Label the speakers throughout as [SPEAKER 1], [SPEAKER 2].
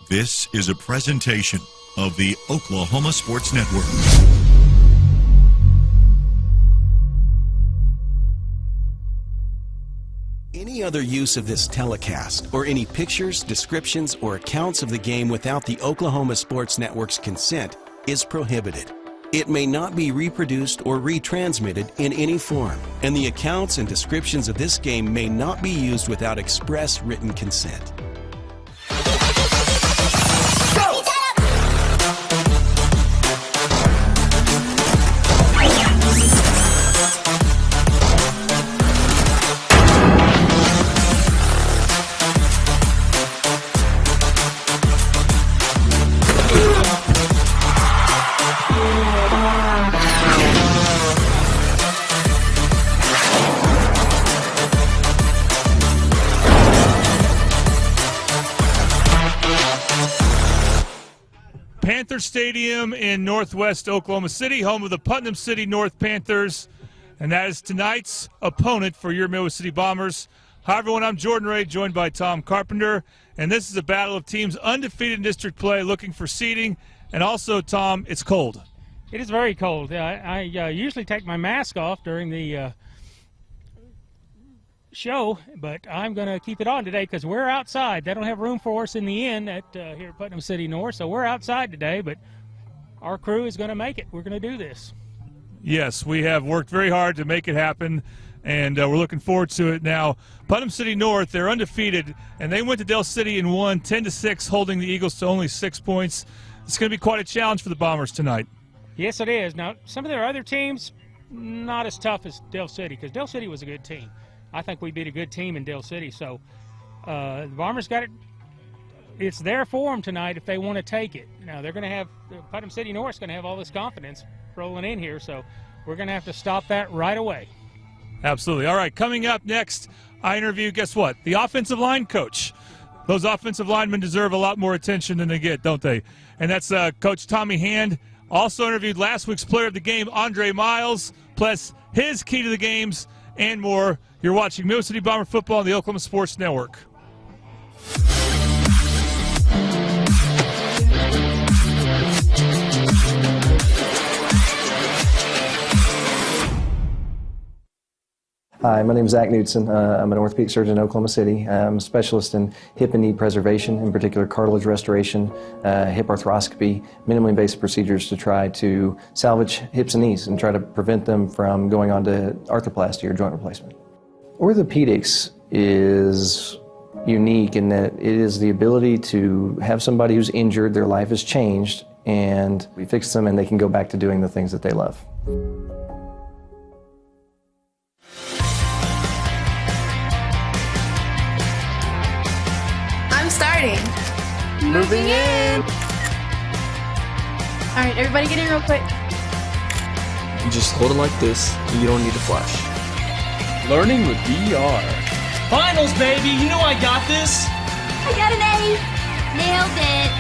[SPEAKER 1] This is a presentation of the Oklahoma Sports Network.
[SPEAKER 2] Any other use of this telecast, or any pictures, descriptions, or accounts of the game without the Oklahoma Sports Network's consent is prohibited. It may not be reproduced or retransmitted in any form, and the accounts and descriptions of this game may not be used without express written consent.
[SPEAKER 3] Panther Stadium in northwest Oklahoma City, home of the Putnam City North Panthers, and that is tonight's opponent for your Midwest City Bombers. Hi, everyone. I'm Jordan Ray, joined by Tom Carpenter, and this is a battle of teams undefeated in district play, looking for seeding. And also, Tom, it's cold.
[SPEAKER 4] It is very cold. I usually take my mask off during the show, but I'm going to keep it on today because we're outside. They don't have room for us in the inn here at Putnam City North, so we're outside today, but our crew is going to make it. We're going to do this.
[SPEAKER 3] Yes, we have worked very hard to make it happen, and we're looking forward to it. Now, Putnam City North, they're undefeated, and they went to Del City and won 10-6, holding the Eagles to only 6 points. It's going to be quite a challenge for the Bombers tonight.
[SPEAKER 4] Yes, it is. Now, some of their other teams, not as tough as Del City, because Del City was a good team. I think we beat a good team in Del City, so the Bombers got it. It's there for them tonight if they want to take it. Now, they're going to have Putnam City North's going to have all this confidence rolling in here, so we're going to have to stop that right away.
[SPEAKER 3] Absolutely. All right, coming up next, I interview, guess what? The offensive line coach. Those offensive linemen deserve a lot more attention than they get, don't they? And that's Coach Tommy Hand. Also interviewed last week's player of the game, Andre Miles, plus his key to the games and more. You're watching Midwest City Bomber football on the Oklahoma Sports Network.
[SPEAKER 5] Hi, my name is Zach Knudsen. I'm an orthopedic surgeon in Oklahoma City. I'm a specialist in hip and knee preservation, in particular cartilage restoration, hip arthroscopy, minimally invasive procedures to try to salvage hips and knees and try to prevent them from going on to arthroplasty or joint replacement. Orthopedics is unique in that it is the ability to have somebody who's injured, their life has changed, and we fix them and they can go back to doing the things that they love.
[SPEAKER 6] I'm starting. Moving in. All right, everybody get in real quick.
[SPEAKER 7] You just hold it like this, and you don't need to flash.
[SPEAKER 8] Learning with VR. Finals, baby! You know I got this!
[SPEAKER 9] I got an A! Nailed it!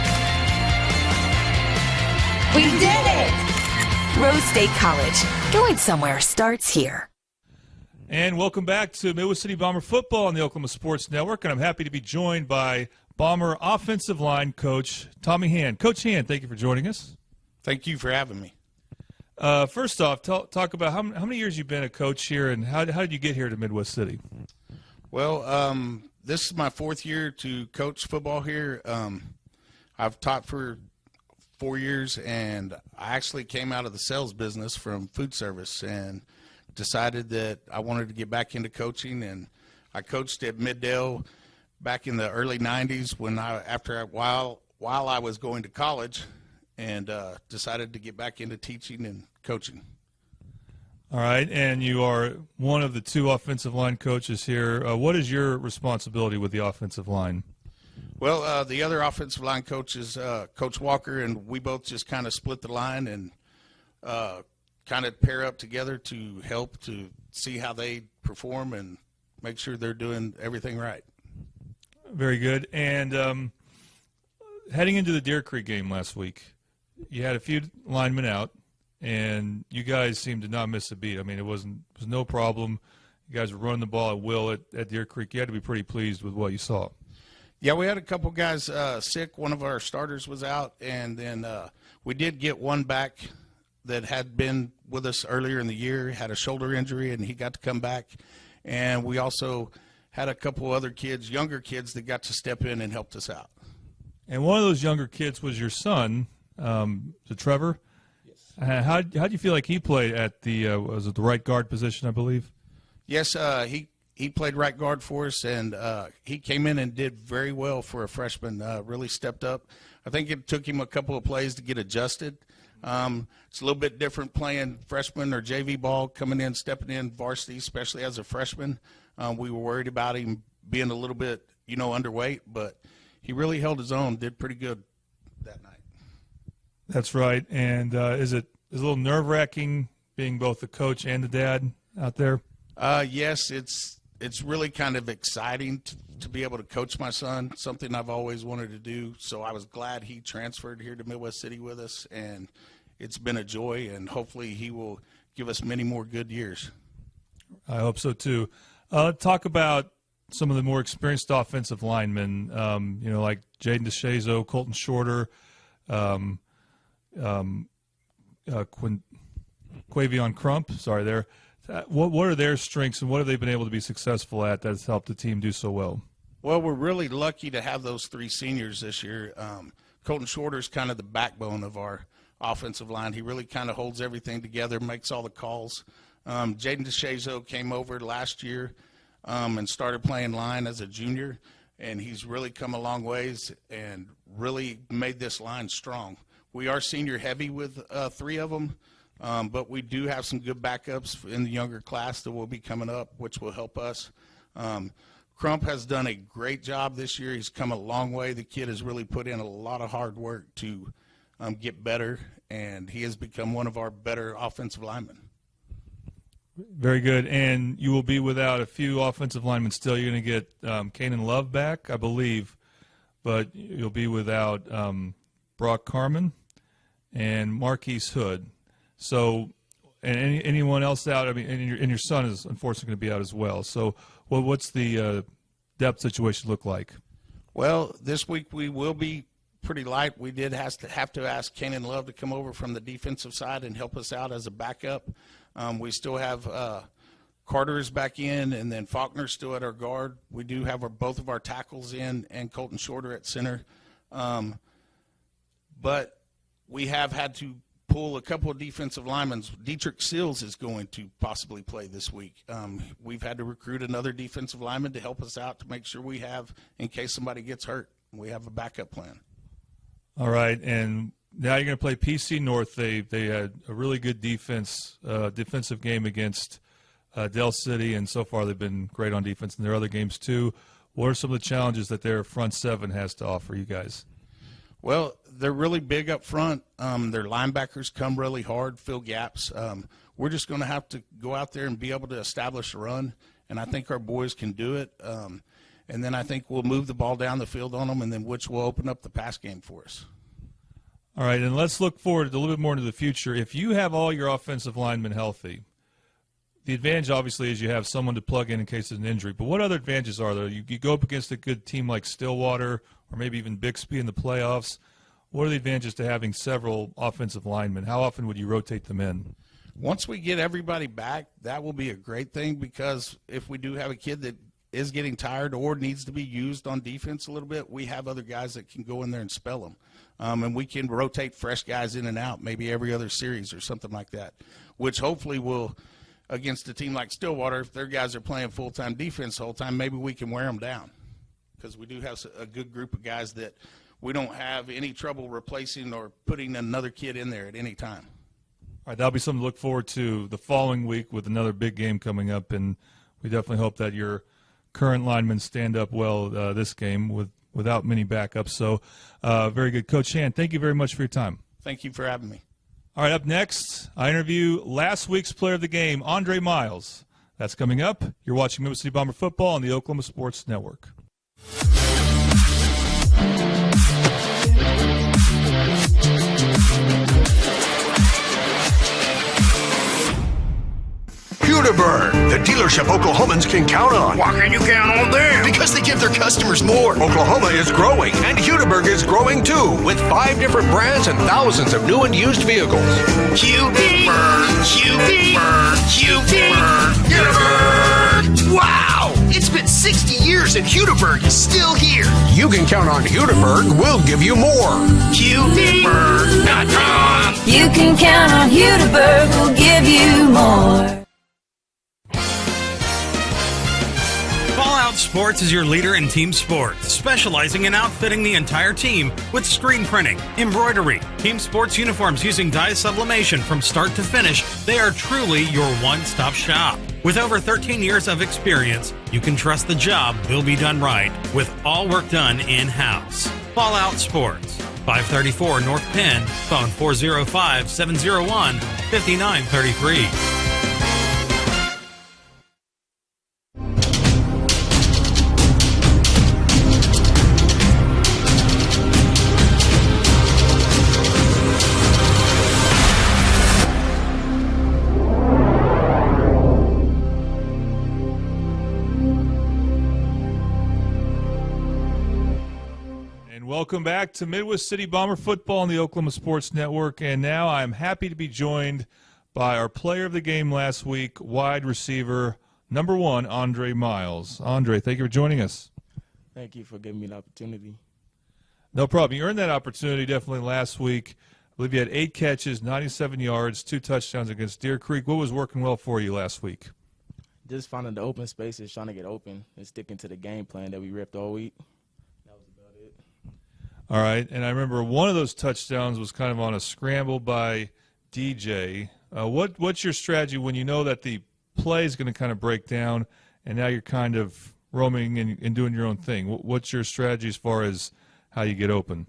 [SPEAKER 10] We did it! Rose State College. Going somewhere starts here.
[SPEAKER 3] And welcome back to Midwest City Bomber football on the Oklahoma Sports Network. And I'm happy to be joined by Bomber offensive line coach Tommy Hand. Coach Hand, thank you for joining us.
[SPEAKER 11] Thank you for having me.
[SPEAKER 3] First off, talk about how many years you've been a coach here, and how did you get here to Midwest City?
[SPEAKER 11] Well, this is my 4th year to coach football here. I've taught for 4 years, and I actually came out of the sales business from food service and decided that I wanted to get back into coaching. And I coached at Middale back in the early 90s while I was going to college, and decided to get back into teaching and coaching.
[SPEAKER 3] All right, and you are one of the 2 offensive line coaches here. What is your responsibility with the offensive line?
[SPEAKER 11] Well, the other offensive line coach is Coach Walker, and we both just kind of split the line and kind of pair up together to help to see how they perform and make sure they're doing everything right.
[SPEAKER 3] Very good. And heading into the Deer Creek game last week, you had a few linemen out, and you guys seemed to not miss a beat. I mean, it was no problem. You guys were running the ball at will at Deer Creek. You had to be pretty pleased with what you saw.
[SPEAKER 11] Yeah, we had a couple guys sick. One of our starters was out, and then we did get one back that had been with us earlier in the year, had a shoulder injury, and he got to come back. And we also had a couple other kids, younger kids, that got to step in and helped us out.
[SPEAKER 3] And one of those younger kids was your son, Trevor. Yes. How do you feel like he played at the was it the right guard position, I believe?
[SPEAKER 11] Yes, he played right guard for us, and he came in and did very well for a freshman. Really stepped up. I think it took him a couple of plays to get adjusted. It's a little bit different playing freshman or JV ball, coming in, stepping in varsity, especially as a freshman. We were worried about him being a little bit, underweight, but he really held his own, did pretty good that night. That's right. And is it a little nerve-wracking being both the coach and the dad out there? Yes, it's really kind of exciting to be able to coach my son, something I've always wanted to do. So I was glad he transferred here to Midwest City with us, and it's been a joy, and hopefully he will give us many more good years. I hope so, too. Talk about some of the more experienced offensive linemen, like Jaden DeShazo, Colton Shorter, Quavion Crump, there. What are their strengths, and what have they been able to be successful at that's helped the team do so well? Well, we're really lucky to have those three seniors this year. Colton Shorter is kind of the backbone of our offensive line. He really kind of holds everything together, makes all the calls. Jaden DeShazo came over last year and started playing line as a junior, and he's really come a long ways and really made this line strong. We are senior heavy with three of them. But we do have some good backups in the younger class that will be coming up, which will help us. Crump has done a great job this year. He's come a long way. The kid has really put in a lot of hard work to get better, and he has become one of our better offensive linemen. Very good. And you will be without a few offensive linemen still. You're going to get Kanan Love back, I believe, but you'll be without Brock Carmen and Marquise Hood. So, and anyone else out? I mean, and your son is unfortunately going to be out as well. So, what's the depth situation look like? Well, this week we will be pretty light. We did have to ask Kanan Love to come over from the defensive side and help us out as a backup. We still have Carter is back in, and then Faulkner's still at our guard. We do have both of our tackles in, and Colton Shorter at center. But we have had to pull a couple of defensive linemen. Dietrich Seals is going to possibly play this week. We've had to recruit another defensive lineman to help us out to make sure we have, in case somebody gets hurt, we have a backup plan. All right, and now you're going to play PC North. They had a really good defensive game against Del City, and so far they've been great on defense in their other games too. What are some of the challenges that their front seven has to offer you guys? Well, they're really big up front. Their linebackers come really hard, fill gaps. We're just going to have to go out there and be able to establish a run, and I think our boys can do it. And then I think we'll move the ball down the field on them, and then which will open up the pass game for us. All right, and let's look forward a little bit more into the future. If you have all your offensive linemen healthy, the advantage obviously is you have someone to plug in case of an injury. But what other advantages are there? You go up against a good team like Stillwater or maybe even Bixby in the playoffs. What are the advantages to having several offensive linemen? How often would you rotate them in? Once we get everybody back, that will be a great thing, because if we do have a kid that is getting tired or needs to be used on defense a little bit, we have other guys that can go in there and spell them. And we can rotate fresh guys in and out maybe every other series or something like that, which hopefully will, against a team like Stillwater, if their guys are playing full-time defense the whole time, maybe we can wear them down, because we do have a good group of guys that we don't have any trouble replacing or putting another kid in there at any time. All right, that'll be something to look forward to the following week with another big game coming up, and we definitely hope that your current linemen stand up well this game without many backups. So very good. Coach Hand, thank you very much for your time. Thank you for having me. All right, up next, I interview last week's player of the game, Andre Miles. That's coming up. You're watching Midwest City Bomber football on the Oklahoma Sports Network.
[SPEAKER 12] Pewterburn, the dealership if Oklahomans can count on.
[SPEAKER 13] Why can you count on them?
[SPEAKER 12] Because they give their customers more. Oklahoma is growing, and Hudeberg is growing too, with 5 different brands and thousands of new and used vehicles.
[SPEAKER 13] Hudeberg, Hudeberg, Hudeberg, Hudeberg.
[SPEAKER 12] Wow! It's been 60 years and Hudeberg is still here. You can count on Hudeberg. We'll give you more.
[SPEAKER 13] Hudeberg.com.
[SPEAKER 10] You can count on Hudeberg. We'll give you more.
[SPEAKER 14] Fallout Sports is your leader in team sports, specializing in outfitting the entire team with screen printing, embroidery, team sports uniforms using dye sublimation from start to finish. They are truly your one-stop shop. With over 13 years of experience, you can trust the job will be done right, with all work done in-house. Fallout Sports, 534 North Penn, phone 405-701-5933.
[SPEAKER 3] Welcome back to Midwest City Bomber football on the Oklahoma Sports Network. And now I'm happy to be joined by our player of the game last week, wide receiver number 1, Andre Miles. Andre, thank you for joining us.
[SPEAKER 15] Thank you for giving me the opportunity.
[SPEAKER 3] No problem. You earned that opportunity definitely last week. I believe you had 8 catches, 97 yards, 2 touchdowns against Deer Creek. What was working well for you last week?
[SPEAKER 15] Just finding the open spaces, trying to get open, and sticking to the game plan that we ripped all week.
[SPEAKER 3] All right, and I remember one of those touchdowns was kind of on a scramble by DJ. What's your strategy when you know that the play is going to kind of break down and now you're kind of roaming and doing your own thing? What's your strategy as far as how you get open?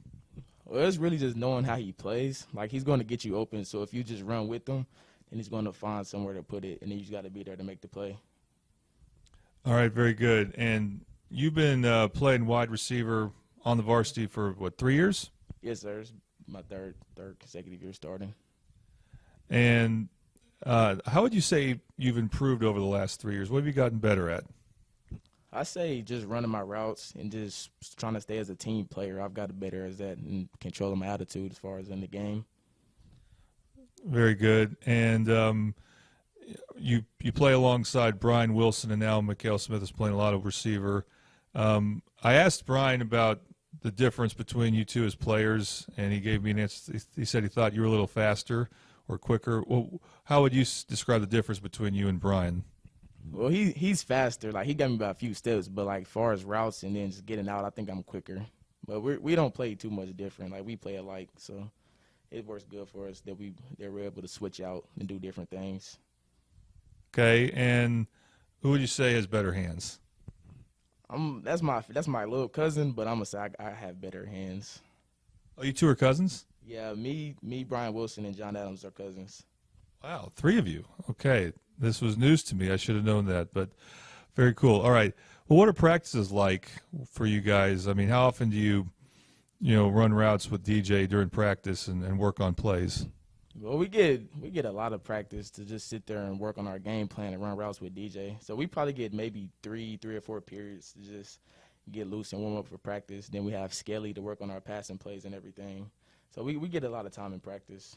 [SPEAKER 15] Well, it's really just knowing how he plays. Like, he's going to get you open, so if you just run with him, then he's going to find somewhere to put it, and then you just got to be there to make the play.
[SPEAKER 3] All right, very good. And you've been playing wide receiver on the varsity for, 3 years?
[SPEAKER 15] Yes, sir. It's my third consecutive year starting.
[SPEAKER 3] And how would you say you've improved over the last 3 years? What have you gotten better at?
[SPEAKER 15] I say just running my routes and just trying to stay as a team player. I've gotten better at that and controlling my attitude as far as in the game.
[SPEAKER 3] Very good. And you play alongside Brian Wilson, and now Mikhail Smith is playing a lot of receiver. I asked Brian about the difference between you two as players, and he gave me an answer. He said he thought you were a little faster or quicker. Well, how would you describe the difference between you and Brian?
[SPEAKER 15] Well, he's faster. Like, he got me by a few steps, but like, far as routes and then just getting out, I think I'm quicker. But we don't play too much different. Like, we play alike, so it works good for us that we're able to switch out and do different things.
[SPEAKER 3] Okay, and who would you say has better hands?
[SPEAKER 15] That's my little cousin, but I'm gonna say I have better hands.
[SPEAKER 3] Oh, you two are cousins?
[SPEAKER 15] Yeah, me, Brian Wilson, and John Adams are cousins.
[SPEAKER 3] Wow, 3 of you. Okay, this was news to me. I should have known that, but very cool. All right. Well, what are practices like for you guys? I mean, how often do you run routes with DJ during practice and work on plays?
[SPEAKER 15] Well, we get a lot of practice to just sit there and work on our game plan and run routes with DJ. So we probably get maybe three or four periods to just get loose and warm up for practice. Then we have Skelly to work on our passing plays and everything. So we get a lot of time in practice.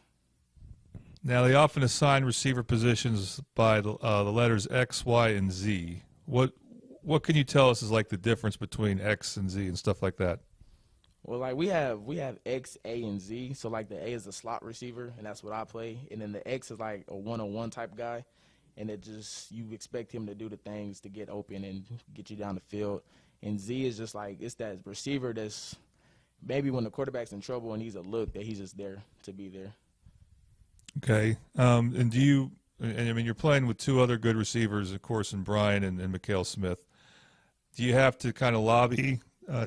[SPEAKER 3] Now, they often assign receiver positions by the letters X, Y, and Z. What can you tell us is like the difference between X and Z and stuff like that?
[SPEAKER 15] Well, like we have X, A, and Z. So like the A is the slot receiver, and that's what I play. And then the X is like a one-on-one type guy, and it just you expect him to do the things to get open and get you down the field. And Z is just like it's that receiver that's maybe when the quarterback's in trouble and needs a look that he's just there to be there.
[SPEAKER 3] Okay. And I mean, you're playing with two other good receivers, of course, in Brian and Mikhail Smith. Do you have to kind of lobby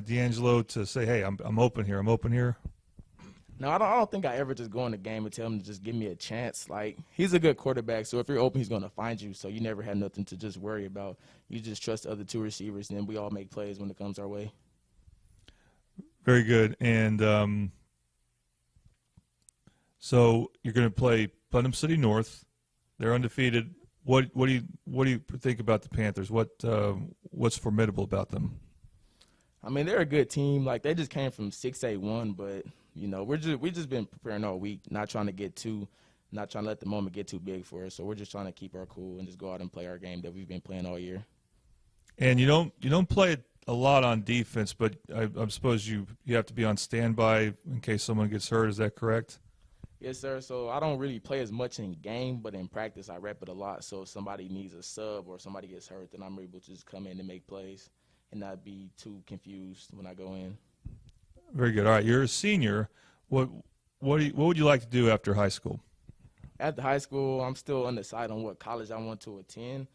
[SPEAKER 3] D'Angelo to say, hey, I'm open here, I'm open here?
[SPEAKER 15] No, I don't think I ever just go in the game and tell him to just give me a chance. Like, he's a good quarterback, so if you're open, he's going to find you. So you never have nothing to just worry about. You just trust the other two receivers, and then we all make plays when it comes our way.
[SPEAKER 3] Very good. And so you're going to play Putnam City North. They're undefeated What do you think about the Panthers? What's formidable about them?
[SPEAKER 15] I mean, they're a good team. Like, they just came from 6-8-1, but we just been preparing all week, not trying to let the moment get too big for us. So we're just trying to keep our cool and just go out and play our game that we've been playing all year.
[SPEAKER 3] And you don't play a lot on defense, but I suppose you have to be on standby in case someone gets hurt. Is that correct?
[SPEAKER 15] Yes, sir. So I don't really play as much in game, but in practice I rep it a lot. So if somebody needs a sub or somebody gets hurt, then I'm able to just come in and make plays and not be too confused when I go in.
[SPEAKER 3] Very good. All right, you're a senior. What would you like to do after high school?
[SPEAKER 15] After high school, I'm still undecided on what college I want to attend,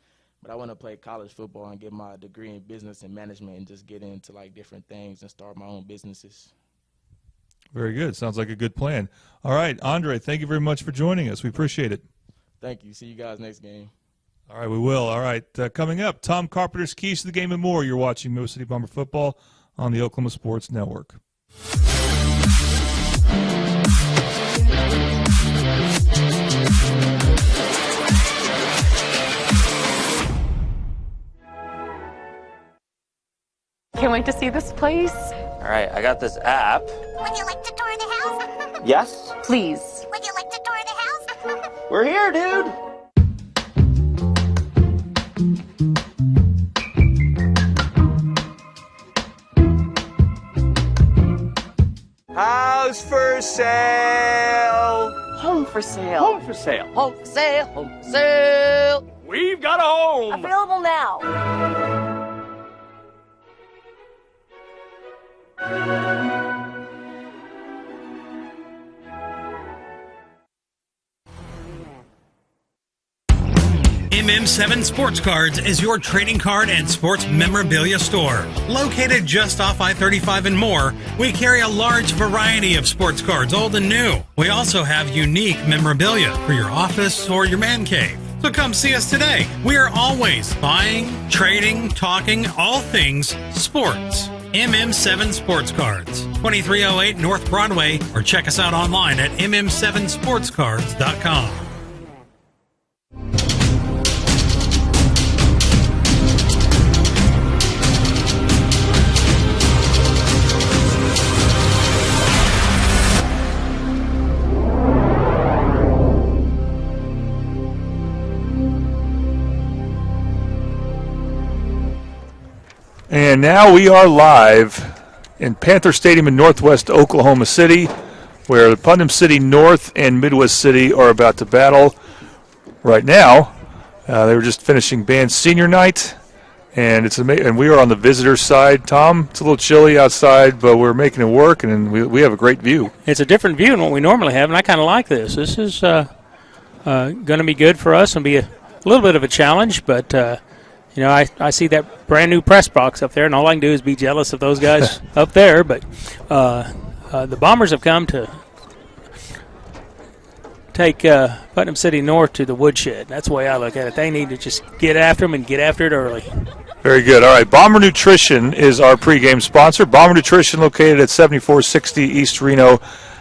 [SPEAKER 15] but I want to play college football and get my degree in business and management and just get into like different things and start my own businesses.
[SPEAKER 3] Very good. Sounds like a good plan. All right, Andre, thank you very much for joining us. We appreciate it.
[SPEAKER 15] Thank you. See you guys next game.
[SPEAKER 3] All right, we will. All right, coming up, Tom Carpenter's Keys to the Game and more. You're watching Middle City Bomber football on the Oklahoma Sports Network.
[SPEAKER 16] Can't wait to see this place.
[SPEAKER 17] All right, I got this app.
[SPEAKER 9] Would you like to tour the house?
[SPEAKER 17] Yes?
[SPEAKER 16] Please.
[SPEAKER 9] Would you like to tour the house?
[SPEAKER 17] We're here, dude. House for sale.
[SPEAKER 16] Home for sale.
[SPEAKER 17] Home for sale.
[SPEAKER 16] Home for sale. Home for sale.
[SPEAKER 17] We've got a home.
[SPEAKER 16] Available now.
[SPEAKER 14] MM7 Sports Cards is your trading card and sports memorabilia store. Located just off I-35 and more, we carry a large variety of sports cards, old and new. We also have unique memorabilia for your office or your man cave. So come see us today. We are always buying, trading, talking, all things sports. MM7 Sports Cards, 2308 North Broadway, or check us out online at mm7sportscards.com.
[SPEAKER 3] And now we are live in Panther Stadium in Northwest Oklahoma City, where Putnam City North and Midwest City are about to battle right now. They were just finishing band senior night, and it's amazing. And we are on the visitor side. Tom, it's a little chilly outside, but we're making it work, and we have a great view.
[SPEAKER 4] It's a different view than what we normally have, and I kind of like this. This is going to be good for us and be a little bit of a challenge, but I see that brand new press box up there, and all I can do is be jealous of those guys up there. But the Bombers have come to take Putnam City North to the woodshed. That's the way I look at it. They need to just get after them and get after it early.
[SPEAKER 3] Very good. All right, Bomber Nutrition is our pregame sponsor. Bomber Nutrition, located at 7460 East Reno.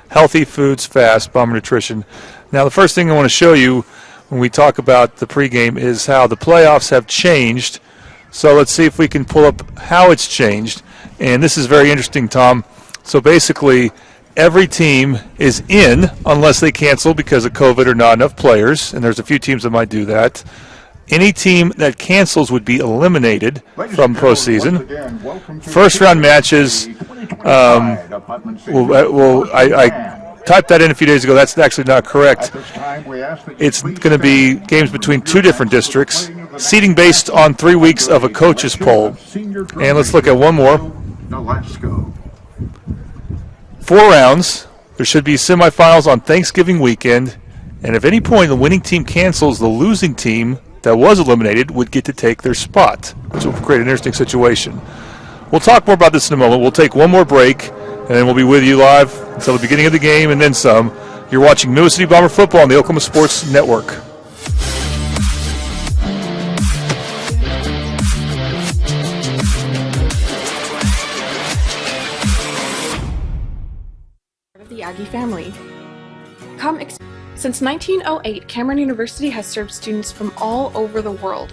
[SPEAKER 3] Healthy foods fast, Bomber Nutrition. Now, the first thing I want to show you when we talk about the pregame is how the playoffs have changed. So let's see if we can pull up how it's changed. And this is very interesting, Tom. So basically, every team is in unless they cancel because of COVID or not enough players, and there's a few teams that might do that. Any team that cancels would be eliminated from postseason. First round matches, I typed that in a few days ago. That's actually not correct. It's going to be games between two different districts, seeding based on 3 weeks of a coach's poll. And let's look at one more. 4 rounds. There should be semifinals on Thanksgiving weekend. And if at any point the winning team cancels, the losing team that was eliminated would get to take their spot, which will create an interesting situation. We'll talk more about this in a moment. We'll take one more break, and then we'll be with you live until the beginning of the game and then some. You're watching Middle City Bomber football on the Oklahoma Sports Network.
[SPEAKER 6] Of the Aggie family. Come Since 1908, Cameron University has served students from all over the world.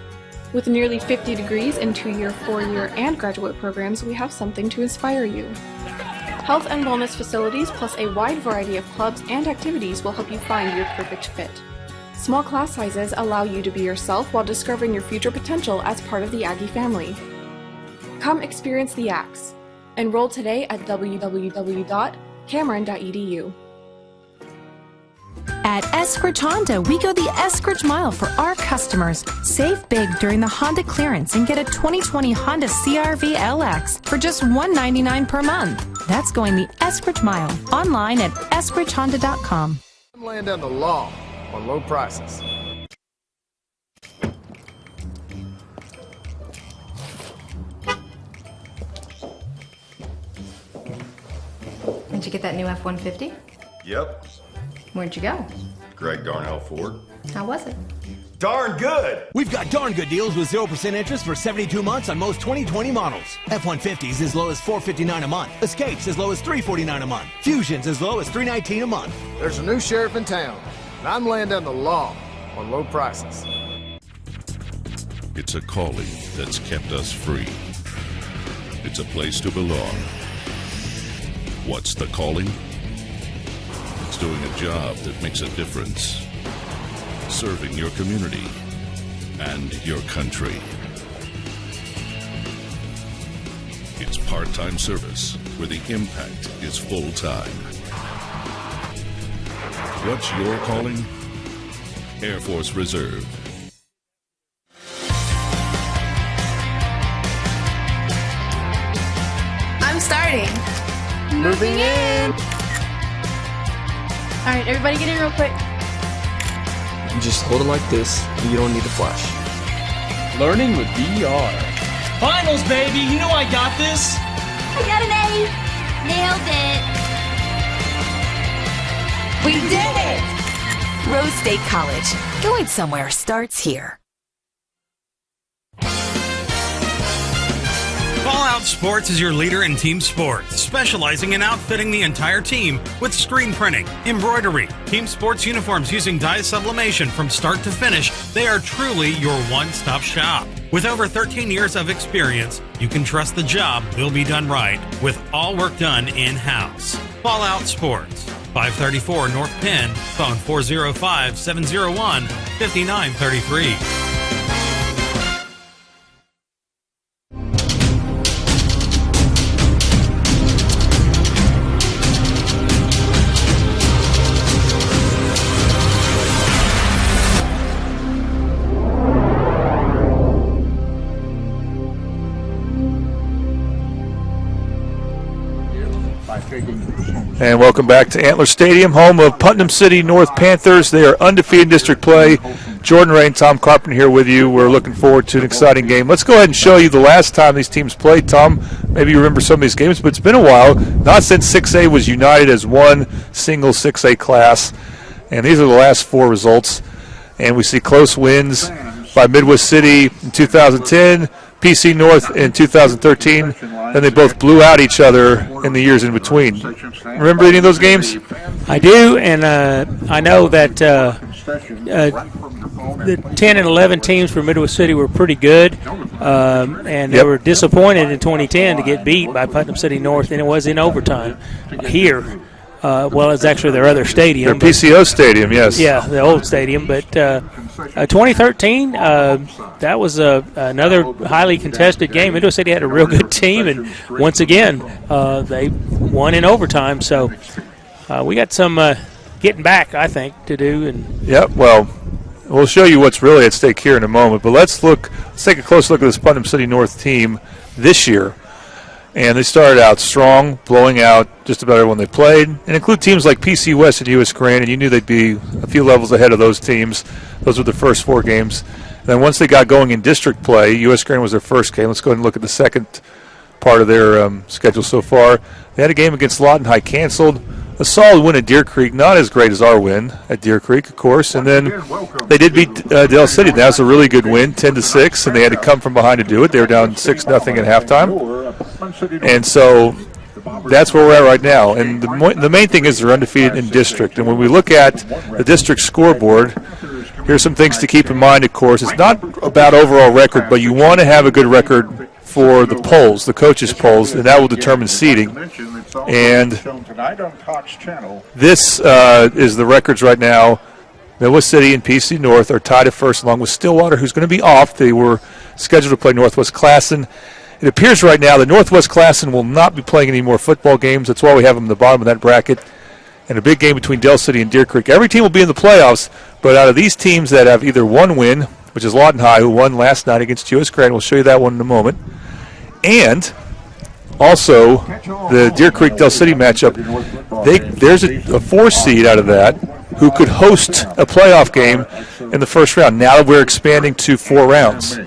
[SPEAKER 6] With nearly 50 degrees in 2-year, 4-year, and graduate programs, we have something to inspire you. Health and wellness facilities plus a wide variety of clubs and activities will help you find your perfect fit. Small class sizes allow you to be yourself while discovering your future potential as part of the Aggie family. Come experience the Axe. Enroll today at www.cameron.edu.
[SPEAKER 18] At Eskridge Honda, we go the Eskridge mile for our customers. Save big during the Honda clearance and get a 2020 Honda CR-V LX for just $199 per month. That's going the Eskridge mile. Online at eskridgehonda.com.
[SPEAKER 19] I'm laying down the law on low prices.
[SPEAKER 20] Did you get that new F-150?
[SPEAKER 21] Yep.
[SPEAKER 20] Where'd you go?
[SPEAKER 21] Greg Darnell Ford.
[SPEAKER 20] How was it?
[SPEAKER 21] Darn good!
[SPEAKER 22] We've got darn good deals with 0% interest for 72 months on most 2020 models. F-150s as low as $459 a month. Escapes as low as $349 a month. Fusions as low as $319 a month.
[SPEAKER 19] There's a new sheriff in town, and I'm laying down the law on low prices.
[SPEAKER 1] It's a calling that's kept us free. It's a place to belong. What's the calling? It's doing a job that makes a difference. Serving your community and your country. It's part-time service where the impact is full-time. What's your calling? Air Force Reserve.
[SPEAKER 6] I'm starting. Moving in. All right, everybody get in real quick.
[SPEAKER 7] You just hold it like this, and you don't need to flash.
[SPEAKER 8] Learning with VR. Finals, baby! You know I got this!
[SPEAKER 9] I got an A. Nailed it.
[SPEAKER 10] We did it! Rose State College. Going somewhere starts here.
[SPEAKER 14] Fallout Sports is your leader in team sports, specializing in outfitting the entire team with screen printing, embroidery, team sports uniforms using dye sublimation from start to finish. They are truly your one-stop shop. With over 13 years of experience, you can trust the job will be done right with all work done in-house. Fallout Sports, 534 North Penn, phone 405-701-5933.
[SPEAKER 3] And welcome back to Antler Stadium, home of Putnam City North Panthers. They are undefeated in district play. Jordan Ray and Tom Carpenter here with you. We're looking forward to an exciting game. Let's go ahead and show you the last time these teams played. Tom, maybe you remember some of these games, but it's been a while. Not since 6A was united as one single 6A class. And these are the last four results. And we see close wins by Midwest City in 2010, PC North in 2013. Then they both blew out each other in the years in between. Remember any of those games?
[SPEAKER 4] I do, and I know that the 10 and 11 teams for Midwest City were pretty good, and they were disappointed in 2010 to get beat by Putnam City North, and it was in overtime here. Well, it's actually their other stadium.
[SPEAKER 3] Their PCO stadium, yes.
[SPEAKER 4] Yeah, the old stadium. But 2013, that was another highly contested game. Midwest City had a real good team, and once again, they won in overtime. So we got some getting back, I think, to do. And
[SPEAKER 3] well, we'll show you what's really at stake here in a moment. But let's take a close look at this Putnam City North team this year. And they started out strong, blowing out just about everyone they played, and include teams like PC West and U.S. Grand, and you knew they'd be a few levels ahead of those teams. Those were the first four games. And then once they got going in district play, U.S. Grand was their first game. Let's go ahead and look at the second part of their schedule so far. They had a game against Lawton High canceled. A solid win at Deer Creek, not as great as our win at Deer Creek, of course. And then they did beat Dale City. That was a really good win, 10-6, and they had to come from behind to do it. They were down 6-0 at halftime. And so that's where we're at right now. And the main thing is they're undefeated in district. And when we look at the district scoreboard, here's some things to keep in mind, of course. It's not about overall record, but you want to have a good record for the polls, the coaches' polls, and that will determine seeding. And this is the records right now. Midwest City and PC North are tied at first, along with Stillwater, who's going to be off. They were scheduled to play Northwest Classen. It appears right now that Northwest Classen will not be playing any more football games. That's why we have them in the bottom of that bracket. And a big game between Dale City and Deer Creek. Every team will be in the playoffs, but out of these teams that have either one win, which is Lawton High, who won last night against U.S. Grand, we'll show you that one in a moment, and also the Deer Creek-Dale City matchup, there's a 4 seed out of that who could host a playoff game in the first round. Now we're expanding to 4 rounds.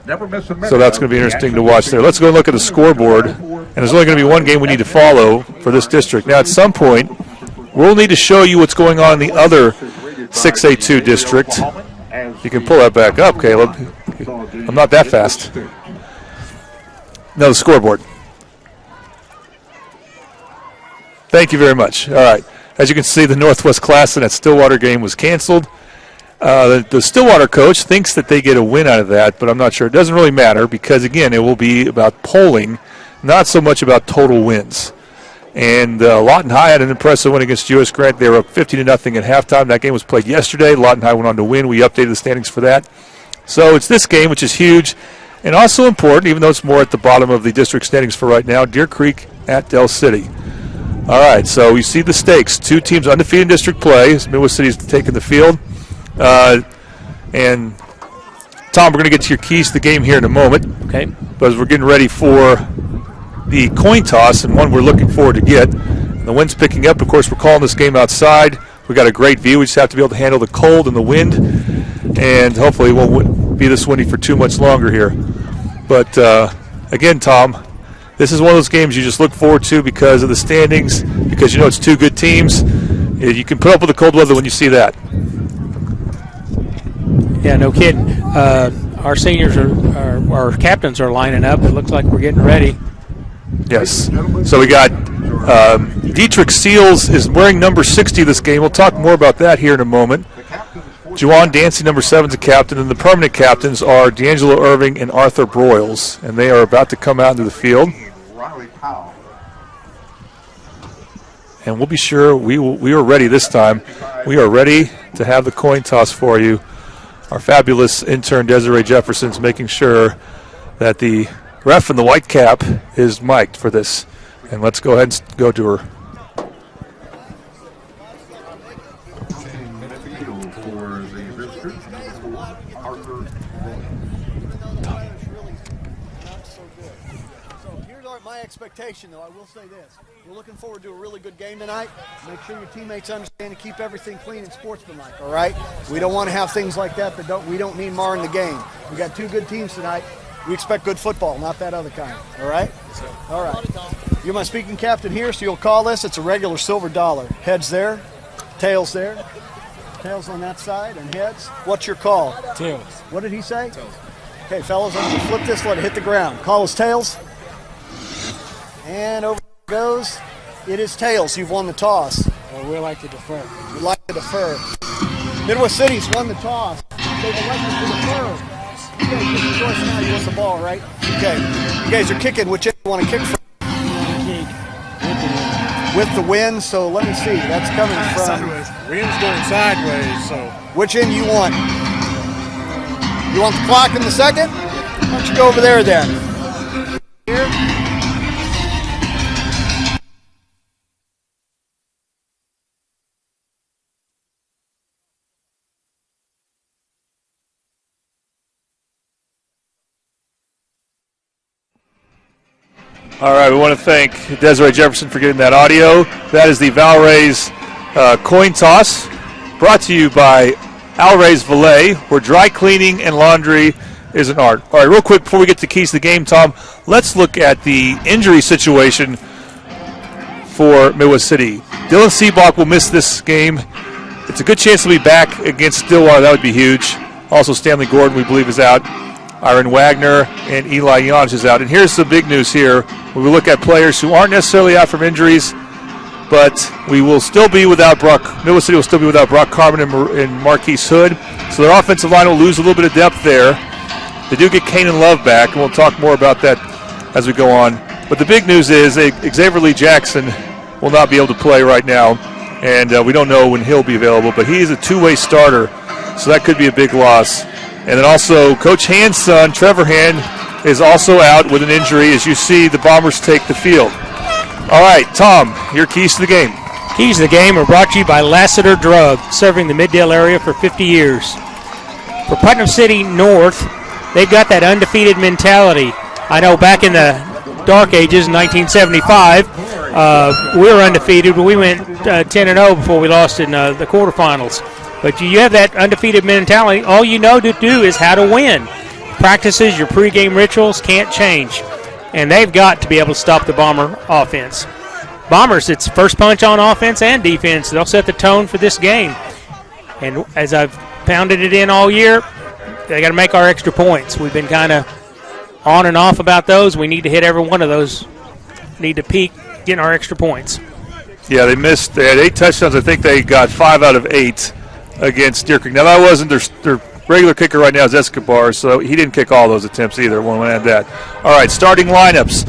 [SPEAKER 3] So that's going to be interesting to watch there. Let's go and look at the scoreboard. And there's only going to be one game we need to follow for this district. Now, at some point, we'll need to show you what's going on in the other 6A2 district. You can pull that back up, Caleb. I'm not that fast. No, the scoreboard. Thank you very much. All right. As you can see, the Northwest Classen at Stillwater game was canceled. The Stillwater coach thinks that they get a win out of that, but I'm not sure. It doesn't really matter because, again, it will be about polling, not so much about total wins. And Lawton High had an impressive win against U.S. Grant. They were up 50-0 at halftime. That game was played yesterday. Lawton High went on to win. We updated the standings for that. So it's this game, which is huge and also important, even though it's more at the bottom of the district standings for right now, Deer Creek at Dell City. All right, so you see the stakes. 2 teams undefeated in district play. Midwest City's taking the field. And Tom, we're going to get to your keys to the game here in a moment.
[SPEAKER 4] Okay.
[SPEAKER 3] But as we're getting ready for the coin toss, and one we're looking forward to get. And the wind's picking up. Of course, we're calling this game outside. We got a great view. We just have to be able to handle the cold and the wind. And hopefully it won't be this windy for too much longer here. But, again, Tom, this is one of those games you just look forward to because of the standings, because you know it's 2 good teams. You can put up with the cold weather when you see that.
[SPEAKER 4] Yeah, no kidding. Our seniors our captains are lining up. It looks like we're getting ready.
[SPEAKER 3] Yes. So we got Dietrich Seals is wearing number 60 this game. We'll talk more about that here in a moment. Juwan Dancy, number 7, is the captain, and the permanent captains are D'Angelo Irving and Arthur Broyles, and they are about to come out into the field. And we'll be sure we are ready this time. We are ready to have the coin toss for you. Our fabulous intern Desiree Jefferson's making sure that the ref in the white cap is mic'd for this. And let's go ahead and go to her.
[SPEAKER 2] Expectation, though, I will say this. We're looking forward to a really good game tonight. Make sure your teammates understand to keep everything clean and sportsmanlike, all right? We don't want to have things like that we don't need marring the game. We got 2 good teams tonight. We expect good football, not that other kind, all right? All right. You're my speaking captain here, so you'll call this. It's a regular silver dollar. Heads there, tails there. Tails on that side and heads. What's your call?
[SPEAKER 4] Tails.
[SPEAKER 2] What did he say? Tails. Okay, fellas, I'm going to flip this, let it hit the ground. Call is tails. And over it goes. It is tails. You've won the toss.
[SPEAKER 4] We like to defer.
[SPEAKER 2] We like to defer. Midwest City's won the toss. They've elected to defer. You guys get the choice now. You want the ball, right? Okay. You guys are kicking. Which end you want to kick from? With the wind. So let me see. That's coming from.
[SPEAKER 5] Sideways. Wind's going sideways. So.
[SPEAKER 2] Which end you want? You want the clock in the second? Why don't you go over there then? Here.
[SPEAKER 3] All right, we want to thank Desiree Jefferson for getting that audio. That is the Valray's coin toss, brought to you by Alray's Valet, where dry cleaning and laundry is an art. All right, real quick before we get to keys to the game, Tom, let's look at the injury situation for Midwest City. Dylan Seabach will miss this game. It's a good chance to be back against Stillwater. That would be huge. Also, Stanley Gordon, we believe, is out. Iron Wagner, and Eli Jansch is out. And here's the big news here. When we look at players who aren't necessarily out from injuries, but we will still be without Midwest City will still be without Brock Carmen and Marquise Hood. So their offensive line will lose a little bit of depth there. They do get Kanan Love back, and we'll talk more about that as we go on. But the big news is Xavier Lee Jackson will not be able to play right now, and we don't know when he'll be available, but he is a two-way starter, so that could be a big loss. And then also Coach Hand's son, Trevor Hand, is also out with an injury as you see the Bombers take the field. All right, Tom, your keys to the game.
[SPEAKER 4] Keys to the game are brought to you by Lassiter Drug, serving the Middale area for 50 years. For Putnam City North, they've got that undefeated mentality. I know back in the dark ages, in 1975, we were undefeated, but we went 10-0 before we lost in the quarterfinals. But you have that undefeated mentality. All you know to do is how to win. Practices, your pregame rituals can't change. And they've got to be able to stop the Bomber offense. Bombers, it's first punch on offense and defense. They'll set the tone for this game. And as I've pounded it in all year, they got to make our extra points. We've been kind of on and off about those. We need to hit every one of those. Need to peak getting our extra points.
[SPEAKER 3] Yeah, they had 8 touchdowns. I think they got 5 out of 8 against Deer Creek. Now, that wasn't their regular kicker right now is Escobar, so he didn't kick all those attempts either. Want to add that. All right, starting lineups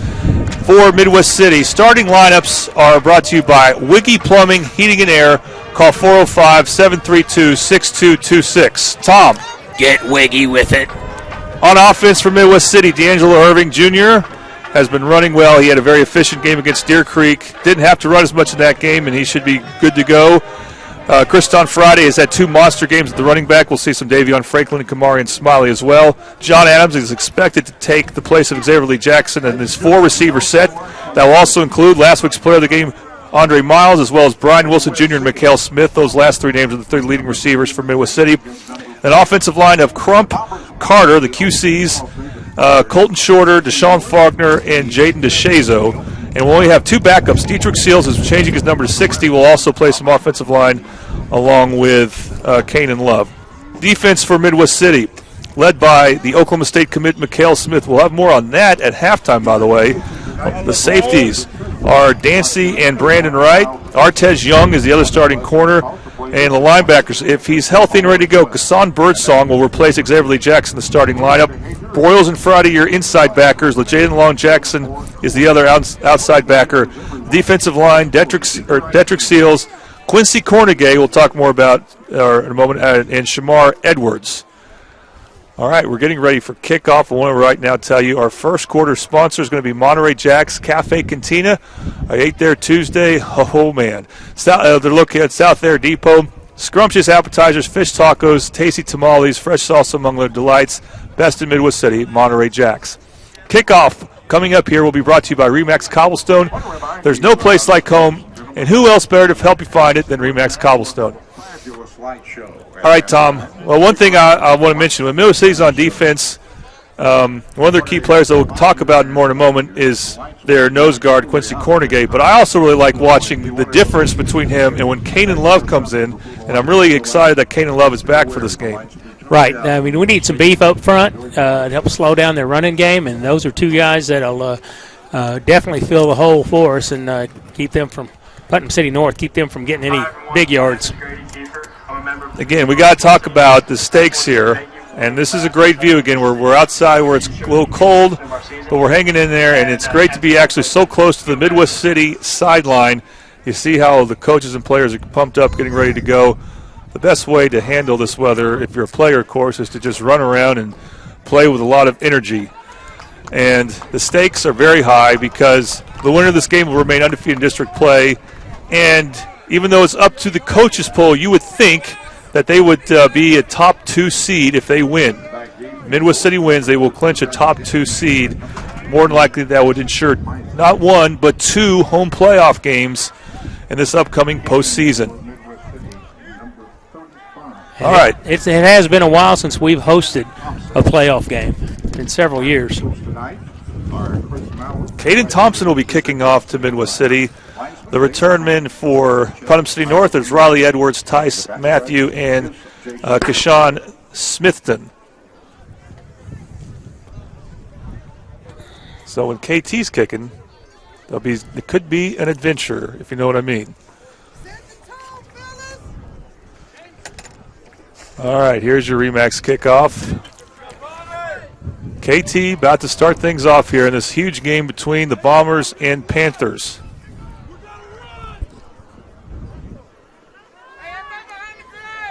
[SPEAKER 3] for Midwest City. Starting lineups are brought to you by Wiggy Plumbing, Heating and Air. Call 405-732-6226. Tom.
[SPEAKER 11] Get wiggy with it.
[SPEAKER 3] On offense for Midwest City, D'Angelo Irving Jr. has been running well. He had a very efficient game against Deer Creek. Didn't have to run as much in that game, and he should be good to go. Kriston Friday has had 2 monster games at the running back. We'll see some Davion Franklin and Kamarian Smiley as well. John Adams is expected to take the place of Xavier Lee Jackson in his 4-receiver set. That will also include last week's player of the game, Andre Miles, as well as Brian Wilson Jr. and Mikhail Smith. Those last 3 names are the 3 leading receivers for Midwest City. An offensive line of Crump, Carter, the QCs, Colton Shorter, Deshaun Faulkner, and Jaden DeShazo. And we'll only have 2 backups. Dietrich Seals is changing his number to 60. We'll also play some offensive line along with Kanan Love. Defense for Midwest City, led by the Oklahoma State commit Mikhail Smith. We'll have more on that at halftime, by the way. The safeties are Dancy and Brandon Wright. Artez Young is the other starting corner. And the linebackers, if he's healthy and ready to go, Kassan Birdsong will replace Xavier Lee Jackson in the starting lineup. Broyles and Friday, your inside backers. LeJaden Long Jackson is the other outside backer. Defensive line, Detrick Seals, Quincy Cornegay, we'll talk more about in a moment, and Shamar Edwards. All right, we're getting ready for kickoff. I want to right now tell you our first quarter sponsor is going to be Monterey Jack's Cafe Cantina. I ate there Tuesday. Oh, man. They're located at South Air Depot. Scrumptious appetizers, fish tacos, tasty tamales, fresh salsa among their delights. Best in Midwest City, Monterey Jack's. Kickoff coming up here will be brought to you by Remax Cobblestone. There's no place like home, and who else better to help you find it than Remax Cobblestone? All right, Tom. Well, one thing I want to mention, when Midwest City's on defense, one of their key players that we'll talk about more in a moment is their nose guard, Quincy Cornegay. But I also really like watching the difference between him and when Kanan Love comes in, and I'm really excited that Kanan Love is back for this game.
[SPEAKER 4] Right. I mean, we need some beef up front to help slow down their running game, and those are 2 guys that will definitely fill the hole for us and keep them from Putnam City North, keep them from getting any big yards.
[SPEAKER 3] Again, we got to talk about the stakes here, and this is a great view. Again, we're outside where it's a little cold, but we're hanging in there, and it's great to be actually so close to the Midwest City sideline. You see how the coaches and players are pumped up, getting ready to go. The best way to handle this weather, if you're a player, of course, is to just run around and play with a lot of energy. And the stakes are very high because the winner of this game will remain undefeated in district play, and even though it's up to the coaches poll, you would think that they would be a top 2 seed if they win. Midwest City wins, they will clinch a top 2 seed. More than likely that would ensure not 1 but 2 home playoff games in this upcoming postseason. All right.
[SPEAKER 4] It has been a while since we've hosted a playoff game, in several years.
[SPEAKER 3] Caden Thompson will be kicking off to Midwest City. The return men for Putnam City North is Riley Edwards, Tice Matthew, and Kashawn Smithton. So when KT's kicking, it could be an adventure, if you know what I mean. All right, here's your Remax kickoff. KT about to start things off here in this huge game between the Bombers and Panthers.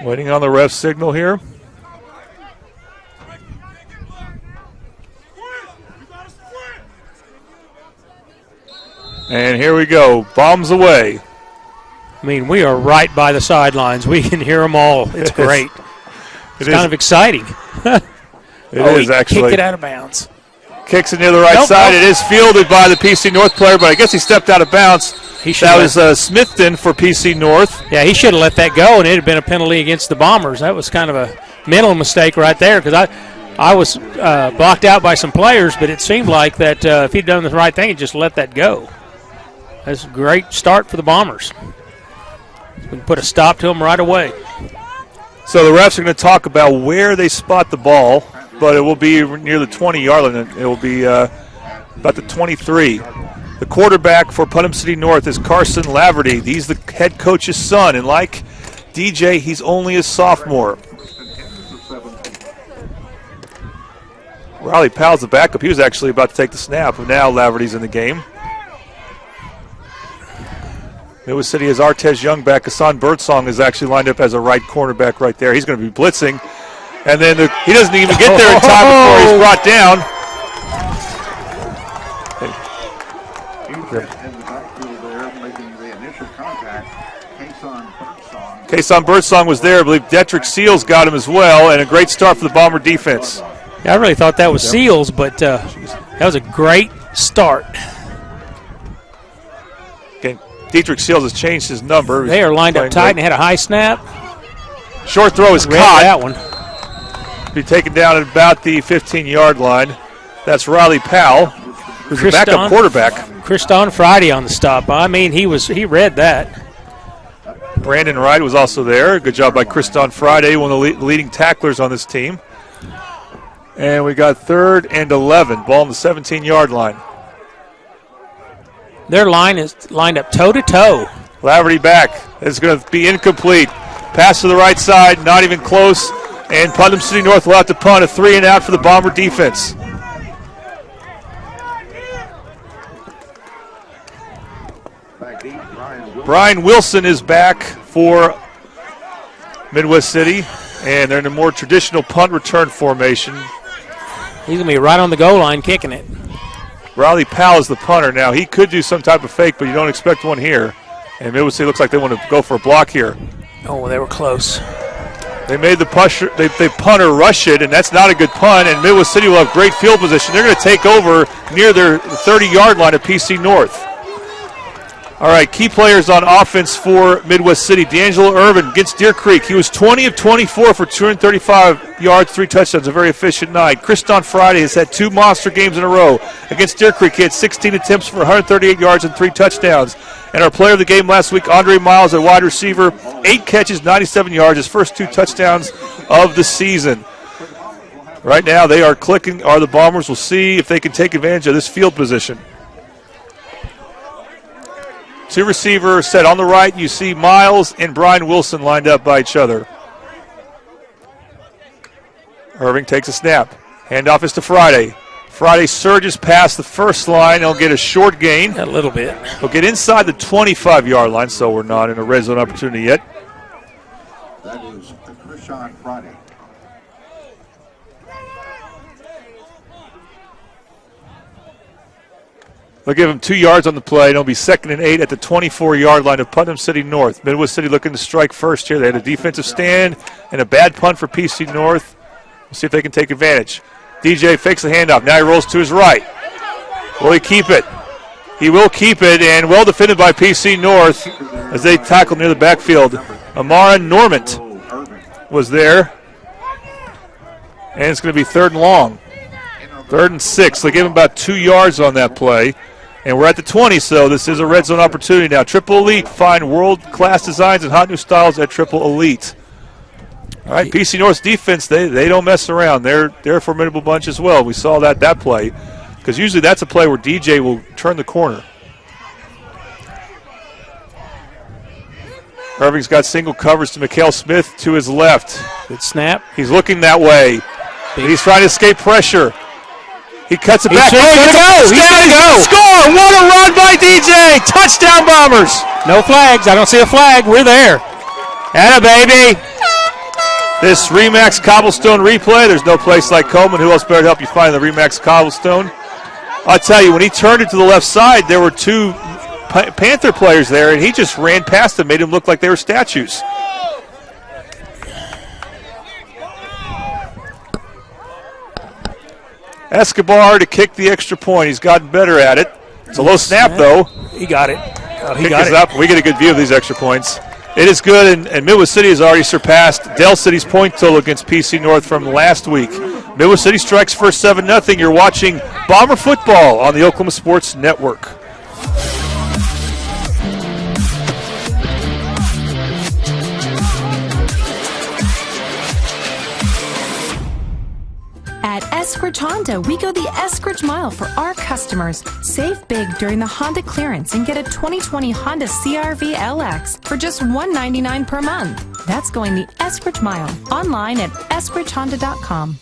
[SPEAKER 3] Waiting on the ref signal here. And here we go. Bombs away.
[SPEAKER 4] I mean, we are right by the sidelines. We can hear them all. It's great. It's kind of exciting.
[SPEAKER 3] It is actually.
[SPEAKER 4] Kicked it out of bounds.
[SPEAKER 3] Kicks it near the right side. Nope. It is fielded by the PC North player, but I guess he stepped out of bounds. That was Smithton for PC North.
[SPEAKER 4] Yeah, he should have let that go, and it had been a penalty against the Bombers. That was kind of a mental mistake right there, because I was blocked out by some players, but it seemed like that if he'd done the right thing, he'd just let that go. That's a great start for the Bombers. We can put a stop to them right away.
[SPEAKER 3] So the refs are going to talk about where they spot the ball, but it will be near the 20-yard line. It will be about the 23. The quarterback for Putnam City North is Carson Laverty. He's the head coach's son, and like DJ, he's only a sophomore. Riley Powell's the backup. He was actually about to take the snap, but now Laverty's in the game. Midwest City has Artez Young back. Hassan Birdsong is actually lined up as a right cornerback right there. He's going to be blitzing. And then he doesn't even get there in time before he's brought down. Kason Birdsong was there. I believe Detrick Seals got him as well, and a great start for the Bomber defense.
[SPEAKER 4] Yeah, I really thought that was Seals, but that was a great start.
[SPEAKER 3] Again, Dietrich Seals has changed his number.
[SPEAKER 4] They are lined up tight and had a high snap.
[SPEAKER 3] Short throw is caught.
[SPEAKER 4] That one.
[SPEAKER 3] Be taken down at about the 15-yard line. That's Riley Powell, who's a backup quarterback.
[SPEAKER 4] Kriston Friday on the stop. I mean, he read that.
[SPEAKER 3] Brandon Wright was also there. Good job by Kriston Friday, one of the leading tacklers on this team. And we got 3rd and 11. Ball on the 17-yard line.
[SPEAKER 4] Their line is lined up toe-to-toe.
[SPEAKER 3] Laverty back. It's going to be incomplete. Pass to the right side, not even close. And Putnam City North will have to punt, a 3-and-out for the Bomber defense. Brian Wilson is back for Midwest City, and they're in a more traditional punt return formation.
[SPEAKER 4] He's going to be right on the goal line kicking it.
[SPEAKER 3] Riley Powell is the punter now. He could do some type of fake, but you don't expect one here. And Midwest City looks like they want to go for a block here.
[SPEAKER 4] Oh, they were close.
[SPEAKER 3] They made the punter rush it, and that's not a good punt, and Midwest City will have great field position. They're going to take over near their 30-yard line at PC North. All right, key players on offense for Midwest City. D'Angelo Irvin against Deer Creek. He was 20 of 24 for 235 yards, 3 touchdowns, a very efficient night. Kriston Friday has had 2 monster games in a row. Against Deer Creek, he had 16 attempts for 138 yards and 3 touchdowns. And our player of the game last week, Andre Miles, at wide receiver, 8 catches, 97 yards, his first 2 touchdowns of the season. Right now, they are clicking, the Bombers. We'll see if they can take advantage of this field position. 2 receivers set on the right. You see Miles and Brian Wilson lined up by each other. Irving takes a snap. Handoff is to Friday. Friday surges past the first line. He'll get a short gain.
[SPEAKER 4] A little bit.
[SPEAKER 3] He'll get inside the 25-yard line, so we're not in a red zone opportunity yet.
[SPEAKER 12] That is Kriston Friday.
[SPEAKER 3] They'll give him 2 yards on the play. It'll be 2nd and 8 at the 24-yard line of Putnam City North. Midwest City looking to strike first here. They had a defensive stand and a bad punt for PC North. We'll see if they can take advantage. DJ fakes the handoff. Now he rolls to his right. Will he keep it? He will keep it, and well defended by PC North as they tackle near the backfield. Amara Normant was there. And it's going to be 3rd and long. 3rd and 6. They gave him about 2 yards on that play. And we're at the 20, so this is a red zone opportunity now. Triple Elite, find world-class designs and hot new styles at Triple Elite. All right, PC North's defense, they don't mess around. They're a formidable bunch as well. We saw that play. because usually that's a play where DJ will turn the corner. Irving's got single coverage to Mikhail Smith to his left.
[SPEAKER 13] Good snap.
[SPEAKER 3] He's looking that way. He's trying to escape pressure. He cuts it back.
[SPEAKER 13] He's going to go.
[SPEAKER 3] He's going to go. Score. What a run by DJ. Touchdown, Bombers.
[SPEAKER 13] No flags. I don't see a flag. We're there. Atta baby.
[SPEAKER 3] This Remax Cobblestone replay. There's no place like Coleman. Who else better to help you find the Remax Cobblestone? I'll tell you, when he turned it to the left side, there were two Panther players there, and he just ran past them, made them look like they were statues. Escobar to kick the extra point. He's gotten better at it. It's a low snap, though.
[SPEAKER 13] He got it.
[SPEAKER 3] He got it up. We get a good view of these extra points. It is good, and Midwest City has already surpassed Dale City's point total against PC North from last week. Midwest City strikes first 7-0. You're watching Bomber football on the Oklahoma Sports Network.
[SPEAKER 18] At Eskridge Honda, we go the Eskridge Mile for our customers. Save big during the Honda clearance and get a 2020 Honda CR-V LX for just $199 per month. That's going the Eskridge Mile. Online at eskridgehonda.com.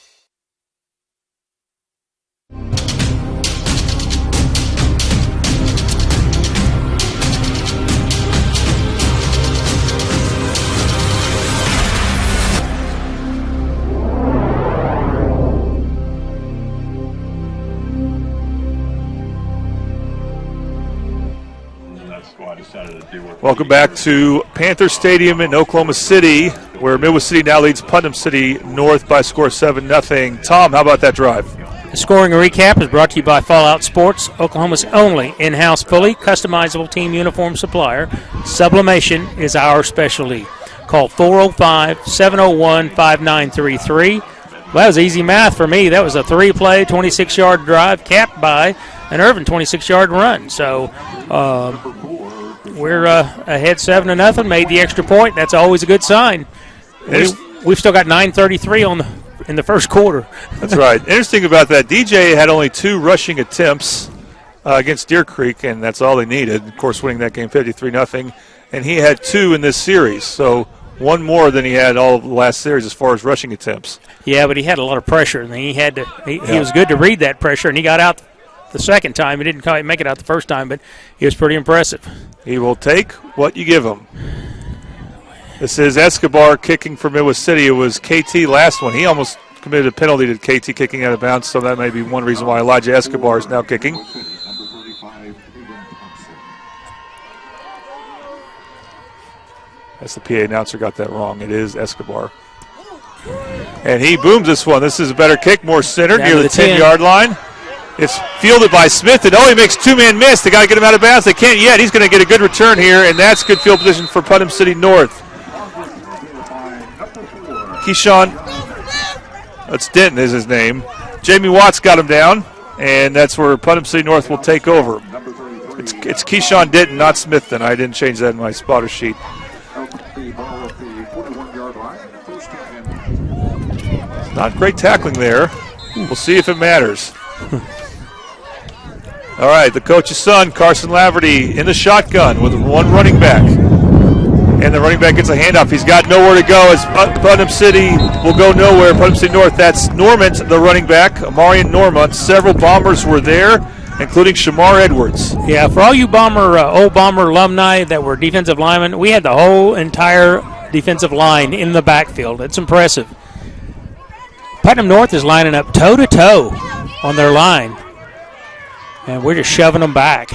[SPEAKER 3] Welcome back to Panther Stadium in Oklahoma City, where Midwest City now leads Putnam City North by a score of 7-0. Tom, how about that drive?
[SPEAKER 13] The scoring recap is brought to you by Fallout Sports, Oklahoma's only in-house fully customizable team uniform supplier. Sublimation is our specialty. Call 405-701-5933. Well, that was easy math for me. That was a 3-play, 26-yard drive capped by an Irvin 26-yard run. So we're ahead 7-0. Made the extra point. That's always a good sign. We've still got 9:33 in the first quarter.
[SPEAKER 3] That's right. Interesting about that, DJ had only 2 rushing attempts against Deer Creek, and that's all they needed. Of course, winning that game 53-0. And he had 2 in this series, so 1 more than he had all of the last series as far as rushing attempts.
[SPEAKER 13] Yeah, but he had a lot of pressure, and he had to. He was good to read that pressure, and he got out the second time. He didn't quite make it out the first time, but he was pretty impressive.
[SPEAKER 3] He will take what you give him. This is Escobar kicking for Midwest City. It was KT last one. He almost committed a penalty to KT kicking out of bounds, so that may be one reason why Elijah Escobar is now kicking. That's the PA announcer got that wrong. It is Escobar. And he booms this one. This is a better kick, more centered near the 10-yard line. It's fielded by Smith, and he makes 2-man miss. They got to get him out of bounds. They can't yet. He's going to get a good return here, and that's good field position for Putnam City North. Keyshawn, that's Denton is his name. Jamie Watts got him down, and that's where Putnam City North will take over. It's Keyshawn Denton, not Smithton. I didn't change that in my spotter sheet. Not great tackling there. We'll see if it matters. All right, the coach's son, Carson Laverty, in the shotgun with 1 running back. And the running back gets a handoff. He's got nowhere to go as Putnam City will go nowhere. Putnam City North, that's Normant, the running back, Amarian Normant. Several Bombers were there, including Shamar Edwards.
[SPEAKER 13] Yeah, for all you old Bomber alumni that were defensive linemen, we had the whole entire defensive line in the backfield. It's impressive. Putnam North is lining up toe-to-toe on their line, and we're just shoving them back.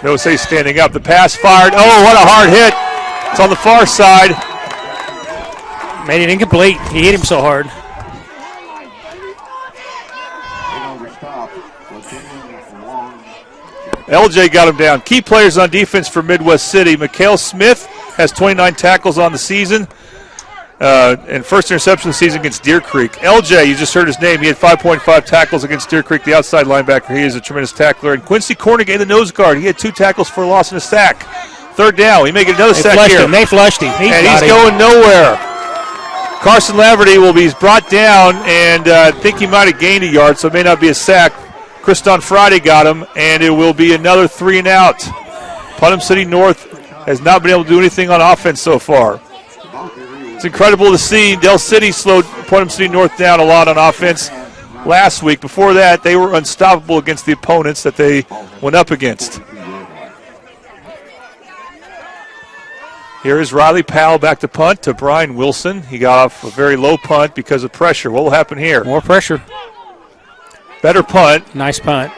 [SPEAKER 3] No say standing up. The pass fired. Oh, what a hard hit. It's on the far side.
[SPEAKER 13] Made it incomplete. He hit him so hard.
[SPEAKER 3] LJ got him down. Key players on defense for Midwest City. Mikhail Smith has 29 tackles on the season. And first interception of the season against Deer Creek. LJ, you just heard his name. He had 5.5 tackles against Deer Creek, the outside linebacker. He is a tremendous tackler. And Quincy Cornegay, the nose guard. He had 2 tackles for a loss and a sack. 3rd down. He may get another sack here.
[SPEAKER 13] They flushed him.
[SPEAKER 3] He's going nowhere. Carson Laverty will be brought down, and I think he might have gained a yard, so it may not be a sack. Kriston Friday got him, and it will be another 3 and out. Putnam City North has not been able to do anything on offense so far. It's incredible to see. Del City slowed Putnam City North down a lot on offense last week. Before that, they were unstoppable against the opponents that they went up against. Here is Riley Powell back to punt to Brian Wilson. He got off a very low punt because of pressure. What will happen here?
[SPEAKER 13] More pressure.
[SPEAKER 3] Better punt.
[SPEAKER 13] Nice punt.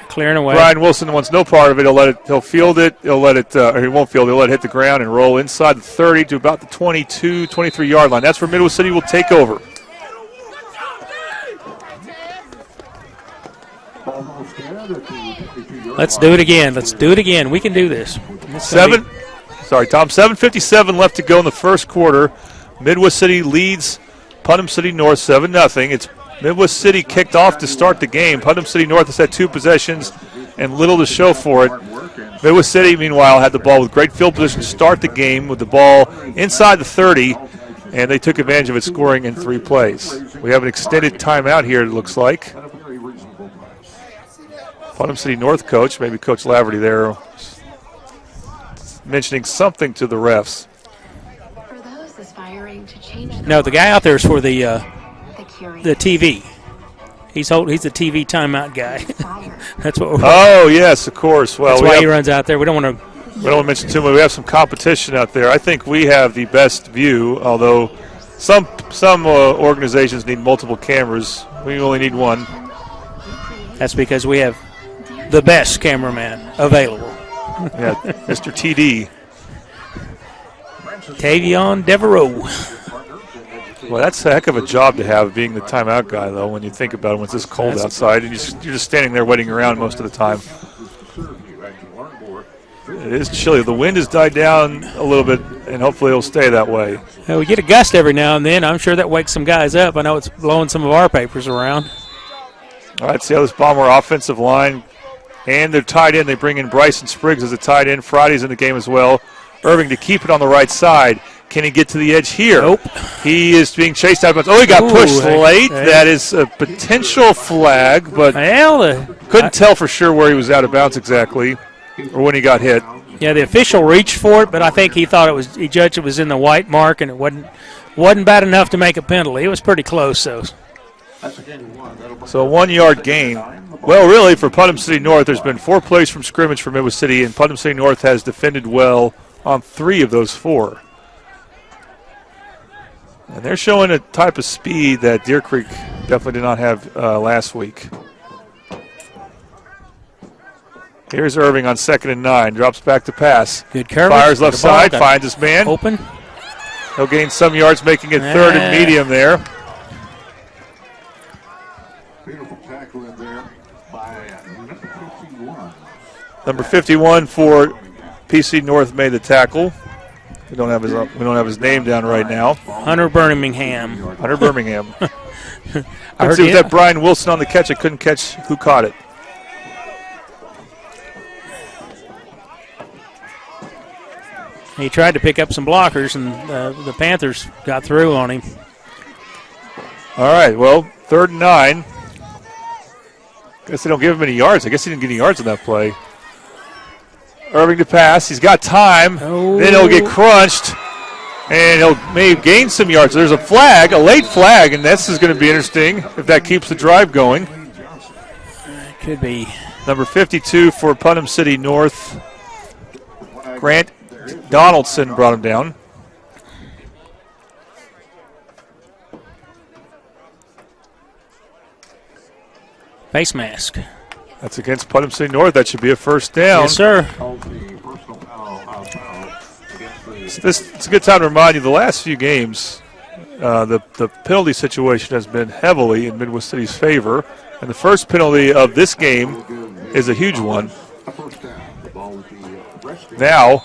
[SPEAKER 13] Clearing away.
[SPEAKER 3] Brian Wilson wants no part of it. He'll field it. He'll let it, or he won't field it. He'll let it hit the ground and roll inside the 30 to about the 22, 23-yard line. That's where Midwest City will take over.
[SPEAKER 13] Let's do it again. Let's do it again. We can do this.
[SPEAKER 3] 7:57 left to go in the first quarter. Midwest City leads Putnam City North 7-0. It's Midwest City kicked off to start the game. Putnam City North has had 2 possessions and little to show for it. Midwest City, meanwhile, had the ball with great field position to start the game with the ball inside the 30, and they took advantage of it, scoring in 3 plays. We have an extended timeout here, it looks like. Putnam City North coach, maybe Coach Laverty there, mentioning something to the refs.
[SPEAKER 13] No, the guy out there is for the TV. He's the TV timeout guy. That's what.
[SPEAKER 3] Oh yes, of course. Well,
[SPEAKER 13] that's why he runs out there. We don't want to.
[SPEAKER 3] We don't want to mention too much. We have some competition out there. I think we have the best view, although some organizations need multiple cameras. We only need one.
[SPEAKER 13] That's because we have the best cameraman available.
[SPEAKER 3] Yeah, Mr. TD.
[SPEAKER 13] Tavion Devereaux.
[SPEAKER 3] Well, that's a heck of a job to have, being the timeout guy, though, when you think about it, when it's this cold outside, and you're just standing there waiting around most of the time. It is chilly. The wind has died down a little bit, and hopefully it'll stay that way.
[SPEAKER 13] Yeah, we get a gust every now and then. I'm sure that wakes some guys up. I know it's blowing some of our papers around.
[SPEAKER 3] All right, see how this Bomber offensive line, and they're tied in. They bring in Bryson Spriggs as a tight end. Friday's in the game as well. Irving to keep it on the right side. Can he get to the edge here?
[SPEAKER 13] Nope.
[SPEAKER 3] He is being chased out. Oh, he got pushed late. That is a potential flag, but couldn't tell for sure where he was out of bounds exactly or when he got hit.
[SPEAKER 13] Yeah, the official reached for it, but I think he judged it was in the white mark, and it wasn't bad enough to make a penalty. It was pretty close, so.
[SPEAKER 3] So a 1-yard gain. Well, really, for Putnam City North, there's been 4 plays from scrimmage for Midwest City, and Putnam City North has defended well on 3 of those 4. And they're showing a type of speed that Deer Creek definitely did not have last week. Here's Irving on 2nd and 9. Drops back to pass.
[SPEAKER 13] Good coverage.
[SPEAKER 3] Fires left side. Finds his man.
[SPEAKER 13] Open.
[SPEAKER 3] He'll gain some yards, making it 3rd and medium there.
[SPEAKER 12] Beautiful tackle in there by number 51.
[SPEAKER 3] Number 51 for PC North made the tackle. We don't have his name down right now.
[SPEAKER 13] Hunter Birmingham.
[SPEAKER 3] Hunter Birmingham. I see that Brian Wilson on the catch. I couldn't catch who caught it.
[SPEAKER 13] He tried to pick up some blockers, and the Panthers got through on him.
[SPEAKER 3] All right, well, 3rd and 9. Guess they don't give him any yards. I guess he didn't get any yards on that play. Irving to pass. He's got time.
[SPEAKER 13] Oh.
[SPEAKER 3] Then he'll get crunched, and he'll maybe gain some yards. There's a flag, a late flag, and this is going to be interesting if that keeps the drive going.
[SPEAKER 13] Could be.
[SPEAKER 3] Number 52 for Putnam City North. Grant Donaldson brought him down.
[SPEAKER 13] Face mask.
[SPEAKER 3] That's against Putnam City North. That should be a first down.
[SPEAKER 13] Yes, sir.
[SPEAKER 3] It's a good time to remind you, the last few games, the penalty situation has been heavily in Midwest City's favor. And the first penalty of this game is a huge one. Now,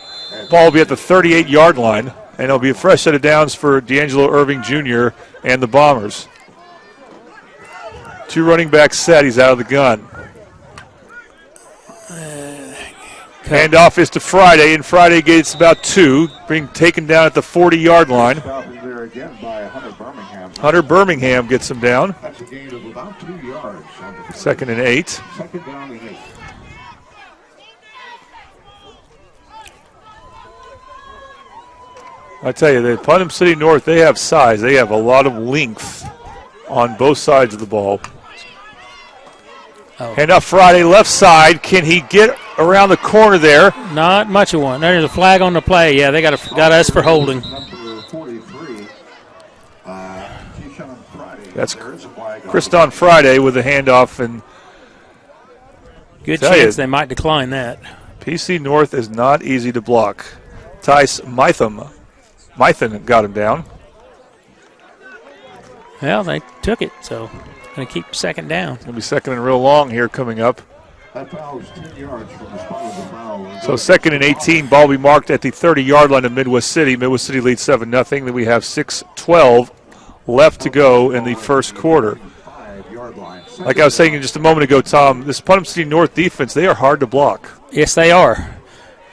[SPEAKER 3] ball will be at the 38-yard line, and it'll be a fresh set of downs for D'Angelo Irving Jr. and the Bombers. 2 running backs set. He's out of the gun. Handoff is to Friday, and Friday gets about 2, being taken down at the 40-yard line. Hunter Birmingham gets him down.
[SPEAKER 12] That's a gain of about 2 yards.
[SPEAKER 3] Second and 8.
[SPEAKER 12] Second down and 8.
[SPEAKER 3] I tell you, the Putnam City North, they have size. They have a lot of length on both sides of the ball.
[SPEAKER 13] Oh.
[SPEAKER 3] Hand off Friday, left side. Can he get around the corner there?
[SPEAKER 13] Not much of one. There's a flag on the play. Yeah, they got us for holding.
[SPEAKER 12] Number 43, Keyshawn Friday.
[SPEAKER 3] That's Kriston Friday with the handoff. And
[SPEAKER 13] good chance they might decline that.
[SPEAKER 3] PC North is not easy to block. Tice Mython got him down.
[SPEAKER 13] Well, they took it, so going to keep second down.
[SPEAKER 3] It's going to be second and real long here coming up.
[SPEAKER 12] That foul is 10 yards from the spot of the foul.
[SPEAKER 3] So second and 18, ball will be marked at the 30-yard line of Midwest City. Midwest City leads 7-0. Then we have 6:12 left to go in the first quarter. Like I was saying just a moment ago, Tom, this Putnam City North defense, they are hard to block.
[SPEAKER 13] Yes, they are.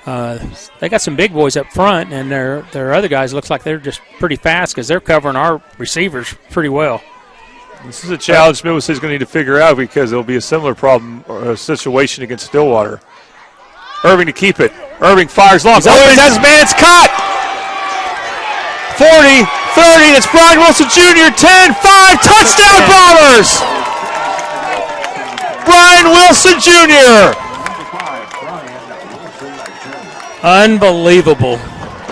[SPEAKER 13] They got some big boys up front, and their other guys looks like they're just pretty fast because they're covering our receivers pretty well.
[SPEAKER 3] This is a challenge Midwest City's going to need to figure out because it'll be a similar problem or situation against Stillwater. Irving to keep it. Irving fires long. Owens has his man. It's caught. 40, 30. That's Brian Wilson Jr. 10, 5. Touchdown Bombers. Brian Wilson Jr.
[SPEAKER 13] Unbelievable.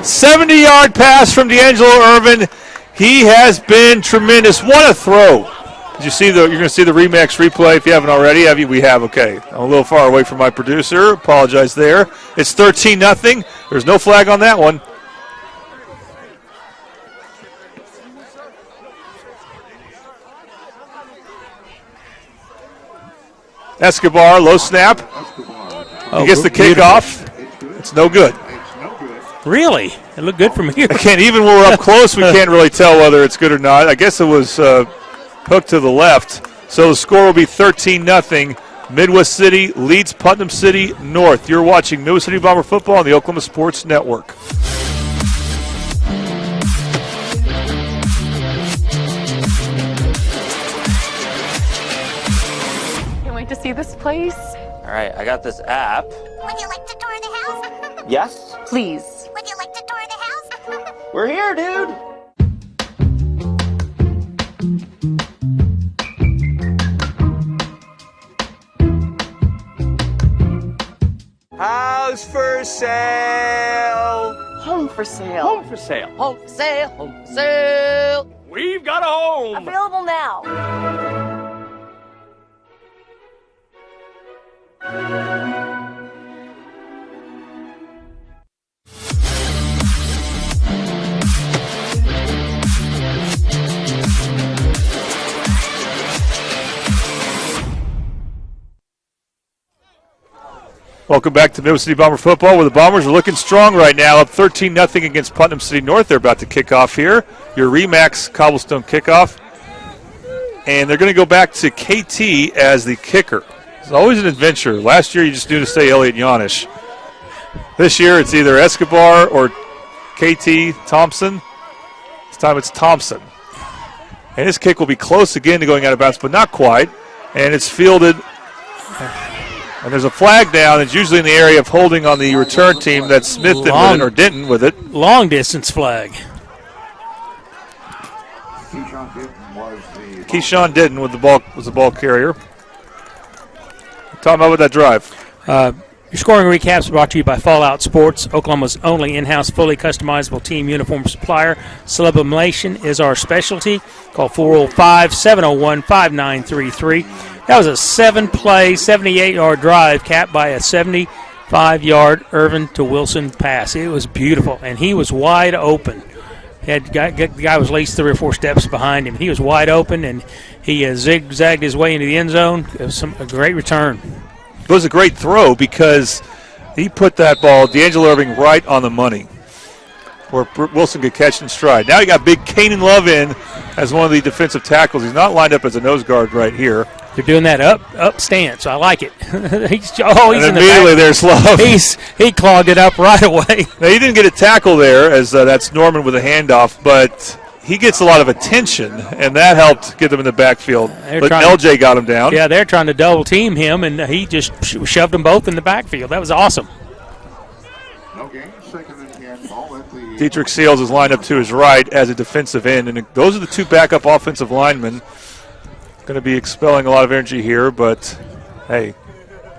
[SPEAKER 3] 70-yard pass from D'Angelo Irvin. He has been tremendous. What a throw. Did you see you're going to see the Remax replay if you haven't already, have you? We have, okay. I'm a little far away from my producer. Apologize there. It's 13-0. There's no flag on that one. Escobar, low snap. He gets the kickoff. It's no good.
[SPEAKER 13] Really? It looked good from here.
[SPEAKER 3] Again, even when we're up close, we can't really tell whether it's good or not. I guess it was hooked to the left. So the score will be 13-0. Midwest City leads Putnam City North. You're watching Midwest City Bomber football on the Oklahoma Sports Network.
[SPEAKER 16] Can't wait to see this place.
[SPEAKER 15] All right, I got this app.
[SPEAKER 9] Would you like to tour the house?
[SPEAKER 15] Yes?
[SPEAKER 16] Please.
[SPEAKER 9] Would you like to tour the house?
[SPEAKER 15] We're here, dude.
[SPEAKER 17] House for sale.
[SPEAKER 16] Home for sale.
[SPEAKER 17] Home for sale.
[SPEAKER 16] Home for sale. Home for sale.
[SPEAKER 17] We've got a home.
[SPEAKER 16] Available now.
[SPEAKER 3] Welcome back to Midwest City Bomber football, where the Bombers are looking strong right now, up 13-0 against Putnam City North. They're about to kick off here. Your Remax Cobblestone kickoff. And they're going to go back to KT as the kicker. It's always an adventure. Last year you just knew to say Elliot Yanish. This year it's either Escobar or KT Thompson. This time it's Thompson. And his kick will be close again to going out of bounds, but not quite. And it's fielded. And there's a flag down. It's usually in the area of holding on the return team. That Smith did with it or didn't with it.
[SPEAKER 13] Long distance flag.
[SPEAKER 3] Keyshawn Ditton with the ball was the ball carrier. Talking about that drive.
[SPEAKER 13] Your scoring recaps brought to you by Fallout Sports, Oklahoma's only in-house fully customizable team uniform supplier. Sublimation is our specialty. Call 405-701-5933. That was a 7-play, 78-yard drive capped by a 75-yard Irvin to Wilson pass. It was beautiful, and he was wide open. The guy was at least 3 or 4 steps behind him. He was wide open, and he zigzagged his way into the end zone. It was a great return.
[SPEAKER 3] It was a great throw because he put that ball, D'Angelo Irving, right on the money where Wilson could catch in stride. Now you got big Kanan Love in as one of the defensive tackles. He's not lined up as a nose guard right here.
[SPEAKER 13] They're doing that up stance. I like it. he's
[SPEAKER 3] and
[SPEAKER 13] in
[SPEAKER 3] immediately
[SPEAKER 13] the
[SPEAKER 3] there's Love.
[SPEAKER 13] He clogged it up right away.
[SPEAKER 3] Now he didn't get a tackle there as that's Norman with a handoff, but he gets a lot of attention, and that helped get them in the backfield. But LJ got him down.
[SPEAKER 13] Yeah, they're trying to double team him, and he just shoved them both in the backfield. That was awesome.
[SPEAKER 3] Dietrich Seals is lined up to his right as a defensive end, and those are the two backup offensive linemen. Going to be expelling a lot of energy here, but hey,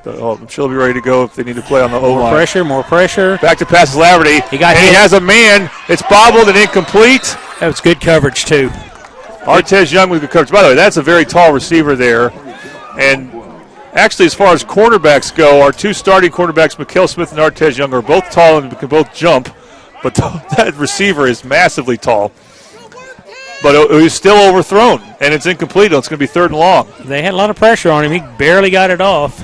[SPEAKER 3] I'm sure they'll be ready to go if they need to play on the O-line.
[SPEAKER 13] More pressure.
[SPEAKER 3] Back to passes Laverty.
[SPEAKER 13] He
[SPEAKER 3] has a man. It's bobbled and incomplete.
[SPEAKER 13] That was good coverage, too.
[SPEAKER 3] Artez Young with good coverage. By the way, that's a very tall receiver there. And actually, as far as cornerbacks go, our two starting cornerbacks, Mikael Smith and Artez Young, are both tall and can both jump. But that receiver is massively tall. But it was still overthrown, and it's incomplete. It's going to be 3rd and long.
[SPEAKER 13] They had a lot of pressure on him. He barely got it off.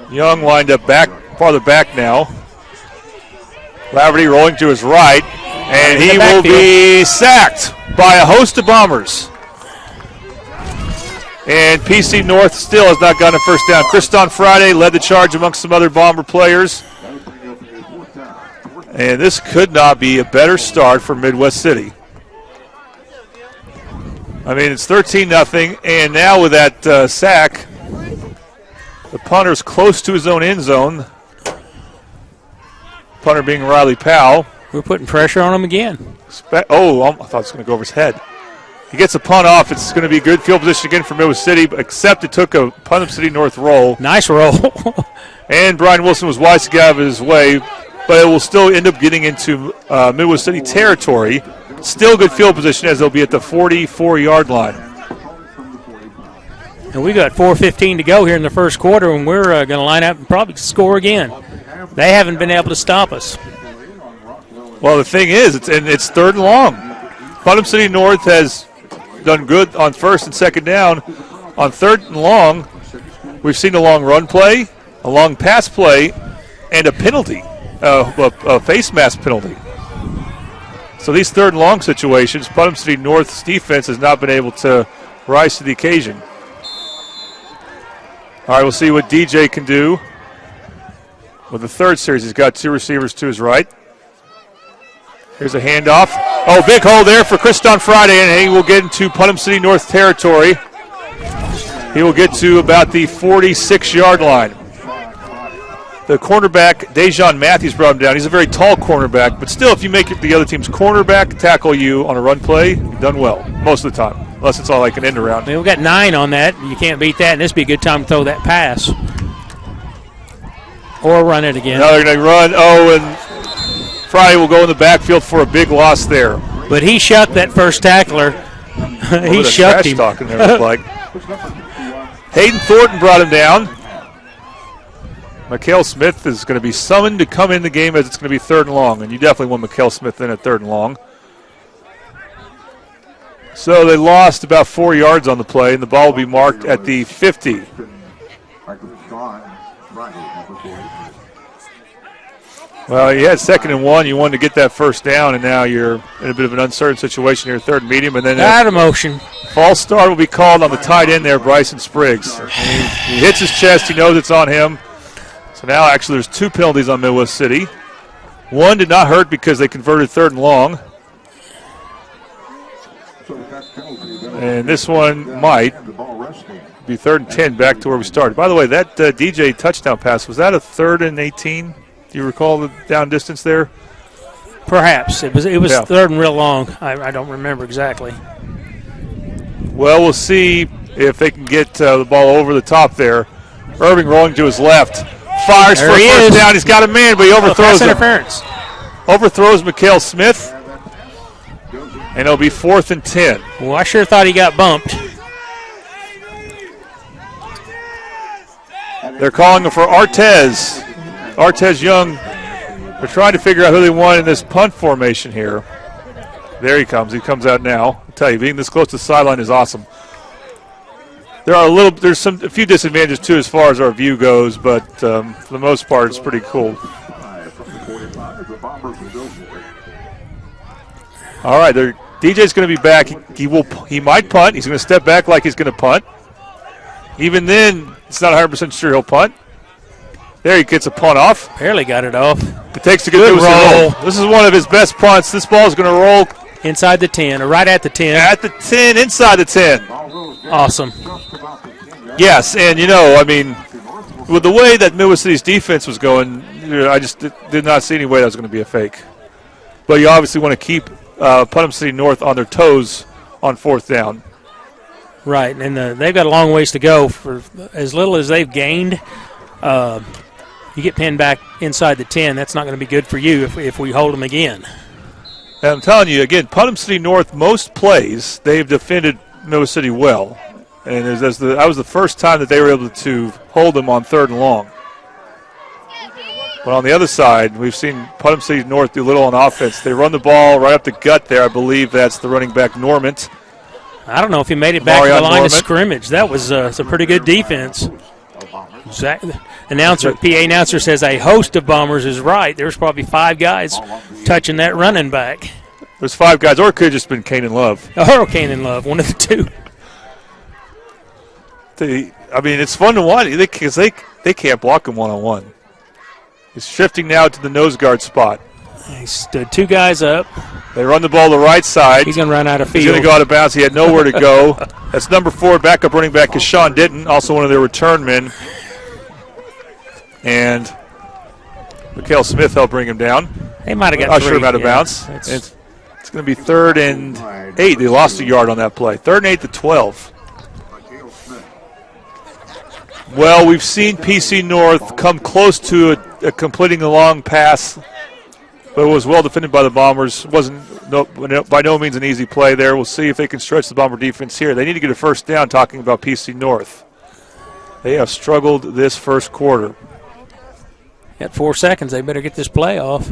[SPEAKER 3] Young lined up farther back now. Laverty rolling to his right, and he will be sacked by a host of Bombers. And PC North still has not gotten a first down. Kriston Friday led the charge amongst some other Bomber players. And this could not be a better start for Midwest City. I mean, it's 13-0, and now with that sack, the punter's close to his own end zone. Punter being Riley Powell.
[SPEAKER 13] We're putting pressure on him again.
[SPEAKER 3] I thought it was going to go over his head. He gets a punt off. It's going to be good field position again for Midwest City, except it took a Putnam City North roll.
[SPEAKER 13] Nice roll.
[SPEAKER 3] And Brian Wilson was wise to get out of his way, but it will still end up getting into Midwest City territory. Still good field position as they'll be at the 44-yard line.
[SPEAKER 13] And we got 4:15 to go here in the first quarter, and we're going to line up and probably score again. They haven't been able to stop us.
[SPEAKER 3] Well, the thing is, it's 3rd and long. Putnam City North has done good on 1st and 2nd down. On 3rd and long, we've seen a long run play, a long pass play, and a penalty, a face mask penalty. So these 3rd and long situations, Putnam City North's defense has not been able to rise to the occasion. All right, we'll see what DJ can do with the 3rd series. He's got 2 receivers to his right. Here's a handoff. Oh, big hole there for Kriston Friday, and he will get into Putnam City North territory. He will get to about the 46-yard line. The cornerback, Dejon Matthews, brought him down. He's a very tall cornerback, but still, if you make the other team's cornerback tackle you on a run play, you've done well most of the time, unless it's all like an end around.
[SPEAKER 13] I mean, we've got 9 on that. You can't beat that, and this would be a good time to throw that pass. Or run it again.
[SPEAKER 3] Now they're going to run. Oh, and Friday will go in the backfield for a big loss there.
[SPEAKER 13] But he shucked that first tackler. He shucked him.
[SPEAKER 3] Talking there, looked like. Hayden Thornton brought him down. Mikael Smith is going to be summoned to come in the game as it's going to be 3rd and long, and you definitely want Mikael Smith in at 3rd and long. So they lost about 4 yards on the play, and the ball will be marked at the 50. Well, you had 2nd and 1. You wanted to get that first down, and now you're in a bit of an uncertain situation here, 3rd and medium. And then
[SPEAKER 13] out of motion.
[SPEAKER 3] False start will be called on the tight end there, Bryson Spriggs. He hits his chest. He knows it's on him. So now actually there's 2 penalties on Midwest City. One did not hurt because they converted 3rd and long. And this one might be 3rd and 10 back to where we started. By the way, that DJ touchdown pass, was that a 3rd and 18? Do you recall the down distance there?
[SPEAKER 13] Perhaps. It was 3rd and real long. I don't remember exactly.
[SPEAKER 3] Well, we'll see if they can get the ball over the top there. Irving rolling to his left. Fires for a first down. He's got a man, but he overthrows him.
[SPEAKER 13] Interference.
[SPEAKER 3] Overthrows Mikael Smith. And it'll be 4th and 10.
[SPEAKER 13] Well, I sure thought he got bumped.
[SPEAKER 3] They're calling for Artez. Artez Young. They're trying to figure out who they want in this punt formation here. There he comes. He comes out now. I'll tell you, being this close to the sideline is awesome. There's a few disadvantages too as far as our view goes, but for the most part, it's pretty cool. All right, DJ's going to be back. He might punt. He's going to step back like he's going to punt. Even then, it's not 100% sure he'll punt. There he gets a punt off.
[SPEAKER 13] Barely got it off.
[SPEAKER 20] takes a good
[SPEAKER 13] roll.
[SPEAKER 20] This is one of his best punts. This ball is going to roll
[SPEAKER 13] inside the 10, or right at the 10.
[SPEAKER 20] At the 10, inside the 10.
[SPEAKER 13] Awesome.
[SPEAKER 20] Yes, and I mean, with the way that Midwest City's defense was going, I just did not see any way that was going to be a fake. But you obviously want to keep Putnam City North on their toes on 4th down.
[SPEAKER 13] Right, and they've got a long ways to go. For as little as they've gained, you get pinned back inside the 10. That's not going to be good for you if we hold them again.
[SPEAKER 20] And I'm telling you, again, Putnam City North, most plays, they've defended Midwest City well. And that was the first time that they were able to hold them on 3rd and long. But on the other side, we've seen Putnam City North do little on offense. They run the ball right up the gut there. I believe that's the running back, Normant.
[SPEAKER 13] I don't know if he made it back to the line of scrimmage. That was some pretty good defense. PA announcer says a host of Bombers is right. There's probably 5 guys touching that running back.
[SPEAKER 20] There's 5 guys, or it could have just been Kanan Love.
[SPEAKER 13] Or Kanan Love, one of the 2.
[SPEAKER 20] I mean, it's fun to watch because they can't block him one-on-one. He's shifting now to the nose guard spot.
[SPEAKER 13] He stood 2 guys up.
[SPEAKER 20] They run the ball the right side.
[SPEAKER 13] He's going to run out of field.
[SPEAKER 20] He's going to go out of bounds. He had nowhere to go. That's number 4, backup running back is Sean Ditton, also one of their return men. And Mikhail Smith helped bring him down.
[SPEAKER 13] They might have got 3.
[SPEAKER 20] Usher him out of bounds. It's going to be 3rd and 8. They lost a yard on that play. 3rd and 8 to 12. Well, we've seen PC North come close to completing a long pass, but it was well defended by the Bombers. It wasn't by no means an easy play there. We'll see if they can stretch the Bomber defense here. They need to get a first down, talking about PC North. They have struggled this first quarter.
[SPEAKER 13] At 4 seconds, they better get this play off.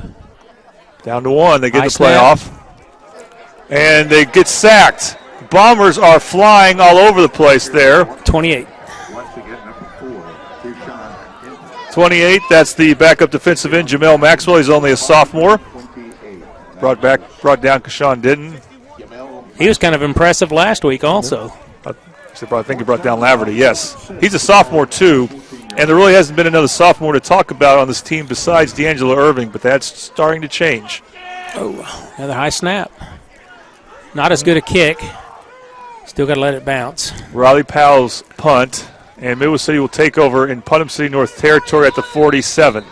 [SPEAKER 20] Down to 1, they get the play off. And they get sacked. Bombers are flying all over the place there.
[SPEAKER 13] 28.
[SPEAKER 20] 28, that's the backup defensive end, Jamel Maxwell. He's only a sophomore. Brought down Kashawn Ditton.
[SPEAKER 13] He was kind of impressive last week also.
[SPEAKER 20] I think he brought down Laverty, yes. He's a sophomore too, and there really hasn't been another sophomore to talk about on this team besides D'Angelo Irving, but that's starting to change.
[SPEAKER 13] Oh, another high snap. Not as good a kick. Still got to let it bounce.
[SPEAKER 20] Riley Powell's punt. And Midwest City will take over in Putnam City North territory at the 47.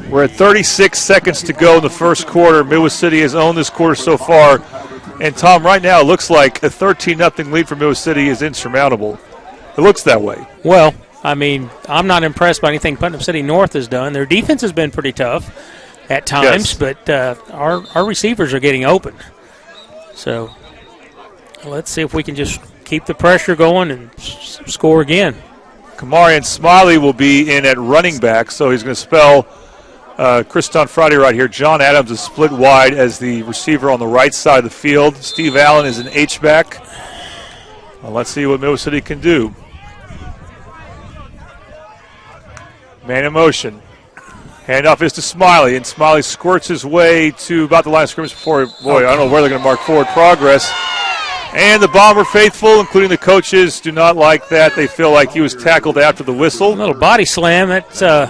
[SPEAKER 20] We're at 36 seconds to go in the first quarter. Midwest City has owned this quarter so far. And, Tom, right now it looks like a 13-0 lead for Midwest City is insurmountable. It looks that way.
[SPEAKER 13] Well, I mean, I'm not impressed by anything Putnam City North has done. Their defense has been pretty tough at times, but our receivers are getting open. So let's see if we can just keep the pressure going and score again.
[SPEAKER 20] Kamarian Smiley will be in at running back, so he's going to spell Kriston Friday right here. John Adams is split wide as the receiver on the right side of the field. Steve Allen is an H-back. Well, let's see what Midwest City can do. Man in motion. Handoff is to Smiley, and Smiley squirts his way to about the line of scrimmage before, I don't know where they're going to mark forward progress. And the Bomber faithful, including the coaches, do not like that. They feel like he was tackled after the whistle.
[SPEAKER 13] A little body slam. That's
[SPEAKER 20] So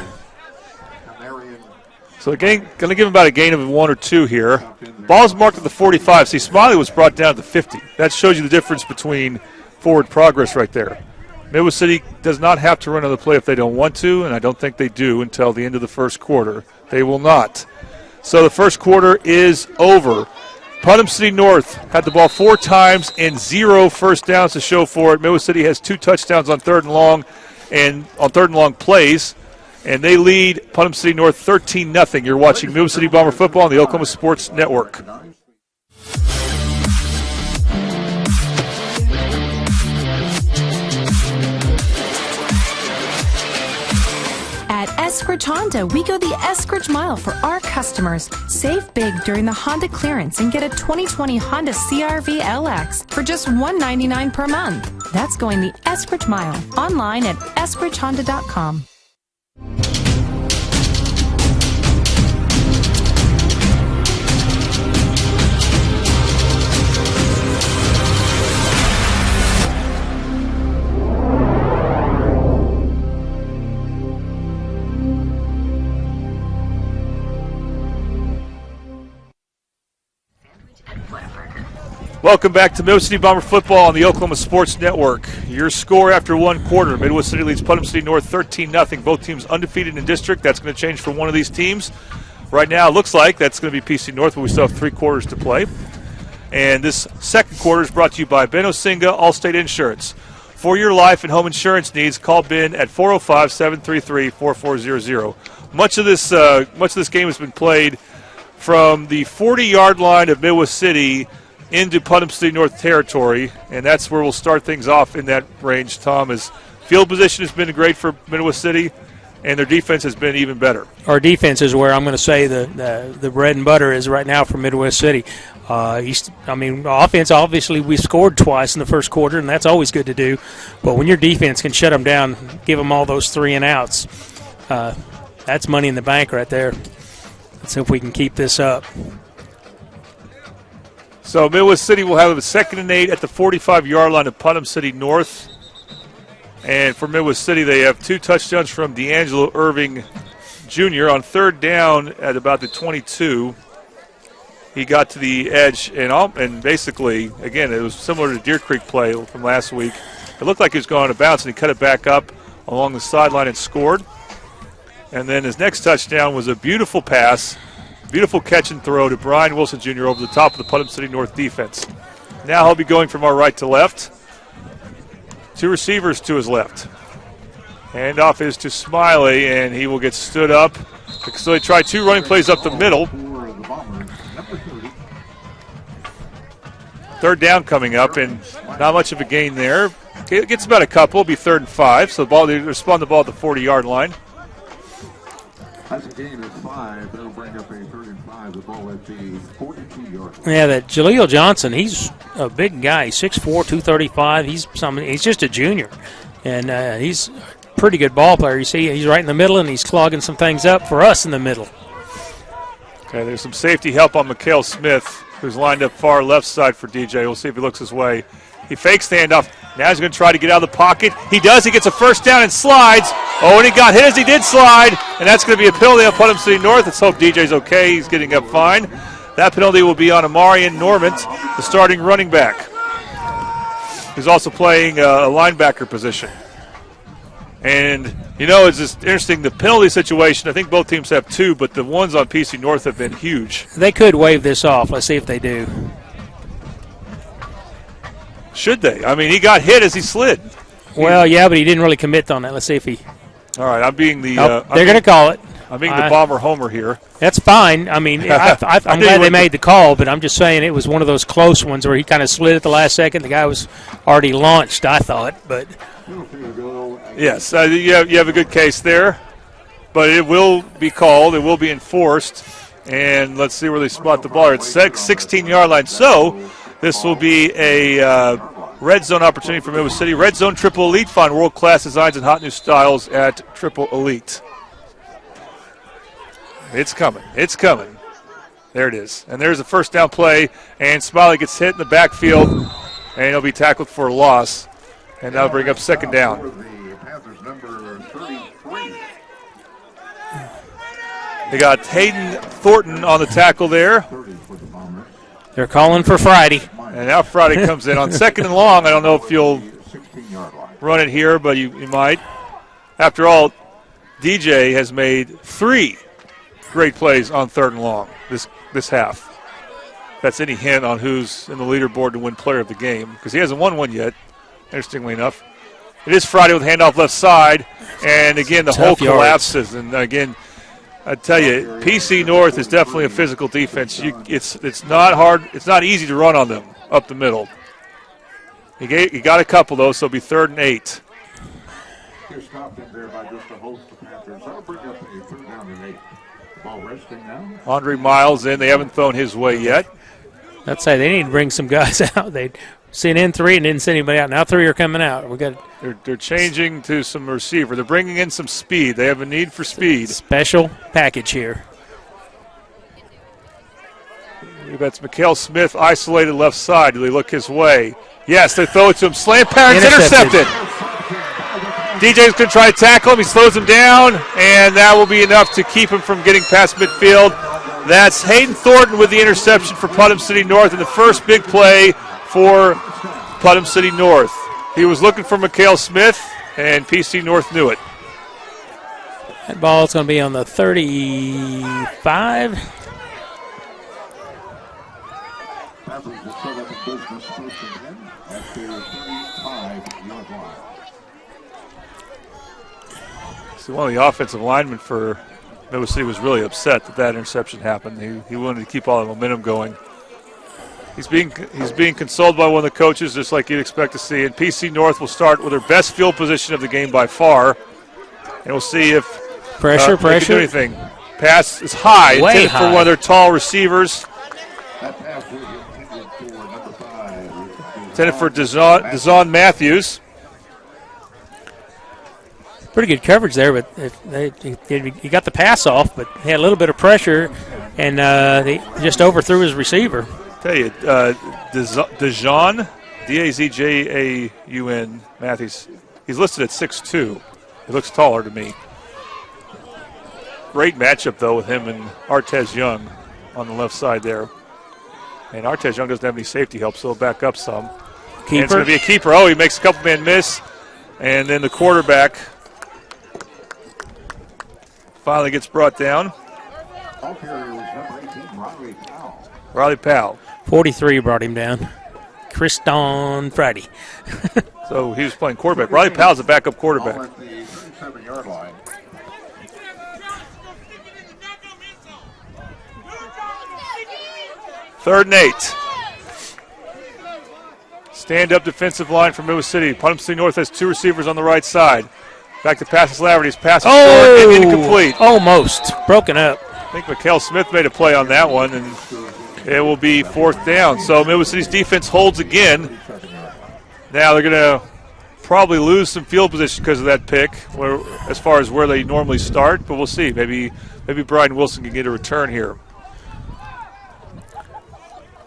[SPEAKER 20] going to give him about a gain of 1 or 2 here. Ball's marked at the 45. See, Smiley was brought down to the 50. That shows you the difference between forward progress right there. Midwest City does not have to run another play if they don't want to, and I don't think they do until the end of the first quarter. They will not. So the first quarter is over. Putnam City North had the ball 4 times and 0 first downs to show for it. Midwest City has 2 touchdowns on 3rd and long plays, and they lead Putnam City North 13-0. You're watching Midwest City Bomber football on the Oklahoma Sports Network.
[SPEAKER 18] At Eskridge Honda, we go the Eskridge mile for our customers. Save big during the Honda clearance and get a 2020 Honda CR-V LX for just $199 per month. That's going the Eskridge mile. Online at eskridgehonda.com.
[SPEAKER 20] Welcome back to Midwest City Bomber football on the Oklahoma Sports Network. Your score after one quarter. Midwest City leads Putnam City North 13-0. Both teams undefeated in district. That's going to change for one of these teams. Right now, it looks like that's going to be PC North, but we still have 3 quarters to play. And this second quarter is brought to you by Ben Osinga, Allstate Insurance. For your life and home insurance needs, call Ben at 405-733-4400. Much of this game has been played from the 40-yard line of Midwest City into Putnam City North territory, and that's where we'll start things off in that range, Tom, as field position has been great for Midwest City, and their defense has been even better.
[SPEAKER 13] Our defense is where I'm going to say the bread and butter is right now for Midwest City. Offense, obviously, we scored twice in the first quarter, and that's always good to do. But when your defense can shut them down, give them all those 3 and outs, that's money in the bank right there. Let's see if we can keep this up.
[SPEAKER 20] So Midwest City will have a 2nd and 8 at the 45-yard line of Putnam City North. And for Midwest City, they have 2 touchdowns from D'Angelo Irving Jr. on 3rd down at about the 22. He got to the edge, and basically, again, it was similar to Deer Creek play from last week. It looked like he was going to bounce, and he cut it back up along the sideline and scored. And then his next touchdown was a beautiful pass. Beautiful catch and throw to Brian Wilson Jr. over the top of the Putnam City North defense. Now he'll be going from our right to left. 2 receivers to his left. Handoff is to Smiley, and he will get stood up. So they try 2 running plays up the middle. 3rd down coming up, and not much of a gain there. It gets about a couple. It'll be 3rd and 5. So they respond the ball at the 40-yard line.
[SPEAKER 12] That's a gain of 5. That'll bring up a 3rd and 5. The ball at the 42-yard line.
[SPEAKER 13] Yeah, that Jaleel Johnson, he's a big guy. 6'4", 235. He's just a junior, and he's a pretty good ball player. You see, he's right in the middle, and he's clogging some things up for us in the middle.
[SPEAKER 20] Okay, there's some safety help on Mikhail Smith, who's lined up far left side for DJ. We'll see if he looks his way. He fakes the handoff. Now he's going to try to get out of the pocket. He does. He gets a 1st down and slides. Oh, and he got hit as he did slide, and that's going to be a penalty on Putnam City North. Let's hope DJ's okay. He's getting up fine. That penalty will be on Amarian Normant, the starting running back. He's also playing a linebacker position. And, it's just interesting, the penalty situation, I think both teams have 2, but the ones on PC North have been huge.
[SPEAKER 13] They could waive this off. Let's see if they do.
[SPEAKER 20] Should they? I mean, he got hit as he slid.
[SPEAKER 13] Well, yeah, but he didn't really commit on that. Let's see if he...
[SPEAKER 20] All right, I'm being the...
[SPEAKER 13] they're going to call it.
[SPEAKER 20] I'm being the Bomber homer here.
[SPEAKER 13] That's fine. I mean, I'm glad they made the call, but I'm just saying it was one of those close ones where he kind of slid at the last second. The guy was already launched, I thought, but...
[SPEAKER 20] Yes, you have a good case there, but it will be called. It will be enforced, and let's see where they spot the ball. It's 16-yard line, so this will be a red zone opportunity for Midwest City. Red zone triple elite. Find world-class designs and hot new styles at Triple Elite. It's coming. It's coming. There it is. And there's a 1st down play, and Smiley gets hit in the backfield, and he'll be tackled for a loss. And that'll bring up 2nd down. They got Hayden Thornton on the tackle there.
[SPEAKER 13] They're calling for Friday.
[SPEAKER 20] And now Friday comes in on 2nd and long. I don't know if you'll run it here, but you might. After all, DJ has made 3 great plays on 3rd and long this half. That's any hint on who's in the leaderboard to win player of the game, because he hasn't won one yet, interestingly enough. It is Friday with handoff left side, and again, the whole collapses. And again, I tell you, PC North is definitely a physical defense. It's not hard. It's not easy to run on them up the middle. He got a couple, though, so it'll be 3rd and 8.
[SPEAKER 12] You're stopped in there by just a host of Panthers. That'll bring up a 3rd down and 8. Ball resting now.
[SPEAKER 20] Andre Miles in. They haven't thrown his way yet.
[SPEAKER 13] I'd say they need to bring some guys out. They sent in 3 and didn't send anybody out. Now 3 are coming out.
[SPEAKER 20] They're changing to some receiver. They're bringing in some speed. They have a need for speed.
[SPEAKER 13] Special package here.
[SPEAKER 20] That's Mikhail Smith isolated left side. Do they look his way? Yes, they throw it to him. Slam parents intercepted. DJ's going to try to tackle him. He slows him down, and that will be enough to keep him from getting past midfield. That's Hayden Thornton with the interception for Putnam City North in the first big play for Putnam City North. He was looking for Mikhail Smith, and PC North knew it.
[SPEAKER 13] That ball's going to be on the 35.
[SPEAKER 20] So one of the offensive linemen for Middle City was really upset that interception happened. He wanted to keep all the momentum going. He's being consoled by one of the coaches, just like you'd expect to see. And PC North will start with their best field position of the game by far. And we'll see if
[SPEAKER 13] pressure.
[SPEAKER 20] They can do anything. Pass is high,
[SPEAKER 13] Way
[SPEAKER 20] intended
[SPEAKER 13] high.
[SPEAKER 20] for one of their tall receivers. Intended for Dazon Matthews.
[SPEAKER 13] Pretty good coverage there, but he got the pass off, but he had a little bit of pressure, and they just overthrew his receiver.
[SPEAKER 20] Tell you, Dajon, D-A-Z-J-A-U-N, Matthews, he's listed at 6'2". He looks taller to me. Great matchup, though, with him and Artez Young on the left side there. And Artez Young doesn't have any safety help, so he'll back up some.
[SPEAKER 13] Keeper.
[SPEAKER 20] And it's going to be a keeper. Oh, he makes a couple-man miss. And then the quarterback finally gets brought down. Riley Powell.
[SPEAKER 13] 43 brought him down. Kriston Friday.
[SPEAKER 20] So he was playing quarterback. Riley Powell's a backup quarterback. Third and 8. Stand-up defensive line from Middle City. Putnam City North has two receivers on the right side. Back to Passes Laverty's pass is short and incomplete.
[SPEAKER 13] Almost broken up.
[SPEAKER 20] I think Mikhail Smith made a play on that one, and it will be fourth down. So Middle City's defense holds again. Now they're going to probably lose some field position because of that pick, as far as where they normally start. But we'll see. Maybe Brian Wilson can get a return here.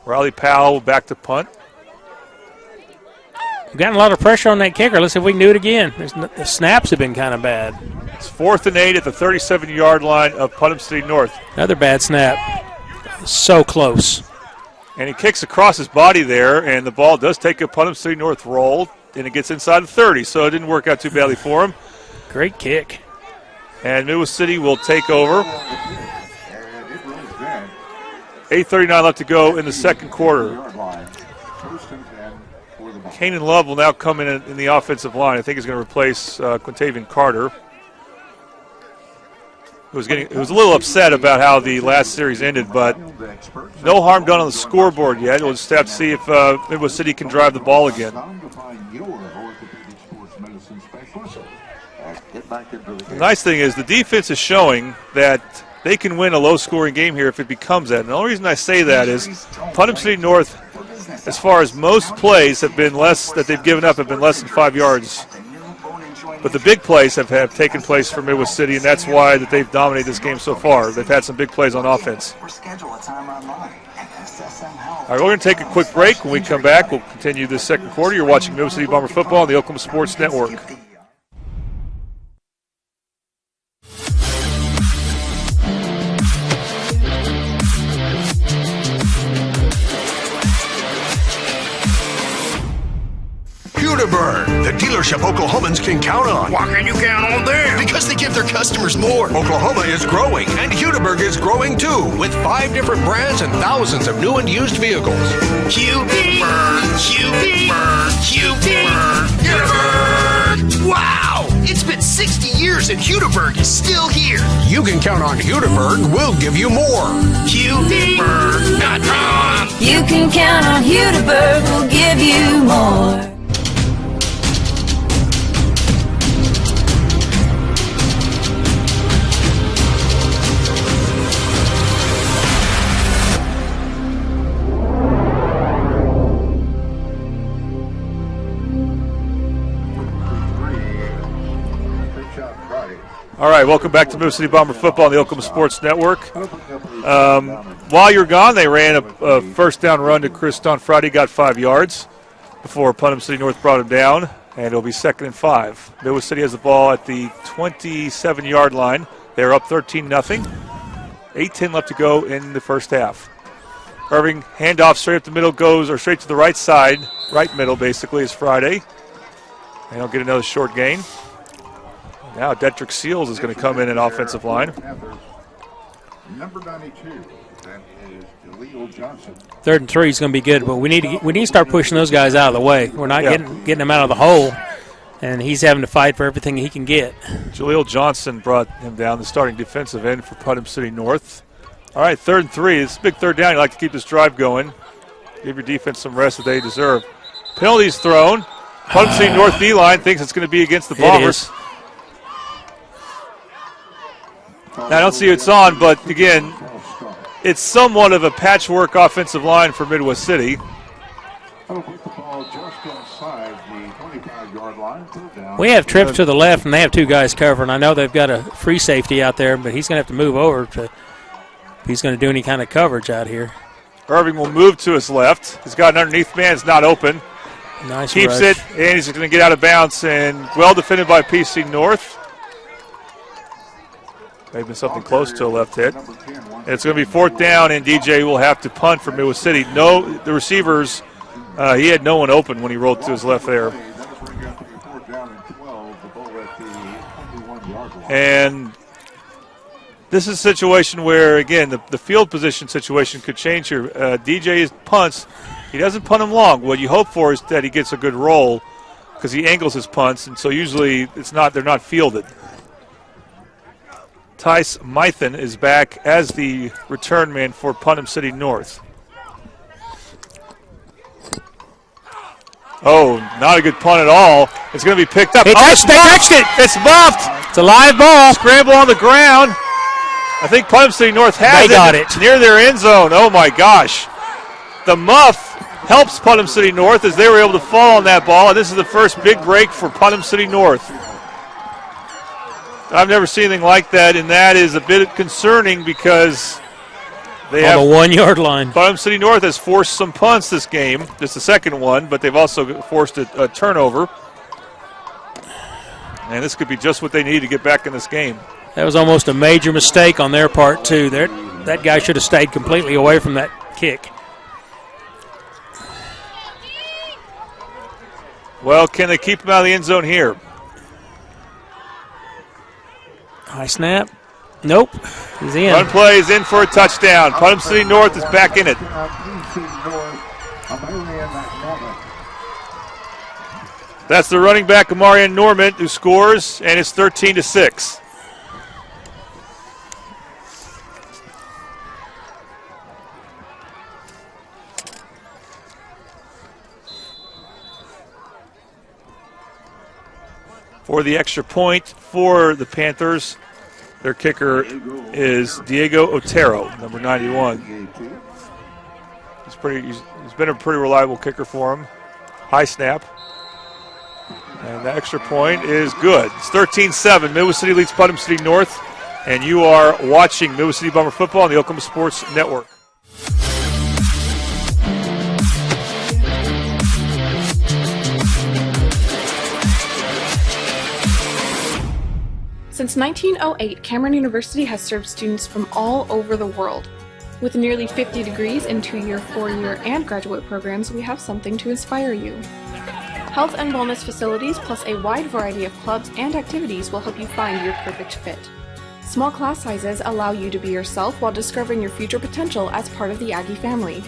[SPEAKER 20] Riley Powell back to punt.
[SPEAKER 13] We've gotten a lot of pressure on that kicker. Let's see if we can do it again. The snaps have been kind of bad.
[SPEAKER 20] It's 4th and 8 at the 37-yard line of Putnam City North.
[SPEAKER 13] Another bad snap. So close.
[SPEAKER 20] And he kicks across his body there, and the ball does take a Putnam City North roll, and it gets inside the 30, so it didn't work out too badly for him.
[SPEAKER 13] Great kick.
[SPEAKER 20] And Middle City will take over. 8:39 left to go in the second quarter. Kanan Love will now come in the offensive line. I think he's going to replace Quintavian Carter, who was a little upset about how the last series ended, but no harm done on the scoreboard yet. We'll just have to see if Midwest City can drive the ball again. The nice thing is the defense is showing that they can win a low-scoring game here if it becomes that. And the only reason I say that is Putnam City North, as far as most plays have been less that they've given up have been less than 5 yards. But the big plays have taken place for Midwest City, and that's why that they've dominated this game so far. They've had some big plays on offense. All right, we're going to take a quick break. When we come back, we'll continue this second quarter. You're watching Midwest City Bomber football on the Oklahoma Sports Network.
[SPEAKER 21] Hudiburn, the dealership Oklahomans can count on.
[SPEAKER 17] Why can you count on them?
[SPEAKER 21] Because they give their customers more. Oklahoma is growing, and Hudiburn is growing too, with 5 different brands and thousands of new and used vehicles.
[SPEAKER 17] Hudiburn, Hudiburn, Hudiburn, Hudiburn.
[SPEAKER 21] Wow! It's been 60 years and Hudiburn is still here. You can count on Hudiburn. We'll give you more.
[SPEAKER 17] Hudiburn.com.
[SPEAKER 10] You can count on Hudiburn. We'll give you more.
[SPEAKER 20] All right, welcome back to Middle City Bomber football on the Oklahoma Sports Network. While you're gone, they ran a first down run to Kriston Friday, got 5 yards before Putnam City North brought him down, and it'll be 2nd and 5. Midwest City has the ball at the 27-yard line. They're up 13-0. 8:10 left to go in the first half. Irving, handoff straight up the middle goes, or straight to the right side. Right middle, basically, is Friday. And he'll get another short gain. Now Detrick Seals is going to come in at offensive line.
[SPEAKER 12] Number 92, that is Jaleel Johnson.
[SPEAKER 13] 3rd and 3 is going to be good, but we need to start pushing those guys out of the way. We're not getting them out of the hole, and he's having to fight for everything he can get.
[SPEAKER 20] Jaleel Johnson brought him down, the starting defensive end for Putnam City North. All right, 3rd and 3. It's a big 3rd down. You like to keep this drive going. Give your defense some rest that they deserve. Penalties thrown. Putnam City North D-line thinks it's going to be against the Bombers. Now, I don't see who it's on, but again, it's somewhat of a patchwork offensive line for Midwest City.
[SPEAKER 13] We have trips to the left, and they have 2 guys covering. I know they've got a free safety out there, but he's going to have to move over if he's going to do any kind of coverage out here.
[SPEAKER 20] Irving will move to his left. He's got an underneath man. It's not open.
[SPEAKER 13] Nice
[SPEAKER 20] Keeps
[SPEAKER 13] rush.
[SPEAKER 20] it, and he's going to get out of bounds, and well defended by PC North. Maybe something close to a left hit. And it's going to be 4th down, and DJ will have to punt for Midwest City. The receivers, he had no one open when he rolled to his left there. And this is a situation where, again, the field position situation could change here. DJ punts. He doesn't punt them long. What you hope for is that he gets a good roll because he angles his punts, and so usually they're not fielded. Tice Mythen is back as the return man for Putnam City North. Oh, not a good punt at all. It's going to be picked up.
[SPEAKER 13] They touched it.
[SPEAKER 20] It's muffed.
[SPEAKER 13] It's a live ball.
[SPEAKER 20] Scramble on the ground. I think Putnam City North has
[SPEAKER 13] They got it.
[SPEAKER 20] Near their end zone. Oh, my gosh. The muff helps Putnam City North as they were able to fall on that ball, and this is the first big break for Putnam City North. I've never seen anything like that, and that is a bit concerning because they have
[SPEAKER 13] on the 1 yard line.
[SPEAKER 20] Putnam City North has forced some punts this game, just the second one, but they've also forced a turnover. And this could be just what they need to get back in this game.
[SPEAKER 13] That was almost a major mistake on their part, too. That guy should have stayed completely away from that kick.
[SPEAKER 20] Well, can they keep him out of the end zone here?
[SPEAKER 13] High snap. Nope. He's in.
[SPEAKER 20] Run play is in for a touchdown. Putnam City North is back in it. That's the running back, Amarian Norman, who scores, and it's 13-6. For the extra point for the Panthers, their kicker is Diego Otero, number 91. He's been a pretty reliable kicker for him. High snap. And the extra point is good. It's 13-7. Midwest City leads Putnam City North, and you are watching Midwest City Bomber football on the Oklahoma Sports Network.
[SPEAKER 6] Since 1908, Cameron University has served students from all over the world. With nearly 50 degrees in 2-year, 4-year, and graduate programs, we have something to inspire you. Health and wellness facilities plus a wide variety of clubs and activities will help you find your perfect fit. Small class sizes allow you to be yourself while discovering your future potential as part of the Aggie family.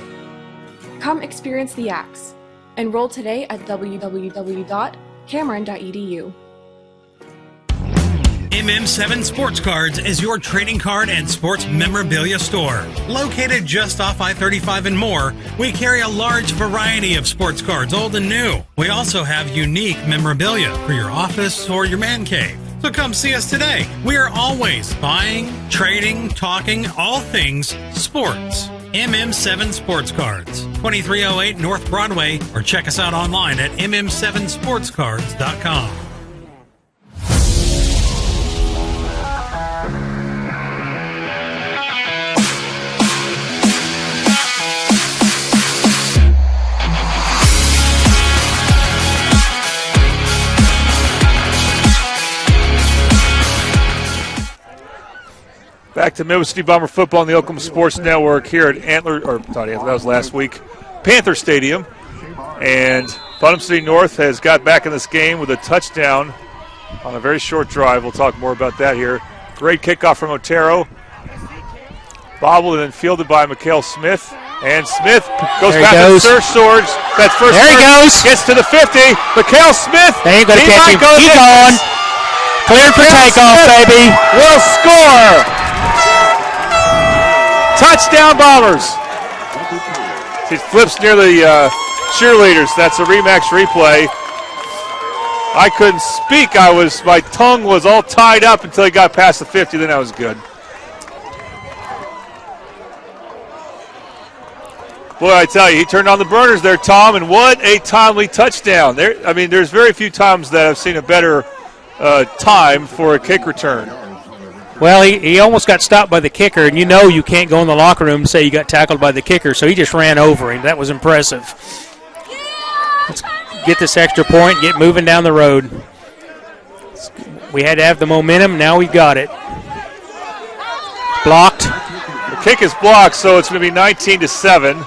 [SPEAKER 6] Come experience the Axe. Enroll today at www.cameron.edu.
[SPEAKER 14] MM7 Sports Cards is your trading card and sports memorabilia store. Located just off I-35 and more, we carry a large variety of sports cards, old and new. We also have unique memorabilia for your office or your man cave. So come see us today. We are always buying, trading, talking, all things sports. MM7 Sports Cards, 2308 North Broadway, or check us out online at mm7sportscards.com.
[SPEAKER 20] Back to Middle City Bomber football on the Oklahoma Sports Network here at that was last week, Panther Stadium. And Putnam City North has got back in this game with a touchdown on a very short drive. We'll talk more about that here. Great kickoff from Otero. Bobbled and then fielded by Mikhail Smith. And Smith goes back to Sir Swords. That's first.
[SPEAKER 13] There he goes.
[SPEAKER 20] Gets to the 50. Mikhail Smith.
[SPEAKER 13] They ain't going to catch him. Keep on. Cleared for takeoff, baby.
[SPEAKER 20] Will score. Touchdown Bombers. He flips near the cheerleaders. That's a Remax replay. I couldn't speak. My tongue was all tied up until he got past the 50. Then I was good. Boy, I tell you, he turned on the burners there, Tom, and what a timely touchdown. There's very few times that I've seen a better time for a kick return.
[SPEAKER 13] Well, he almost got stopped by the kicker, and you can't go in the locker room and say you got tackled by the kicker, so he just ran over him. That was impressive. Let's get this extra point, get moving down the road. We had to have the momentum. Now we've got it. Blocked.
[SPEAKER 20] The kick is blocked, so it's going to be 19-7.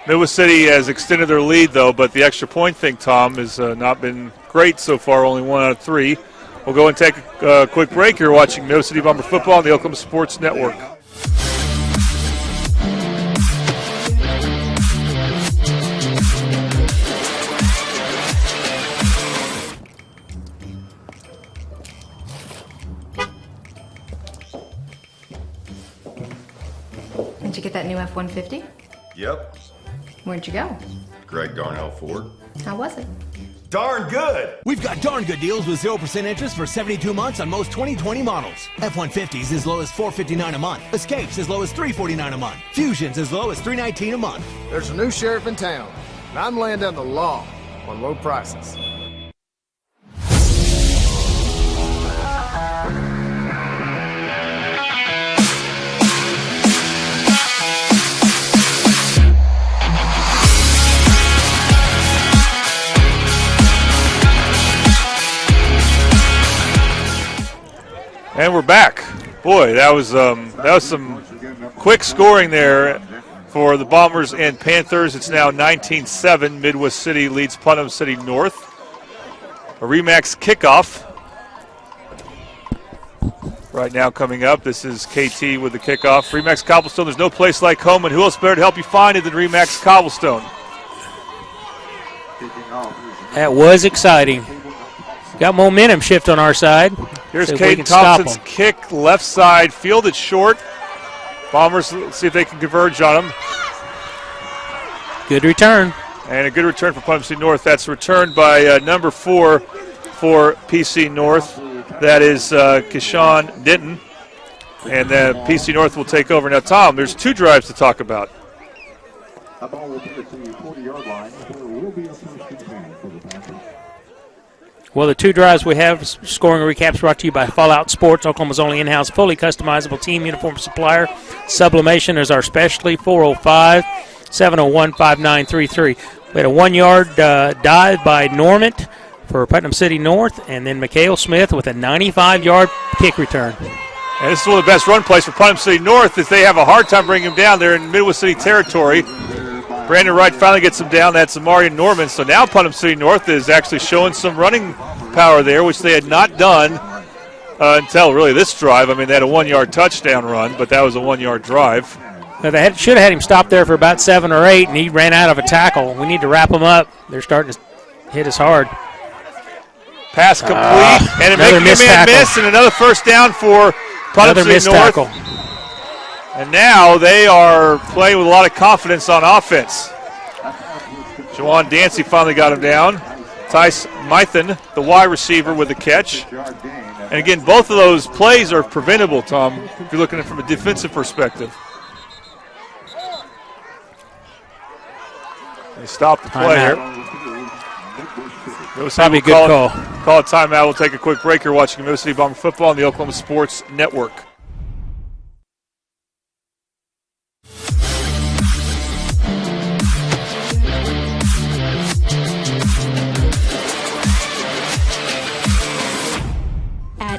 [SPEAKER 20] Midwest City has extended their lead, though, but the extra point thing, Tom, has not been great so far, only 1 out of 3. We'll go and take a quick break. You're watching Midwest City Bomber football on the Oklahoma Sports Network.
[SPEAKER 19] Did you get that new F-150?
[SPEAKER 22] Yep.
[SPEAKER 19] Where'd you go?
[SPEAKER 22] Greg Darnell Ford.
[SPEAKER 19] How was it?
[SPEAKER 22] Darn good!
[SPEAKER 23] We've got darn good deals with 0% interest for 72 months on most 2020 models. F-150s as low as $459 a month. Escapes as low as $349 a month. Fusions as low as $319 a month.
[SPEAKER 24] There's a new sheriff in town, and I'm laying down the law on low prices.
[SPEAKER 20] And we're back. Boy, that was some quick scoring there for the Bombers and Panthers. It's now 19-7. Midwest City leads Putnam City North. A Remax kickoff right now coming up. This is KT with the kickoff. Remax Cobblestone, there's no place like home, and who else better to help you find it than Remax Cobblestone?
[SPEAKER 13] That was exciting. Got momentum shift on our side.
[SPEAKER 20] Here's Caden Thompson's kick, left side, fielded short. Bombers, let's see if they can converge on him.
[SPEAKER 13] Good return.
[SPEAKER 20] And a good return for Putnam City North. That's returned by number 4 for PC North. That is Kishan Denton. And then PC North will take over. Now, Tom, there's 2 drives to talk about.
[SPEAKER 12] That ball will take it to the 40-yard line. There will be a first and 10 for the Panthers.
[SPEAKER 13] Well, the 2 drives we have, scoring recaps brought to you by Fallout Sports, Oklahoma's only in-house fully customizable team uniform supplier. Sublimation is our specialty, 405-701-5933. We had a 1-yard dive by Normant for Putnam City North, and then Mikhail Smith with a 95-yard kick return.
[SPEAKER 20] And this is one of the best run plays for Putnam City North as they have a hard time bringing him down. They're in Midwest City territory. Brandon Wright finally gets him down. That's Amarian Norman. So now Putnam City North is actually showing some running power there, which they had not done until really this drive. I mean, they had a 1-yard touchdown run, but that was a 1-yard drive.
[SPEAKER 13] Now they should have had him stop there for about 7 or 8, and he ran out of a tackle. We need to wrap him up. They're starting to hit us hard.
[SPEAKER 20] Pass complete, and it makes a man miss, and another first down for Putnam City North. Tackle. And now they are playing with a lot of confidence on offense. Jawan Dancy finally got him down. Tice Mythen, the wide receiver, with the catch. And again, both of those plays are preventable, Tom, if you're looking at it from a defensive perspective. They stopped the play here.
[SPEAKER 13] Probably a good call.
[SPEAKER 20] Call a timeout. We'll take a quick break. You're watching Midwest City Bomber football on the Oklahoma Sports Network.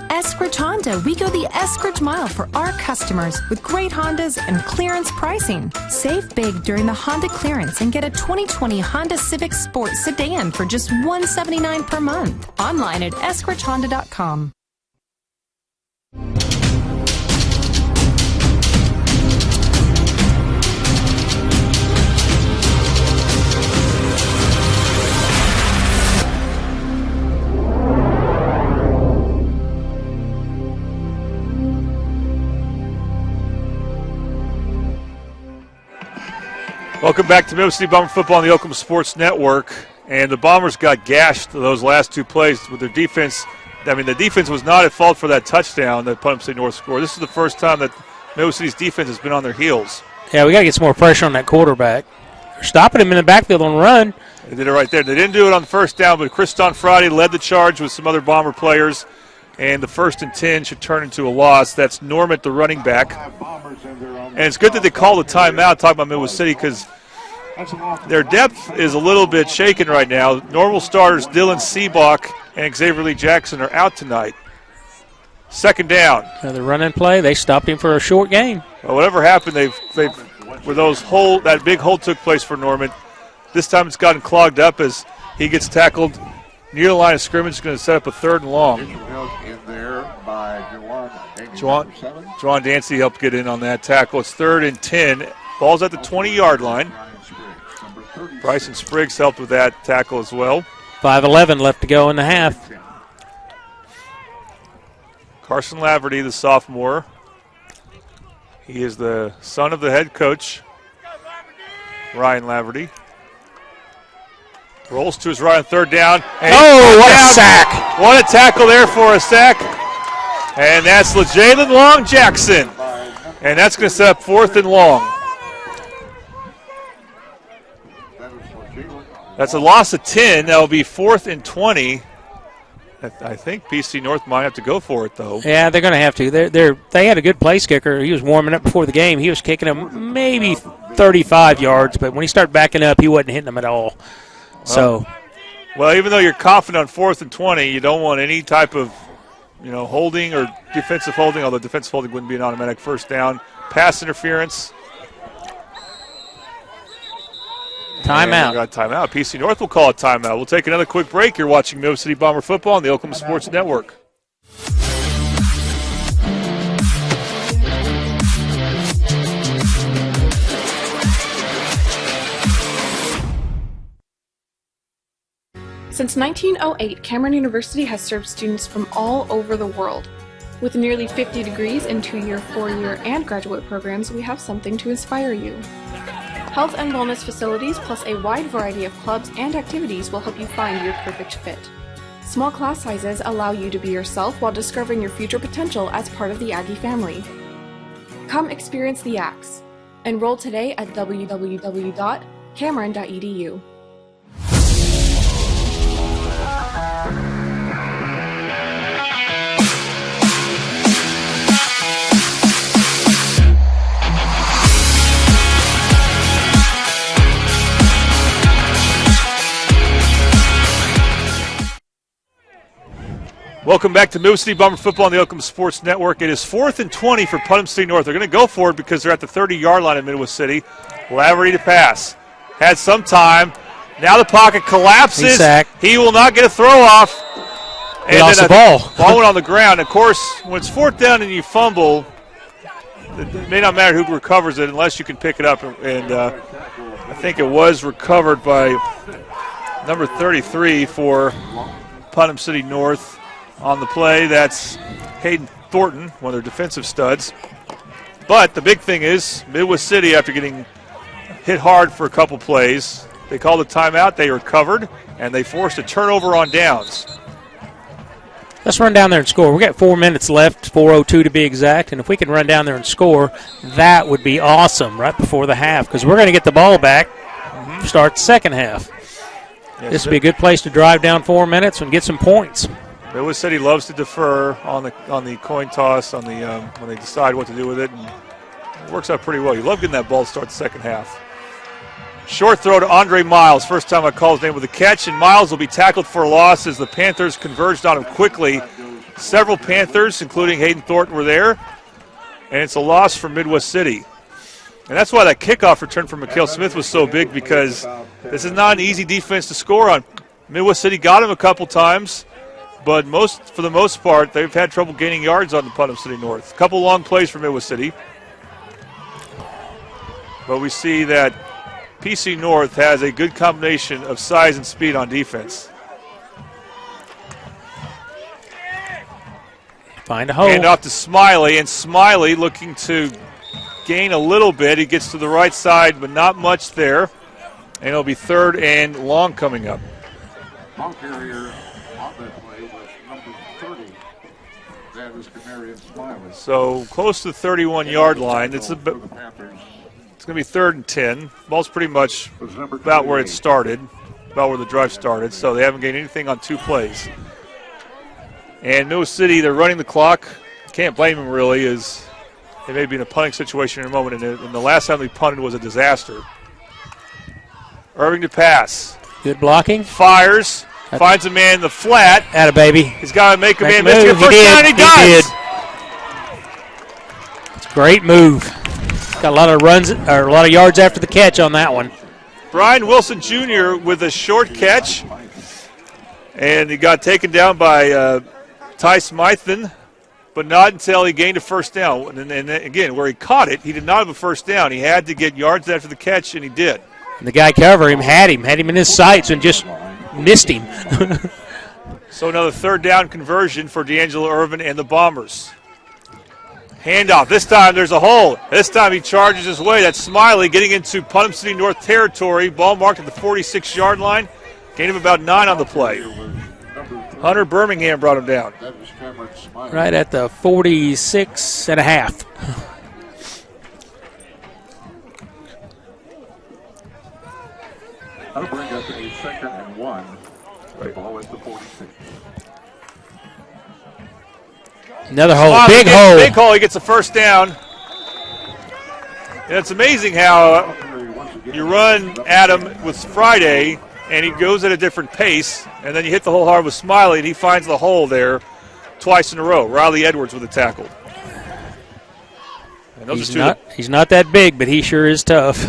[SPEAKER 18] Eskridge Honda, Honda, we go the Eskridge mile for our customers with great Hondas and clearance pricing. Save big during the Honda clearance and get a 2020 Honda Civic Sport sedan for just $179 per month. Online at eskridgehonda.com.
[SPEAKER 20] Welcome back to Mid-City Bomber Football on the Oklahoma Sports Network. And the Bombers got gashed those last two plays with their defense. I mean, the defense was not at fault for that touchdown that Putnam State North scored. This is the first time that Mid-City's defense has been on their heels.
[SPEAKER 13] Yeah, we got to get some more pressure on that quarterback. They're stopping him in the backfield on run.
[SPEAKER 20] They did it right there. They didn't do it on the first down, but Kriston Friday led the charge with some other Bomber players. And the 1st and 10 should turn into a loss. That's Norman, the running back. And it's good that they called the timeout, talking about Midwest City, because their depth is a little bit shaken right now. Normal starters Dylan Seabach and Xavier Lee Jackson are out tonight. 2nd down.
[SPEAKER 13] Another run-in play. They stopped him for a short gain.
[SPEAKER 20] Well, whatever happened, that big hold took place for Norman. This time it's gotten clogged up as he gets tackled near the line of scrimmage. Is going to set up a 3rd and long.
[SPEAKER 12] In there by
[SPEAKER 20] Juwan Dancy helped get in on that tackle. It's 3rd and 10. Ball's at the 20-yard line. Bryson Spriggs helped with that tackle as well.
[SPEAKER 13] 5:11 left to go in the half.
[SPEAKER 20] Carson Laverty, the sophomore. He is the son of the head coach, Ryan Laverty. Rolls to his right on 3rd down.
[SPEAKER 13] What a sack.
[SPEAKER 20] What a tackle there for a sack. And that's LeJalen Long Jackson. And that's going to set up 4th and long. That's a loss of 10. That will be 4th and 20. I think PC North might have to go for it, though.
[SPEAKER 13] Yeah, they're going to have to. They had a good place kicker. He was warming up before the game. He was kicking them maybe 35 yards, but when he started backing up, he wasn't hitting them at all. So,
[SPEAKER 20] well, even though you're confident on 4th and 20, you don't want any type of, holding or defensive holding, although defensive holding wouldn't be an automatic 1st down. Pass interference.
[SPEAKER 13] Timeout.
[SPEAKER 20] We got timeout. PC North will call a timeout. We'll take another quick break. You're watching Mill City Bomber Football on the Oklahoma Sports Network.
[SPEAKER 6] Since 1908, Cameron University has served students from all over the world. With nearly 50 degrees in 2-year, 4-year, and graduate programs, we have something to inspire you. Health and wellness facilities plus a wide variety of clubs and activities will help you find your perfect fit. Small class sizes allow you to be yourself while discovering your future potential as part of the Aggie family. Come experience the Axe. Enroll today at www.cameron.edu.
[SPEAKER 20] Welcome back to Mill City Bomber Football on the Oklahoma Sports Network. It is 4th and 20 for Putnam City North. They're going to go for it because they're at the 30-yard line in Midwest City. Laverty to pass. Had some time. Now the pocket collapses. He will not get a throw off.
[SPEAKER 13] He lost the ball.
[SPEAKER 20] Ball went on the ground. Of course, when it's 4th down and you fumble, it may not matter who recovers it unless you can pick it up. And I think it was recovered by number 33 for Putnam City North. On the play, that's Hayden Thornton, one of their defensive studs. But the big thing is, Midwest City, after getting hit hard for a couple plays, they called a timeout, they recovered, and they forced a turnover on downs.
[SPEAKER 13] Let's run down there and score. We got 4 minutes left, 4:02 to be exact, and if we can run down there and score, that would be awesome right before the half, because we're going to get the ball back, start the second half.
[SPEAKER 20] Yes,
[SPEAKER 13] this would be a good place to drive down 4 minutes and get some points.
[SPEAKER 20] Midwest City loves to defer on the coin toss when they decide what to do with it, and it works out pretty well. You love getting that ball to start the second half. Short throw to Andre Miles. First time I call his name with a catch, and Miles will be tackled for a loss as the Panthers converged on him quickly. Several Panthers, including Hayden Thornton, were there. And it's a loss for Midwest City. And that's why that kickoff return from Mikhail Smith was so big, because this is not an easy defense to score on. Midwest City got him a couple times, but for the most part, they've had trouble gaining yards on the Putnam City North. A couple long plays for Midwest City. But we see that PC North has a good combination of size and speed on defense.
[SPEAKER 13] Find a hole.
[SPEAKER 20] Hand off to Smiley, and Smiley looking to gain a little bit. He gets to the right side, but not much there. And it'll be 3rd and long coming up.
[SPEAKER 12] Ball carrier on that play was number 30. That was Camarian Smiley.
[SPEAKER 20] So close to the 31-yard line. It's going to be 3rd and 10. Ball's pretty much about where it started, about where the drive started. So they haven't gained anything on 2 plays. And Mill City, they're running the clock. Can't blame them, really, as they may be in a punting situation in a moment. And the last time they punted was a disaster. Irving to pass.
[SPEAKER 13] Good blocking.
[SPEAKER 20] Fires. Finds a man in the flat.
[SPEAKER 13] Atta baby.
[SPEAKER 20] He's got to make a man
[SPEAKER 13] miss.
[SPEAKER 20] He does.
[SPEAKER 13] It's a great move. Got a lot of runs, or a lot of yards after the catch on that one.
[SPEAKER 20] Brian Wilson Jr. with a short catch. And he got taken down by Ty Smythen, but not until he gained a first down. And again, where he caught it, he did not have a first down. He had to get yards after the catch, and he did.
[SPEAKER 13] And the guy covering him had him in his sights and just missed him.
[SPEAKER 20] So another 3rd down conversion for D'Angelo Irvin and the Bombers. Handoff. This time there's a hole. This time he charges his way. That's Smiley getting into Putnam City North territory. Ball marked at the 46-yard line. Gain of about 9 on the play. Hunter Birmingham brought him down.
[SPEAKER 13] Right at the 46 and a half.
[SPEAKER 12] That'll bring up a 2nd and 1. The ball at the 46.
[SPEAKER 13] Another hole, big hole.
[SPEAKER 20] Big hole, he gets a first down. And it's amazing how you run at him with Friday, and he goes at a different pace, and then you hit the hole hard with Smiley, and he finds the hole there twice in a row. Riley Edwards with a tackle. And
[SPEAKER 13] He's not that big, but he sure is tough.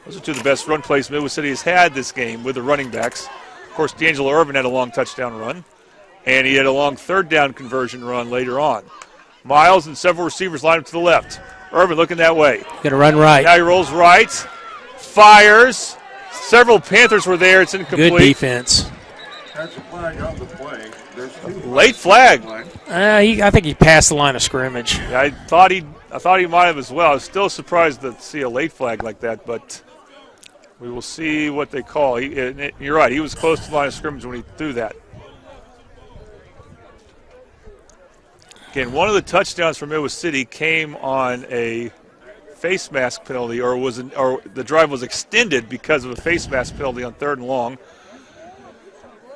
[SPEAKER 20] Those are 2 of the best run plays Midwest City has had this game with the running backs. Of course, D'Angelo Irvin had a long touchdown run, and he had a long 3rd down conversion run later on. Miles and several receivers line up to the left. Irvin looking that way.
[SPEAKER 13] Going to run right.
[SPEAKER 20] Now he rolls right, fires. Several Panthers were there. It's incomplete.
[SPEAKER 13] Good defense.
[SPEAKER 12] That's a flag on the play.
[SPEAKER 20] Late flag.
[SPEAKER 13] I think he passed the line of scrimmage.
[SPEAKER 20] Yeah, I thought he might have as well. I was still surprised to see a late flag like that, but we will see what they call. You're right. He was close to the line of scrimmage when he threw that. Again, one of the touchdowns for Midwest City came on a face mask penalty, or the drive was extended because of a face mask penalty on 3rd and long.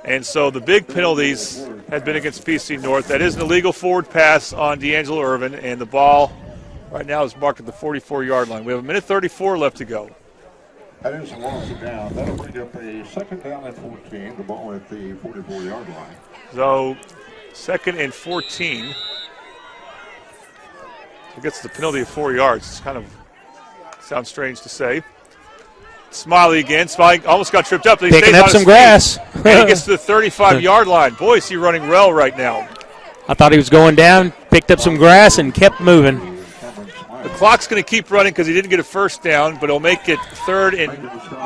[SPEAKER 20] And so the big penalties had been against PC North. That is an illegal forward pass on D'Angelo Irvin, and the ball right now is marked at the 44-yard line. We have 1:34 left to go.
[SPEAKER 12] That is a loss of down. That'll bring up a 2nd down and 14. The ball at the 44-yard line.
[SPEAKER 20] So 2nd and 14. It gets the penalty of 4 yards. It's kind of sounds strange to say. Smiley again. Smiley almost got tripped up.
[SPEAKER 13] Picking up some grass.
[SPEAKER 20] And he gets to the 35-yard line. Boy, is he running well right now.
[SPEAKER 13] I thought he was going down, picked up some grass, and kept moving.
[SPEAKER 20] The clock's going to keep running because he didn't get a first down, but it'll make it 3rd and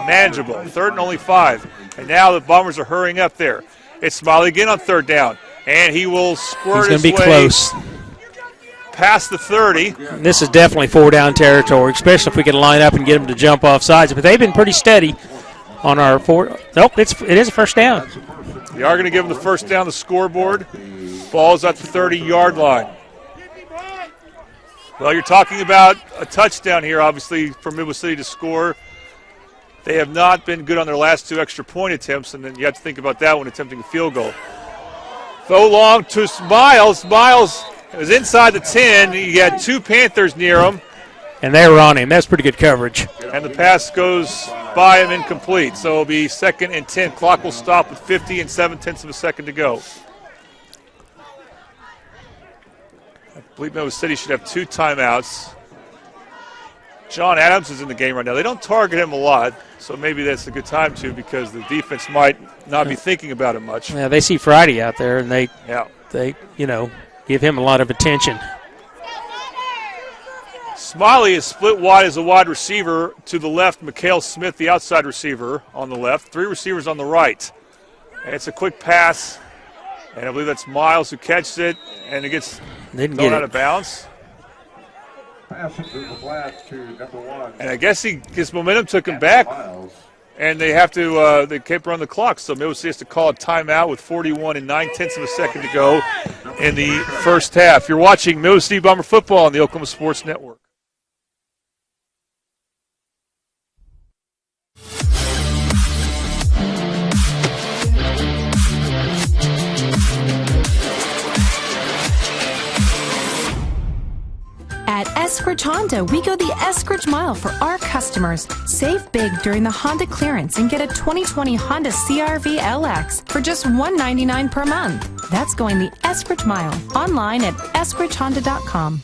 [SPEAKER 20] manageable. 3rd and only 5. And now the Bombers are hurrying up there. It's Smiley again on 3rd down. And he will squirt his way.
[SPEAKER 13] He's going to be close.
[SPEAKER 20] Past the 30.
[SPEAKER 13] This is definitely 4-down territory, especially if we can line up and get them to jump off sides. But they've been pretty steady on our 4. Nope, it is a first down.
[SPEAKER 20] They are going to give them the first down, the scoreboard. Ball's at the 30-yard line. Well, you're talking about a touchdown here, obviously, for Midwest City to score. They have not been good on their last 2 extra point attempts, and then you have to think about that when attempting a field goal. Throw long to Miles. Miles is inside the 10. He had 2 Panthers near him.
[SPEAKER 13] And they were on him. That's pretty good coverage.
[SPEAKER 20] And the pass goes by him incomplete. So it'll be 2nd and 10. Clock will stop with 50 and 7/10 of a second to go. believe Midwest City should have 2 timeouts. John Adams is in the game right now. They don't target him a lot, so maybe that's a good time to, because the defense might not be thinking about it much.
[SPEAKER 13] Yeah, they see Friday out there, and they give him a lot of attention.
[SPEAKER 20] Smiley is split wide as a wide receiver. To the left, Mikhail Smith, the outside receiver, on the left. 3 receivers on the right. And it's a quick pass, and I believe that's Miles who catches it, and it gets thrown out of bounds. And I guess his momentum took him back, and they have to they keep running the clock. So Midwest City has to call a timeout with 41 and 9/10 of a second to go in the first half. You're watching Midwest City Bomber football on the Oklahoma Sports Network.
[SPEAKER 18] At Eskridge Honda, we go the Eskridge mile for our customers. Save big during the Honda clearance and get a 2020 Honda CR-V LX for just $199 per month. That's going the Eskridge mile. Online at eskridgehonda.com.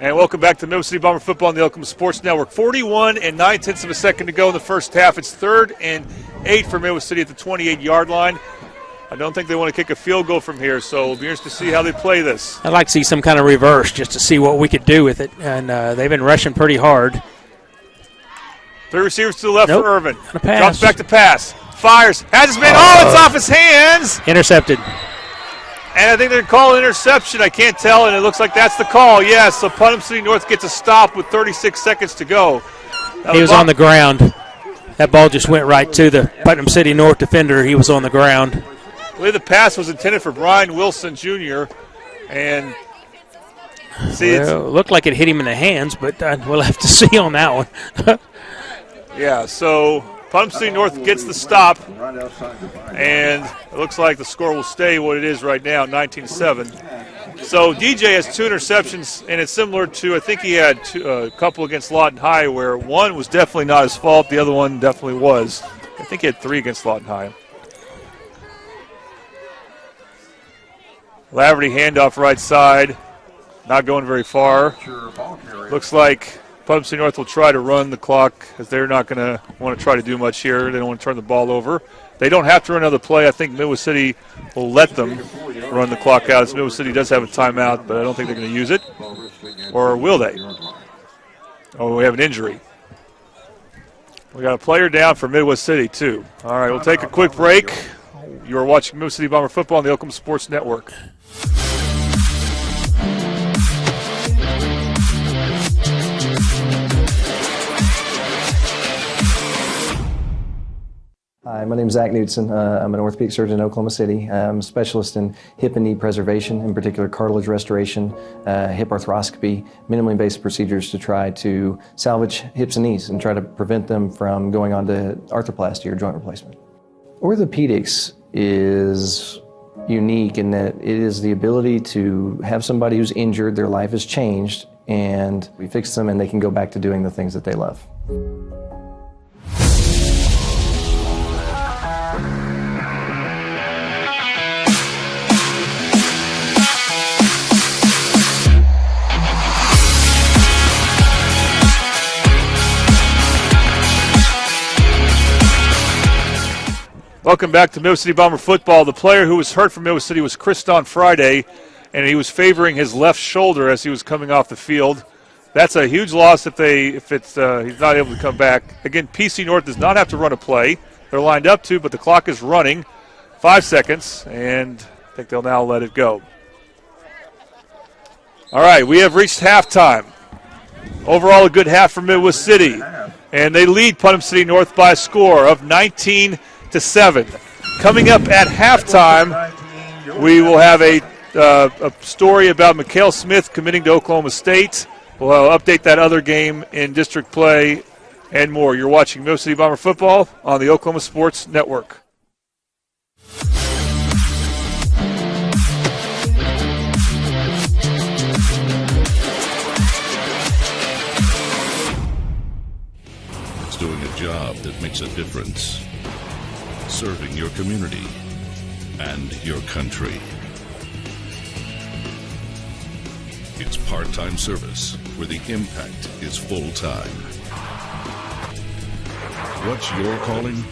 [SPEAKER 20] And welcome back to Midwest City Bomber football on the Oklahoma Sports Network. 41 and 9/10 of a second to go in the first half. It's 3rd and 8 for Midwest City at the 28-yard line. I don't think they want to kick a field goal from here, so it'll be interesting to see how they play this.
[SPEAKER 13] I'd like to see some kind of reverse just to see what we could do with it. And they've been rushing pretty hard.
[SPEAKER 20] 3 receivers to the left for Irvin.
[SPEAKER 13] Drops
[SPEAKER 20] back to pass. Fires. Has his man. Oh, it's off his hands.
[SPEAKER 13] Intercepted.
[SPEAKER 20] And I think they're calling interception. I can't tell, and it looks like that's the call. Yes, so Putnam City North gets a stop with 36 seconds to go.
[SPEAKER 13] He was on the ground. That ball just went right to the Putnam City North defender. He was on the ground.
[SPEAKER 20] I believe the pass was intended for Brian Wilson Jr. And
[SPEAKER 13] it looked like it hit him in the hands, but we'll have to see on that one.
[SPEAKER 20] Yeah, so Putnam City North gets the stop, and it looks like the score will stay what it is right now, 19-7. So DJ has 2 interceptions, and it's similar to, I think he had a couple against Lawton High, where one was definitely not his fault, the other one definitely was. I think he had 3 against Lawton High. Laverty handoff right side, not going very far. Looks like Putnam City North will try to run the clock, as they're not going to want to try to do much here. They don't want to turn the ball over. They don't have to run another play. I think Midwest City will let them run the clock out. As Midwest City does have a timeout, but I don't think they're going to use it. Or will they? Oh, we have an injury. We got a player down for Midwest City, too. All right, we'll take a quick break. You are watching Midwest City Bomber football on the Oklahoma Sports Network.
[SPEAKER 1] Hi, my name is Zach Knudsen. I'm an orthopedic surgeon in Oklahoma City. I'm a specialist in hip and knee preservation, in particular cartilage restoration, hip arthroscopy, minimally invasive procedures to try to salvage hips and knees and try to prevent them from going on to arthroplasty or joint replacement. Orthopedics is unique in that it is the ability to have somebody who's injured, their life has changed, and we fix them and they can go back to doing the things that they love.
[SPEAKER 20] Welcome back to Midwest City Bomber football. The player who was hurt from Midwest City was Kriston Friday, and he was favoring his left shoulder as he was coming off the field. That's a huge loss if he's not able to come back. Again, PC North does not have to run a play. They're lined up to, but the clock is running. 5 seconds, and I think they'll now let it go. All right, we have reached halftime. Overall, a good half for Midwest City, and they lead Putnam City North by a score of 19-7. Coming up at halftime, we will have a story about Mikhail Smith committing to Oklahoma State. We'll update that other game in district play and more. You're watching Mill City Bomber football on the Oklahoma Sports Network.
[SPEAKER 2] It's doing a job that makes a difference. Serving your community and your country. It's part-time service where the impact is full-time. What's your calling?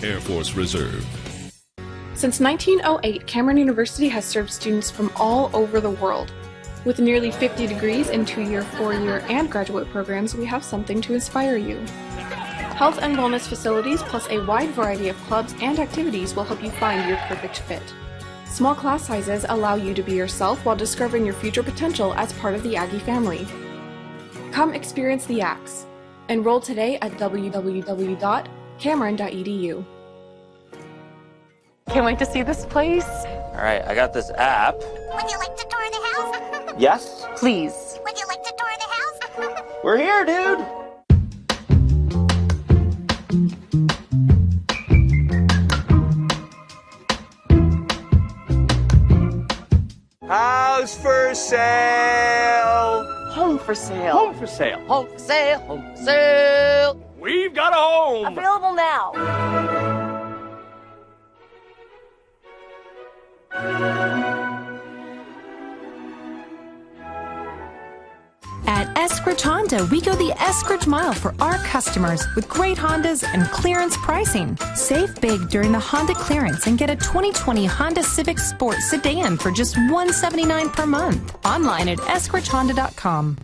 [SPEAKER 2] Air Force Reserve.
[SPEAKER 6] Since 1908, Cameron University has served students from all over the world. With nearly 50 degrees in 2-year, 4-year, and graduate programs, we have something to inspire you. Health and wellness facilities plus a wide variety of clubs and activities will help you find your perfect fit. Small class sizes allow you to be yourself while discovering your future potential as part of the Aggie family. Come experience the Axe. Enroll today at www.cameron.edu.
[SPEAKER 16] Can't wait to see this place.
[SPEAKER 15] All right, I got this app.
[SPEAKER 9] Would you like to tour the house?
[SPEAKER 16] Yes. Please.
[SPEAKER 9] Would you like to tour the house?
[SPEAKER 15] We're here, dude.
[SPEAKER 5] House for sale.
[SPEAKER 16] Home for sale.
[SPEAKER 5] Home for sale.
[SPEAKER 16] Home for sale. Home for sale.
[SPEAKER 5] We've got a home.
[SPEAKER 16] Available now.
[SPEAKER 18] At Eskridge Honda, we go the Eskridge mile for our customers with great Hondas and clearance pricing. Save big during the Honda clearance and get a 2020 Honda Civic Sport sedan for just $179 per month. Online at eskridgehonda.com.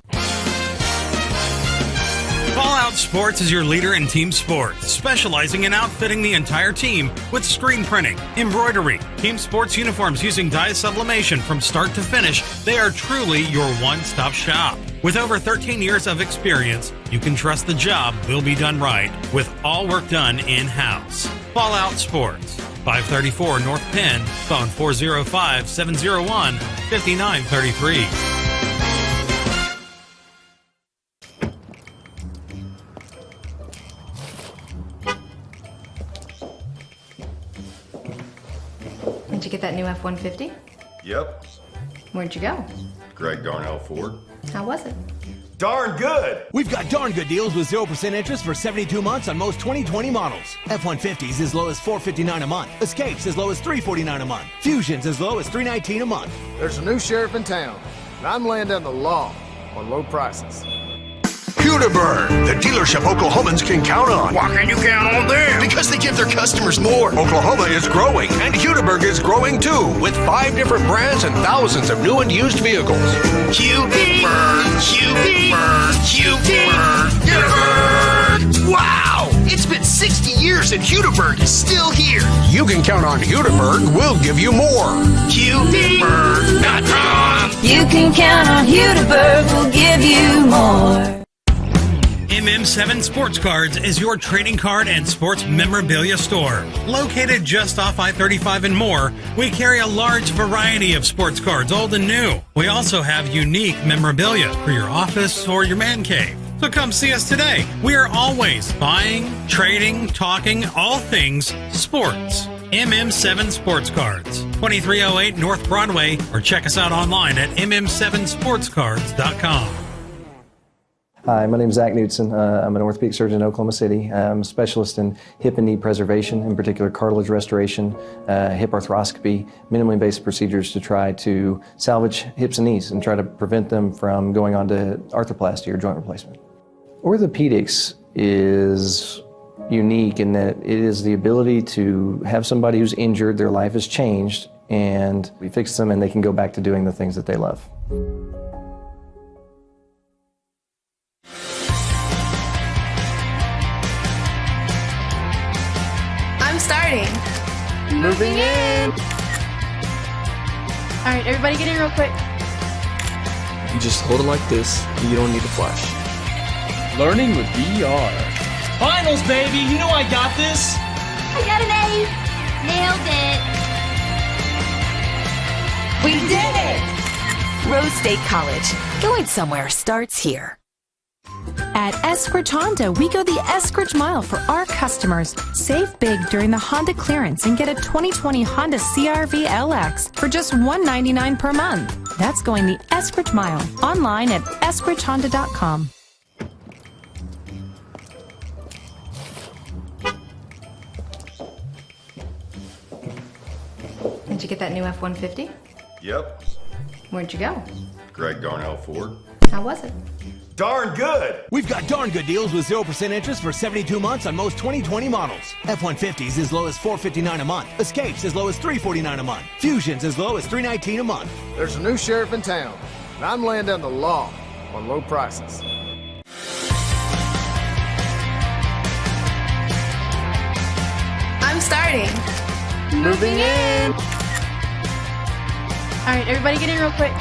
[SPEAKER 14] Fallout Sports is your leader in team sports, specializing in outfitting the entire team with screen printing, embroidery, team sports uniforms using dye sublimation from start to finish. They are truly your one-stop shop. With over 13 years of experience, you can trust the job will be done right with all work done in-house. Fallout Sports, 534 North Penn, phone 405-701-5933.
[SPEAKER 19] Did you get that new F-150?
[SPEAKER 22] Yep.
[SPEAKER 19] Where'd you go?
[SPEAKER 22] Greg Darnell Ford.
[SPEAKER 19] How was it?
[SPEAKER 22] Darn good!
[SPEAKER 23] We've got darn good deals with 0% interest for 72 months on most 2020 models. F-150s as low as $459 a month. Escapes as low as $349 a month. Fusions as low as $319 a month.
[SPEAKER 24] There's a new sheriff in town, and I'm laying down the law on low prices.
[SPEAKER 21] Hudiburn, the dealership Oklahomans can count on.
[SPEAKER 17] Why can you count on them?
[SPEAKER 21] Because they give their customers more. Oklahoma is growing, and Hudiburn is growing too, with 5 different brands and thousands of new and used vehicles.
[SPEAKER 17] Hudiburn, Hudiburn, Hudiburn, Hudiburn. Wow! It's been 60 years and Hudiburn is still here.
[SPEAKER 21] You can count on Hudiburn. We'll give you more.
[SPEAKER 17] Hudiburn.com.
[SPEAKER 10] You can count on Hudiburn. We'll give you more.
[SPEAKER 14] MM7 Sports Cards is your trading card and sports memorabilia store. Located just off I-35 and more, we carry a large variety of sports cards, old and new. We also have unique memorabilia for your office or your man cave. So come see us today. We are always buying, trading, talking, all things sports. MM7 Sports Cards, 2308 North Broadway, or check us out online at mm7sportscards.com.
[SPEAKER 1] Hi, my name is Zach Knudsen. I'm an orthopedic surgeon in Oklahoma City. I'm a specialist in hip and knee preservation, in particular cartilage restoration, hip arthroscopy, minimally invasive procedures to try to salvage hips and knees and try to prevent them from going on to arthroplasty or joint replacement. Orthopedics is unique in that it is the ability to have somebody who's injured, their life has changed, and we fix them and they can go back to doing the things that they love.
[SPEAKER 6] Starting. Moving in. All right, everybody get in real quick.
[SPEAKER 7] You just hold it like this, and you don't need to flash.
[SPEAKER 8] Learning with VR. Finals, baby! You know I got this!
[SPEAKER 9] I got an A. Nailed it.
[SPEAKER 10] We did it! Rose State College. Going somewhere starts here.
[SPEAKER 18] At Eskridge Honda, we go the Eskridge mile for our customers. Save big during the Honda clearance and get a 2020 Honda CR-V LX for just $199 per month. That's going the Eskridge mile. Online at eskridgehonda.com.
[SPEAKER 19] Did you get that new F-150?
[SPEAKER 22] Yep.
[SPEAKER 19] Where'd you go?
[SPEAKER 22] Greg Darnell Ford.
[SPEAKER 19] How was it?
[SPEAKER 22] Darn good!
[SPEAKER 23] We've got darn good deals with 0% interest for 72 months on most 2020 models. F-150s as low as $459 a month. Escapes as low as $349 a month. Fusions as low as $319 a month.
[SPEAKER 24] There's a new sheriff in town, and I'm laying down the law on low prices.
[SPEAKER 6] I'm starting.
[SPEAKER 24] Moving in.
[SPEAKER 6] All right, everybody get in real quick.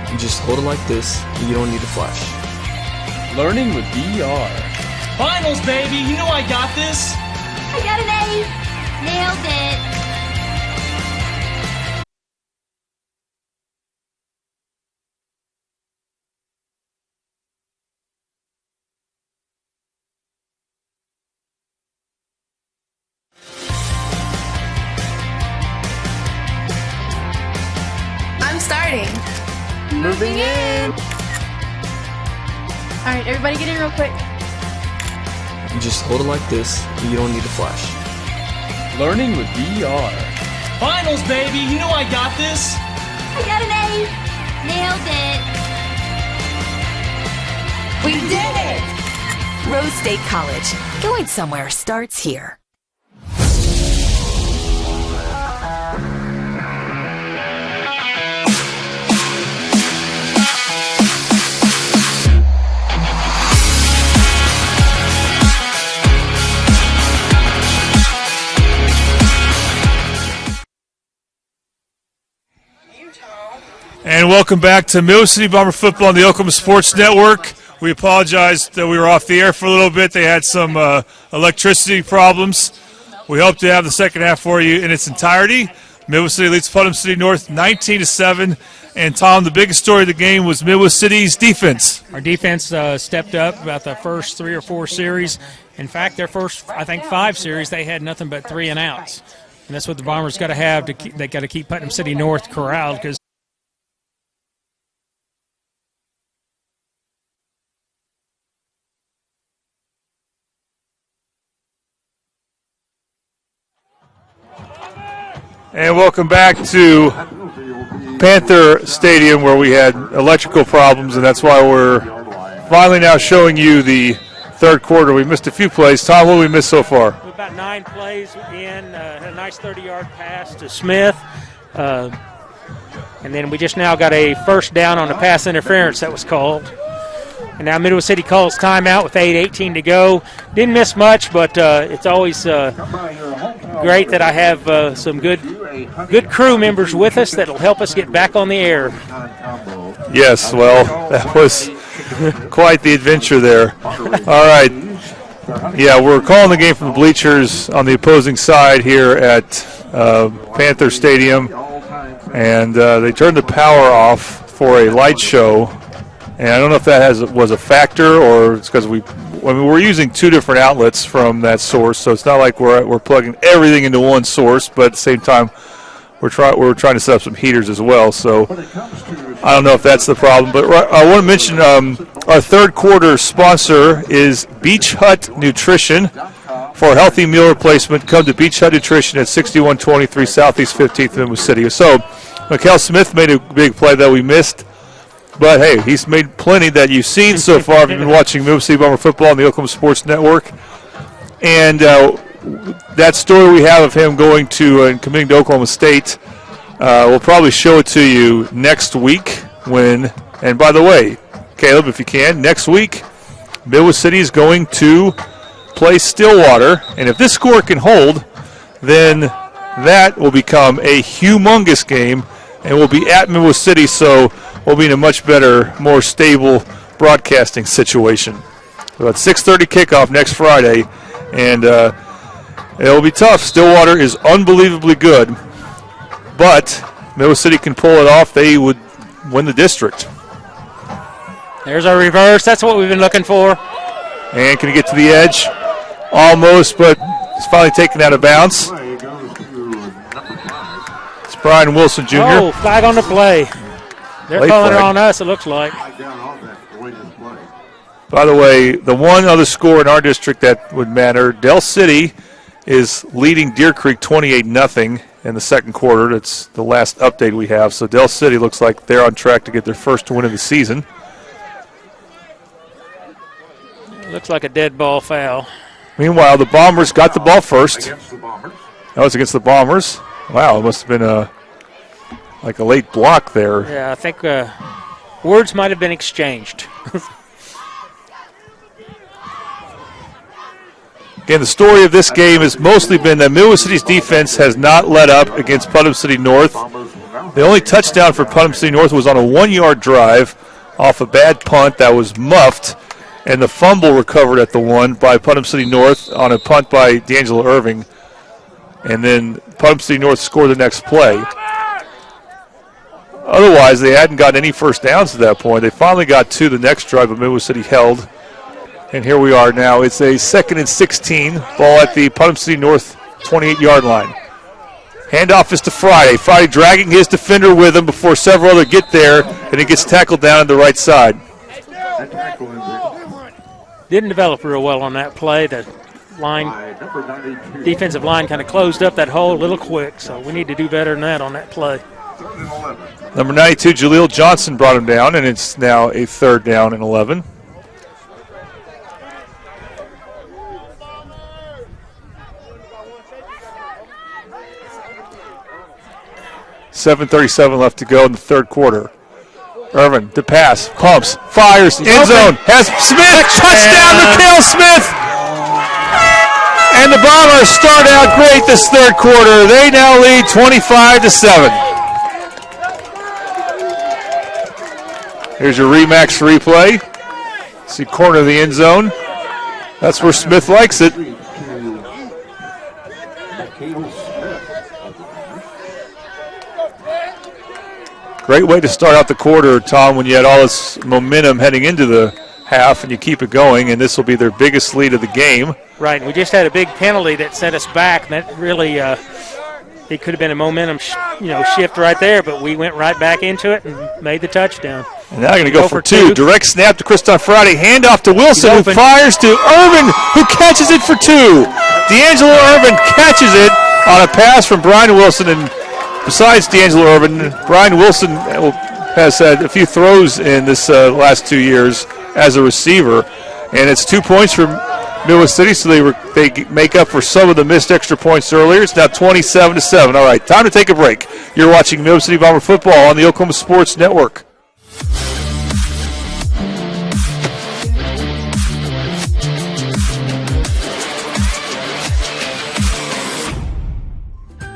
[SPEAKER 7] You just hold it like this, and you don't need a flash.
[SPEAKER 8] Learning with VR. Finals, baby. You know I got this.
[SPEAKER 9] I got an A. Nailed it.
[SPEAKER 6] I'm starting.
[SPEAKER 24] Moving in.
[SPEAKER 6] All right, everybody get in real quick.
[SPEAKER 7] You just hold it like this, and you don't need a flash.
[SPEAKER 8] Learning with VR. Finals, baby. You know I got this.
[SPEAKER 9] I got an A. Nailed it.
[SPEAKER 10] We did it! Rose State College. Going somewhere starts here.
[SPEAKER 20] And welcome back to Mill City Bomber Football on the Oklahoma Sports Network. We apologize that we were off the air for a little bit. They had some electricity problems. We hope to have the second half for you in its entirety. Midwest City leads Putnam City North 19-7. And, Tom, the biggest story of the game was Midwest City's defense.
[SPEAKER 13] Our defense stepped up about the first 3 or 4 series. In fact, their first, I think, 5 series, they had nothing but 3 and outs. And that's what the Bombers got to have. They got to keep Putnam City North corralled because
[SPEAKER 20] And welcome back to Panther Stadium, where we had electrical problems, and that's why we're finally now showing you the third quarter. We missed a few plays. Tom, what did we miss so far?
[SPEAKER 13] about 9 plays in, had a nice 30-yard pass to Smith. And then we just now got a first down on the pass interference that was called. And now Midwest City calls timeout with 8:18 to go. Didn't miss much, but it's always great that I have some good crew members with us that will help us get back on the air.
[SPEAKER 20] Yes, well, that was quite the adventure there. All right. Yeah, we're calling the game from the bleachers on the opposing side here at Panther Stadium. And they turned the power off for a light show. And I don't know if that was a factor or it's because we're using 2 different outlets from that source, so it's not like we're plugging everything into one source, but at the same time we're trying to set up some heaters as well. So I don't know if that's the problem, but I want to mention our third quarter sponsor is Beach Hut Nutrition. For a healthy meal replacement, come to Beach Hut Nutrition at 6123 Southeast 15th in Midwest City. So Mikael Smith made a big play that we missed. But, hey, he's made plenty that you've seen so far if you've been watching Midwest City Bomber football on the Oklahoma Sports Network. And that story we have of him going to and committing to Oklahoma State, we'll probably show it to you next week and by the way, Caleb, if you can, next week, Midwest City is going to play Stillwater. And if this score can hold, then that will become a humongous game and we'll be at Midwest City, so we'll be in a much better, more stable broadcasting situation. So it's 6:30 kickoff next Friday, and it'll be tough. Stillwater is unbelievably good, but Midwest City can pull it off. They would win the district.
[SPEAKER 13] There's our reverse. That's what we've been looking for.
[SPEAKER 20] And can he get to the edge? Almost, but he's finally taken out of bounds. It's Brian Wilson Jr.
[SPEAKER 13] Oh, flag on the play. They're
[SPEAKER 20] Late
[SPEAKER 13] calling
[SPEAKER 20] flag.
[SPEAKER 13] it on us, it looks like.
[SPEAKER 20] By the way, the one other score in our district that would matter, Del City is leading Deer Creek 28-0 in the second quarter. That's the last update we have. So Del City looks like they're on track to get their first win of the season.
[SPEAKER 13] Looks like a dead ball foul.
[SPEAKER 20] Meanwhile, the Bombers got the ball first. That was against the Bombers. Wow, it must have been like a late block there.
[SPEAKER 13] Yeah, I think words might have been exchanged.
[SPEAKER 20] Again, the story of this game has mostly been that Midwest City's defense has not let up against Putnam City North. The only touchdown for Putnam City North was on a 1-yard drive off a bad punt that was muffed, and the fumble recovered at the 1 by Putnam City North on a punt by D'Angelo Irving. And then Putnam City North scored the next play. Otherwise, they hadn't gotten any first downs at that point. They finally got to the next drive, but Midwest City held. And here we are now. It's a 2nd and 16. Ball at the Putnam City North 28-yard line. Handoff is to Friday. Friday dragging his defender with him before several other get there, and he gets tackled down on the right side.
[SPEAKER 13] Didn't develop real well on that play. The defensive line kind of closed up that hole a little quick, so we need to do better than that on that play.
[SPEAKER 20] Number 92, Jaleel Johnson brought him down, and it's now a 3rd down and 11. .7:37 left to go in the third quarter. Irvin, the pass, pumps, fires, end zone, has Smith, touchdown, Mikhail Smith! And the Bombers start out great this third quarter. They now lead 25-7. Here's your Remax replay. See corner of the end zone. That's where Smith likes it. Great way to start out the quarter, Tom, when you had all this momentum heading into the half and you keep it going, and this will be their biggest lead of the game.
[SPEAKER 13] Right, we just had a big penalty that set us back, and that really it could have been a momentum shift right there, but we went right back into it and made the touchdown.
[SPEAKER 20] And now they're going to go for two. Direct snap to Kriston Friday. Handoff to Wilson, who fires to Irvin, who catches it for 2. D'Angelo Irvin catches it on a pass from Brian Wilson. And besides D'Angelo Irvin, Brian Wilson has had a few throws in this last 2 years as a receiver. And it's 2 points for Midwest City, so they make up for some of the missed extra points earlier. It's now 27-7. All right, time to take a break. You're watching Midwest City Bomber football on the Oklahoma Sports Network.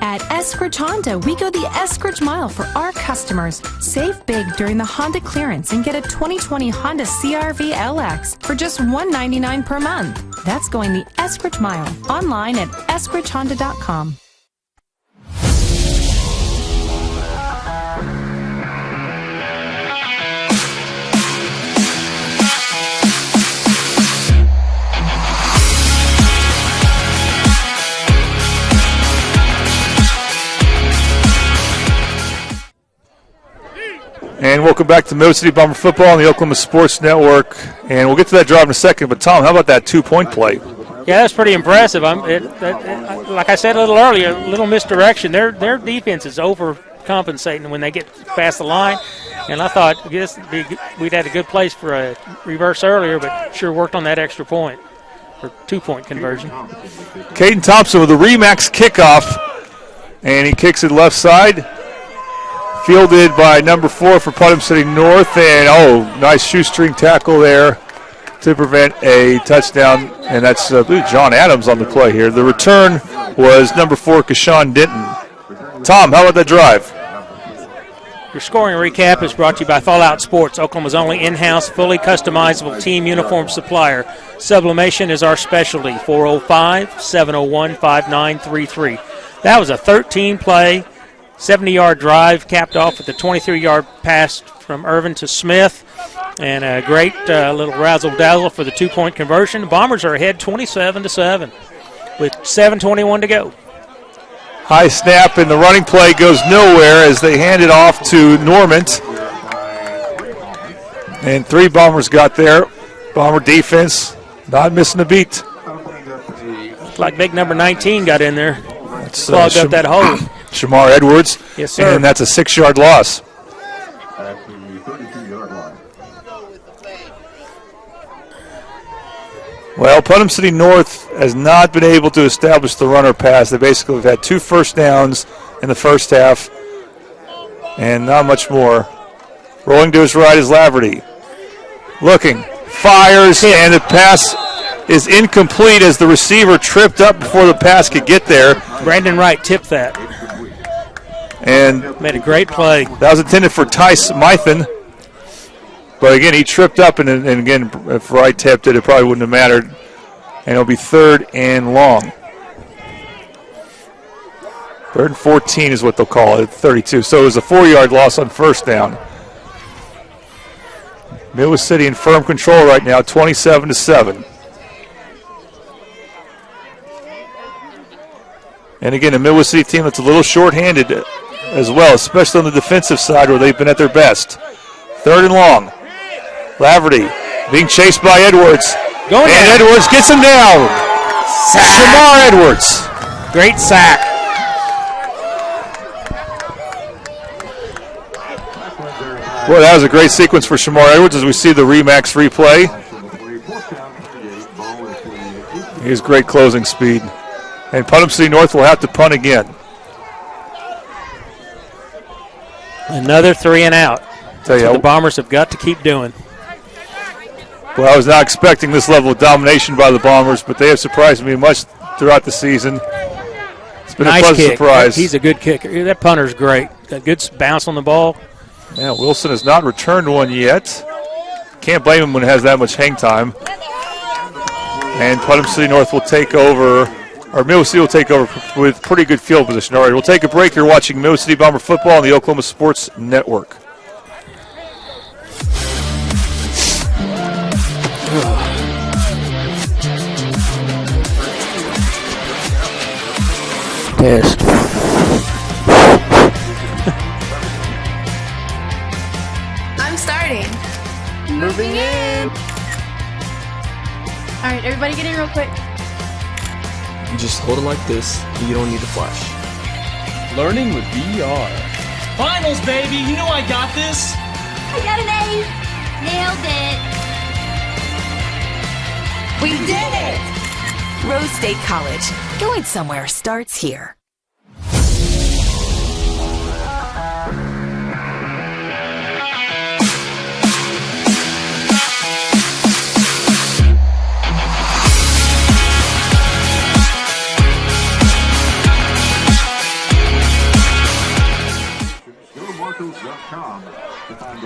[SPEAKER 18] At Eskridge Honda, we go the Eskridge mile for our customers. Save big during the Honda clearance and get a 2020 Honda CR-V LX for just $199 per month. That's going the Eskridge mile. Online at eskridgehonda.com.
[SPEAKER 20] And welcome back to Midwest City Bomber football on the Oklahoma Sports Network. And we'll get to that drive in a second. But, Tom, how about that 2-point play?
[SPEAKER 13] Yeah, that's pretty impressive. Like I said a little earlier, a little misdirection. Their defense is overcompensating when they get past the line. And I thought we'd had a good place for a reverse earlier, but sure worked on that extra point for 2-point conversion.
[SPEAKER 20] Caden Thompson with a Remax kickoff. And he kicks it left side. Fielded by number 4 for Putnam City North, and nice shoestring tackle there to prevent a touchdown, and that's John Adams on the play here. The return was number 4, Kashawn Denton. Tom, how about that drive?
[SPEAKER 13] Your scoring recap is brought to you by Fallout Sports, Oklahoma's only in-house, fully customizable team uniform supplier. Sublimation is our specialty, 405-701-5933. That was a 13-play, 70-yard drive, capped off with a 23-yard pass from Irvin to Smith. And a great little razzle-dazzle for the two-point conversion. The Bombers are ahead 27-7 with 7:21 to go.
[SPEAKER 20] High snap, and the running play goes nowhere as they hand it off to Normant. And 3 Bombers got there. Bomber defense not missing a beat.
[SPEAKER 13] Looked like big number 19 got in there.
[SPEAKER 20] That's
[SPEAKER 13] clogged up that hole.
[SPEAKER 20] Shamar Edwards.
[SPEAKER 13] Yes, sir.
[SPEAKER 20] And that's a 6-yard loss. Well, Putnam City North has not been able to establish the runner pass. They basically have had 2 first downs in the first half and not much more. Rolling to his right is Laverty. Looking, fires, and the pass is incomplete as the receiver tripped up before the pass could get there.
[SPEAKER 13] Brandon Wright tipped that.
[SPEAKER 20] And
[SPEAKER 13] made a great play.
[SPEAKER 20] That was intended for Tice Mythen. But again, he tripped up, and again, if Wright tipped it, it probably wouldn't have mattered. And it'll be 3rd and long. 3rd and 14 is what they'll call it, 32. So it was a 4-yard loss on first down. Midwest City in firm control right now, 27-7. And again, a Midwest City team that's a little short-handed as well, especially on the defensive side where they've been at their best. 3rd and long. Laverty being chased by Edwards. Edwards gets him down. Shamar Edwards.
[SPEAKER 13] Great sack.
[SPEAKER 20] Boy, that was a great sequence for Shamar Edwards as we see the Remax replay. He has great closing speed. And Putnam City North will have to punt again.
[SPEAKER 13] Another 3 and out. That's what the Bombers have got to keep doing.
[SPEAKER 20] Well, I was not expecting this level of domination by the Bombers, but they have surprised me much throughout the season. It's been a pleasant surprise.
[SPEAKER 13] He's a good kicker. That punter's great. Got good bounce on the ball.
[SPEAKER 20] Yeah, Wilson has not returned one yet. Can't blame him when it has that much hang time. And Putnam City North will take over, or Middle City will take over with pretty good field position. All right, we'll take a break. You're watching Middle City Bomber football on the Oklahoma Sports Network.
[SPEAKER 13] Pissed.
[SPEAKER 3] I'm starting. Moving in. All right, everybody get in real quick.
[SPEAKER 7] You just hold it like this, and you don't need to flash.
[SPEAKER 8] Learning with VR. Finals, baby! You know I got this!
[SPEAKER 9] I got an A! Nailed it!
[SPEAKER 10] We did it! Rose State College. Going somewhere starts here.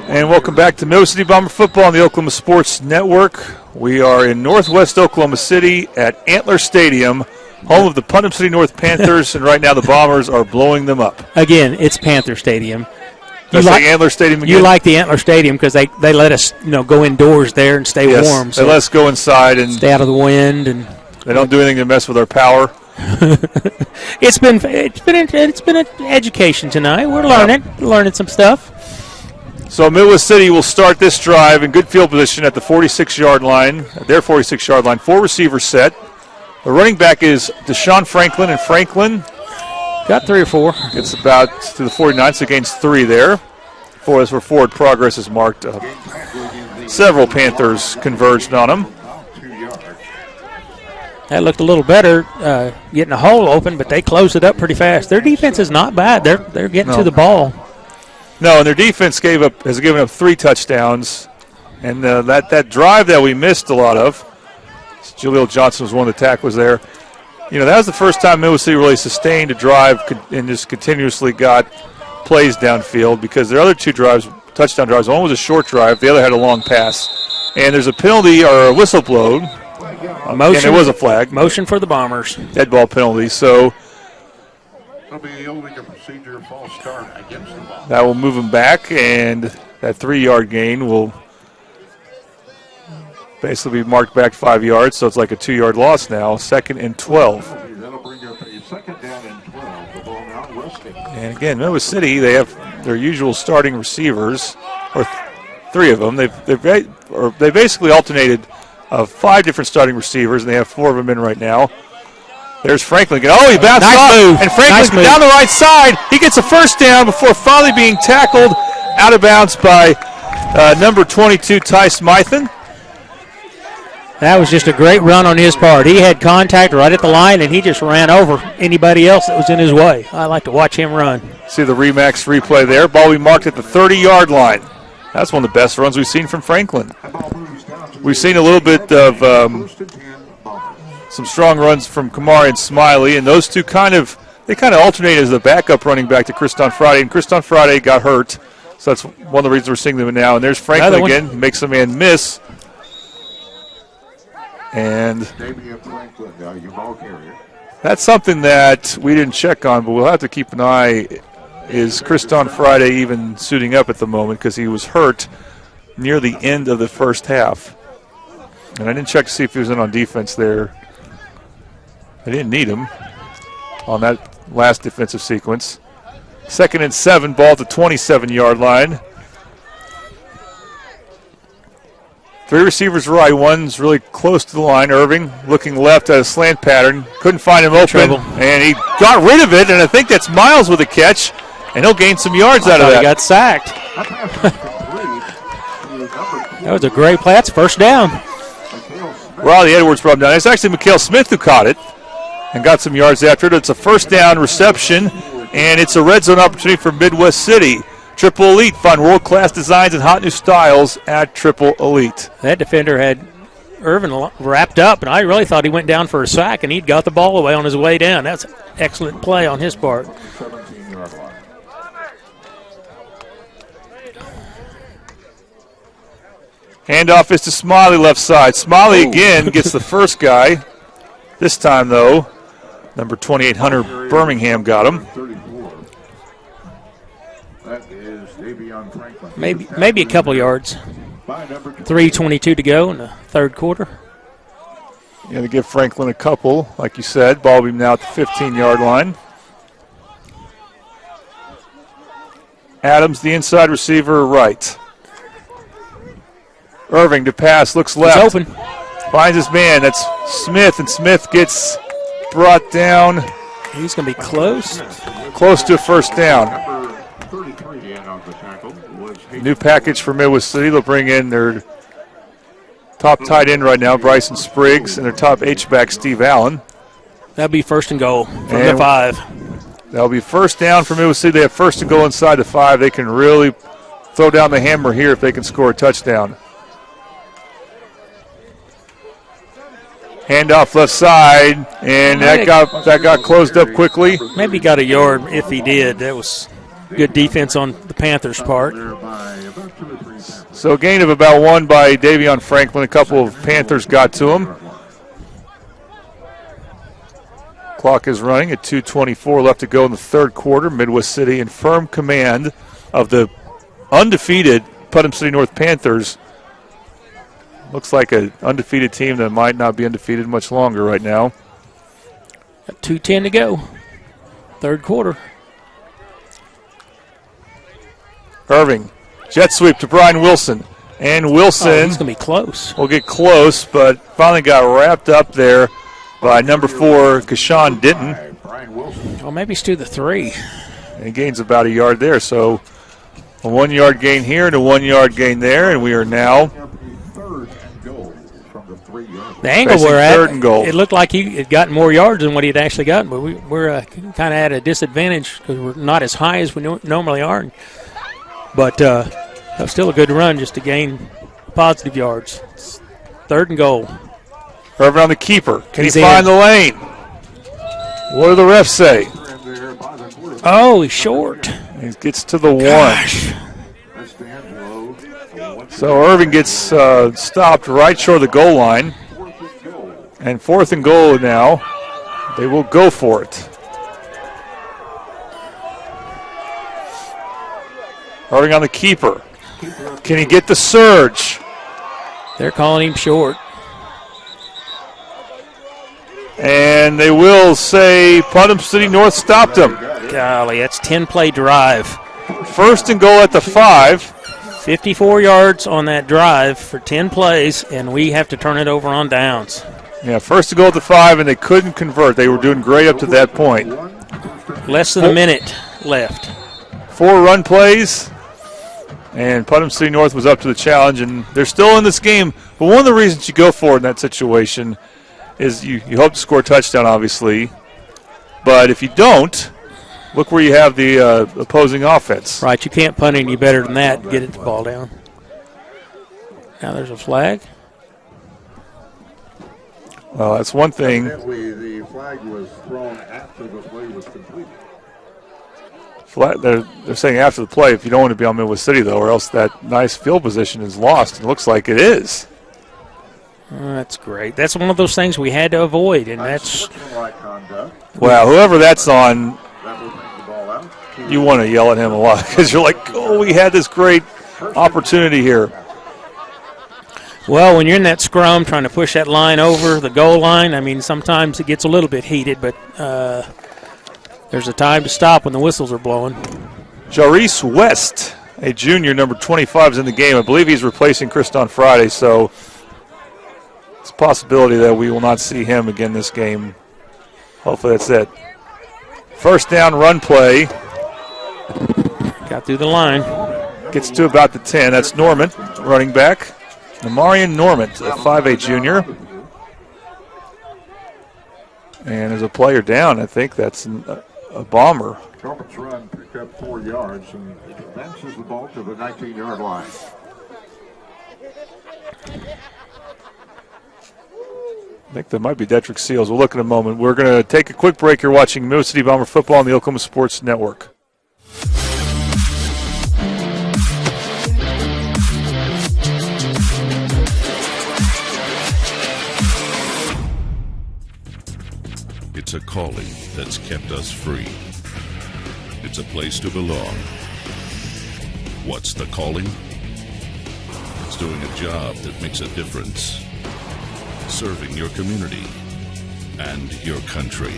[SPEAKER 20] And welcome back to Middle City Bomber football on the Oklahoma Sports Network. We are in northwest Oklahoma City at Antler Stadium, home of the Putnam City North Panthers, and right now the Bombers are blowing them up.
[SPEAKER 13] Again, it's Panther Stadium.
[SPEAKER 20] Did I say Antler Stadium again?
[SPEAKER 13] You like the Antler Stadium because they let us go indoors there and stay warm.
[SPEAKER 20] So they let us go inside and
[SPEAKER 13] stay out of the wind, and
[SPEAKER 20] they don't do anything to mess with our power.
[SPEAKER 13] It's been an education tonight. We're learning some stuff.
[SPEAKER 20] So Midwest City will start this drive in good field position at the 46-yard line, their 46-yard line. 4 receivers set. The running back is Deshaun Franklin, and Franklin
[SPEAKER 13] got 3 or 4.
[SPEAKER 20] Gets about to the 49, so gains 3 there. That's where forward progress is marked. Several Panthers converged on him.
[SPEAKER 13] That looked a little better, getting a hole open, but they closed it up pretty fast. Their defense is not bad. They're getting to the ball.
[SPEAKER 20] No, and their defense has given up 3 touchdowns, and that drive that we missed a lot of. Jaleel Johnson was one of the tacklers there. That was the first time Middle City really sustained a drive and just continuously got plays downfield, because their other 2 drives, touchdown drives, one was a short drive, the other had a long pass. And there's a penalty or a whistle blown.
[SPEAKER 13] Motion,
[SPEAKER 20] and it was a flag.
[SPEAKER 13] Motion for the Bombers.
[SPEAKER 20] Dead ball penalty. So
[SPEAKER 4] it'll be a illegal procedure, false start against the ball.
[SPEAKER 20] That will move him back, and that 3-yard gain will Basically marked back 5 yards, so it's like a 2-yard loss now. 2nd and 12.
[SPEAKER 4] That'll bring up a 2nd down and 12. The ball now resting.
[SPEAKER 20] And again, Iowa City, they have their usual starting receivers, or 3 of them. They basically alternated 5 different starting receivers, and they have 4 of them in right now. There's Franklin. Oh, he bounced off.
[SPEAKER 13] Move.
[SPEAKER 20] And Franklin down the right side. He gets a first down before finally being tackled out of bounds by number 22, Ty Smythen.
[SPEAKER 13] That was just a great run on his part. He had contact right at the line, and he just ran over anybody else that was in his way. I like to watch him run.
[SPEAKER 20] See the Remax replay there. Ball we marked at the 30-yard line. That's one of the best runs we've seen from Franklin. We've seen a little bit of some strong runs from Kamari and Smiley, and those two kind of alternate as the backup running back to Kriston Friday, and Kriston Friday got hurt, so that's one of the reasons we're seeing them now. And there's Franklin again, makes a man miss. And that's something that we didn't check on, but we'll have to keep an eye. Is Kriston Friday even suiting up at the moment, because he was hurt near the end of the first half. And I didn't check to see if he was in on defense there. They didn't need him on that last defensive sequence. 2nd and 7, ball at the 27-yard line. 3 receivers right, one's really close to the line. Irving looking left at a slant pattern. Couldn't find him open, and he got rid of it, and I think that's Miles with a catch, and he'll gain some yards out of that.
[SPEAKER 13] He got sacked. That was a great play. That's first down.
[SPEAKER 20] Raleigh Edwards brought him down. It's actually Mikhail Smith who caught it and got some yards after it. It's a first down reception, and it's a red zone opportunity for Midwest City. Triple Elite, find world-class designs and hot new styles at Triple Elite.
[SPEAKER 13] That defender had Irvin wrapped up, and I really thought he went down for a sack, and he'd got the ball away on his way down. That's an excellent play on his part.
[SPEAKER 20] Handoff is to Smiley left side. Smiley again gets the first guy. This time, though, number 28, Hunter Birmingham got him.
[SPEAKER 13] Maybe a couple yards. 3:22 to go in the third quarter.
[SPEAKER 20] Going to give Franklin a couple, like you said. Ball will be now at the 15-yard line. Adams, the inside receiver, right. Irving to pass, looks left.
[SPEAKER 13] He's open.
[SPEAKER 20] Finds his man. That's Smith, and Smith gets brought down.
[SPEAKER 13] He's going to be close.
[SPEAKER 20] Close to a first down. New package for Midwest City. They'll bring in their top tight end right now, Bryson Spriggs, and their top H-back, Steve Allen.
[SPEAKER 13] That'll be first and goal from the 5.
[SPEAKER 20] That'll be first down for Midwest City. They have first and goal inside the 5. They can really throw down the hammer here if they can score a touchdown. Handoff left side, and that got closed up quickly.
[SPEAKER 13] Maybe got a yard if he did. That was good defense on the Panthers' part.
[SPEAKER 20] So a gain of about 1 by Davion Franklin. A couple of Panthers got to him. Clock is running at 2:24 left to go in the third quarter. Midwest City in firm command of the undefeated Putnam City North Panthers. Looks like an undefeated team that might not be undefeated much longer right now.
[SPEAKER 13] Got 2:10 to go. Third quarter.
[SPEAKER 20] Irving, jet sweep to Brian Wilson. And Wilson
[SPEAKER 13] he's going to be close.
[SPEAKER 20] Will get close, but finally got wrapped up there by number 4, Kashawn Denton.
[SPEAKER 13] Well, maybe it's to the 3.
[SPEAKER 20] And he gains about a yard there. So a 1-yard gain here and a 1-yard gain there, and we are now
[SPEAKER 13] the angle we're at, it looked like he had gotten more yards than what he had actually gotten, but we're kind of at a disadvantage because we're not as high as we normally are. But that's still a good run just to gain positive yards. It's third and goal.
[SPEAKER 20] Irving on the keeper. Can he find the lane? What do the refs say?
[SPEAKER 13] Oh, he's short.
[SPEAKER 20] He gets to the 1. So Irving gets stopped right short of the goal line. And 4th and goal now. They will go for it. Irving on the keeper. Can he get the surge?
[SPEAKER 13] They're calling him short.
[SPEAKER 20] And they will say Putnam City North stopped him.
[SPEAKER 13] Golly, that's 10-play drive.
[SPEAKER 20] First and goal at the 5.
[SPEAKER 13] 54 yards on that drive for 10 plays, and we have to turn it over on downs.
[SPEAKER 20] Yeah, first and goal at the 5, and they couldn't convert. They were doing great up to that point.
[SPEAKER 13] Less than a minute left.
[SPEAKER 20] 4 run plays, and Putnam City North was up to the challenge, and they're still in this game. But one of the reasons you go for it in that situation is you hope to score a touchdown, obviously. But if you don't, look where you have the opposing offense.
[SPEAKER 13] Right, you can't punt any better than that and get it the ball down. Now there's a flag.
[SPEAKER 20] Well, that's one thing.
[SPEAKER 4] Evidently, the flag was thrown after the play was completed.
[SPEAKER 20] They're saying after the play if you don't want to be on Midwest City, though, or else that nice field position is lost. It looks like it is.
[SPEAKER 13] That's great. That's one of those things we had to avoid, and that's...
[SPEAKER 20] Wow, whoever that's on, you want to yell at him a lot because you're like, oh, we had this great opportunity here.
[SPEAKER 13] Well, when you're in that scrum trying to push that line over the goal line, I mean, sometimes it gets a little bit heated, but there's a time to stop when the whistles are blowing.
[SPEAKER 20] Jarice West, a junior, number 25, is in the game. I believe he's replacing Kriston Friday, so it's a possibility that we will not see him again this game. Hopefully that's it. First down run play.
[SPEAKER 13] Got through the line.
[SPEAKER 20] Gets to about the 10. That's Norman, running back. Namarian Norman, a 5'8 junior. And there's a player down. I think that's a bomber.
[SPEAKER 4] Trumpet's run picked up 4 yards and advances the ball to the 19-yard line.
[SPEAKER 20] I think that might be Detrick Seals. We'll look in a moment. We're going to take a quick break. You're watching Midwest City Bomber football on the Oklahoma Sports Network.
[SPEAKER 2] It's a calling that's kept us free. It's a place to belong. What's the calling? It's doing a job that makes a difference. Serving your community and your country.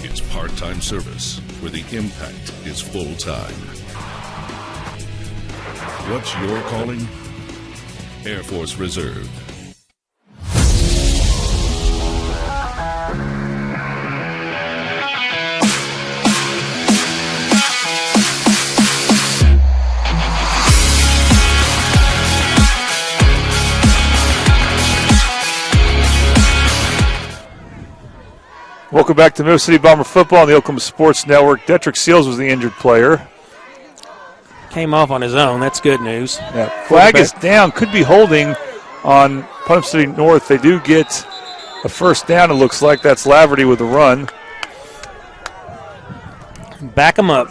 [SPEAKER 2] It's part-time service where the impact is full-time. What's your calling? Air Force Reserve.
[SPEAKER 20] Welcome back to Midwest City Bomber football on the Oklahoma Sports Network. Detrick Seals was the injured player.
[SPEAKER 13] Came off on his own. That's good news.
[SPEAKER 20] Yeah, flag is down. Could be holding on Putnam City North. They do get a first down, it looks like. That's Laverty with the run.
[SPEAKER 13] Back him up.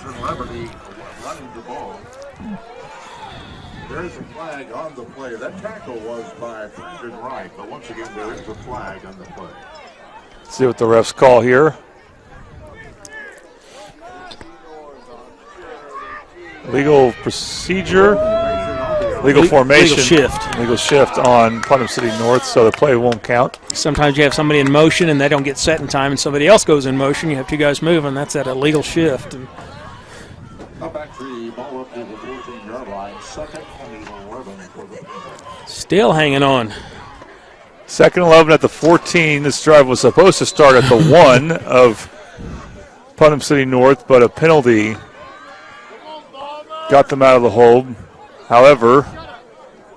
[SPEAKER 4] There's a flag on the play. That tackle was by Brandon Wright, but once again, there is a flag on the play.
[SPEAKER 20] Let's see what the refs call here. Legal procedure. Legal formation. Legal shift on Putnam City North, so the play won't count.
[SPEAKER 13] Sometimes you have somebody in motion and they don't get set in time, and somebody else goes in motion. You have 2 guys moving. That's at a legal shift. And
[SPEAKER 4] back the ball up to the 14-yard line. Second and 11 for the
[SPEAKER 13] still hanging on.
[SPEAKER 20] Second 11 at the 14. This drive was supposed to start at the 1 of Putnam City North, but a penalty got them out of the hold. However,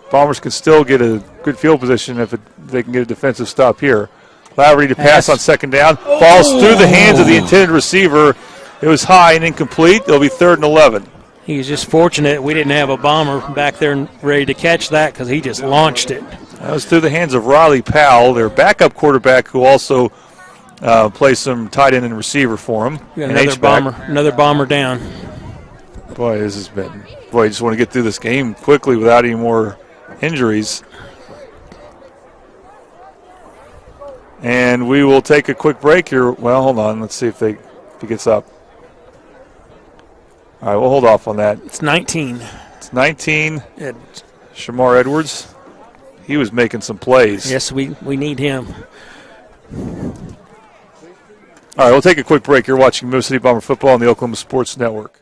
[SPEAKER 20] Bombers can still get a good field position if they can get a defensive stop here. Laverty to pass on second down. Ball's through the hands of the intended receiver. It was high and incomplete. It'll be 3rd and 11.
[SPEAKER 13] He was just fortunate we didn't have a bomber back there ready to catch that because he just launched it.
[SPEAKER 20] That was through the hands of Riley Powell, their backup quarterback, who also plays some tight end and receiver for him.
[SPEAKER 13] Another bomber down.
[SPEAKER 20] Boy, this has been. Boy, you just want to get through this game quickly without any more injuries. And we will take a quick break here. Well, hold on. Let's see if he gets up. All right, we'll hold off on that.
[SPEAKER 13] It's 19.
[SPEAKER 20] It's 19. Shamar Edwards. He was making some plays.
[SPEAKER 13] Yes, we need him.
[SPEAKER 20] All right, we'll take a quick break. You're watching Middle City Bomber football on the Oklahoma Sports Network.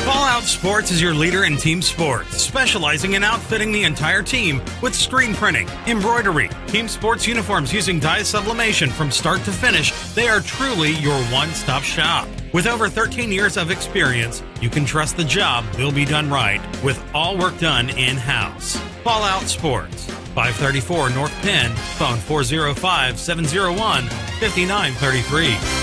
[SPEAKER 14] Fallout Sports is your leader in team sports, specializing in outfitting the entire team with screen printing, embroidery, team sports uniforms using dye sublimation from start to finish. They are truly your one-stop shop. With over 13 years of experience, you can trust the job will be done right with all work done in-house. Fallout Sports, 534 North Penn, phone 405-701-5933.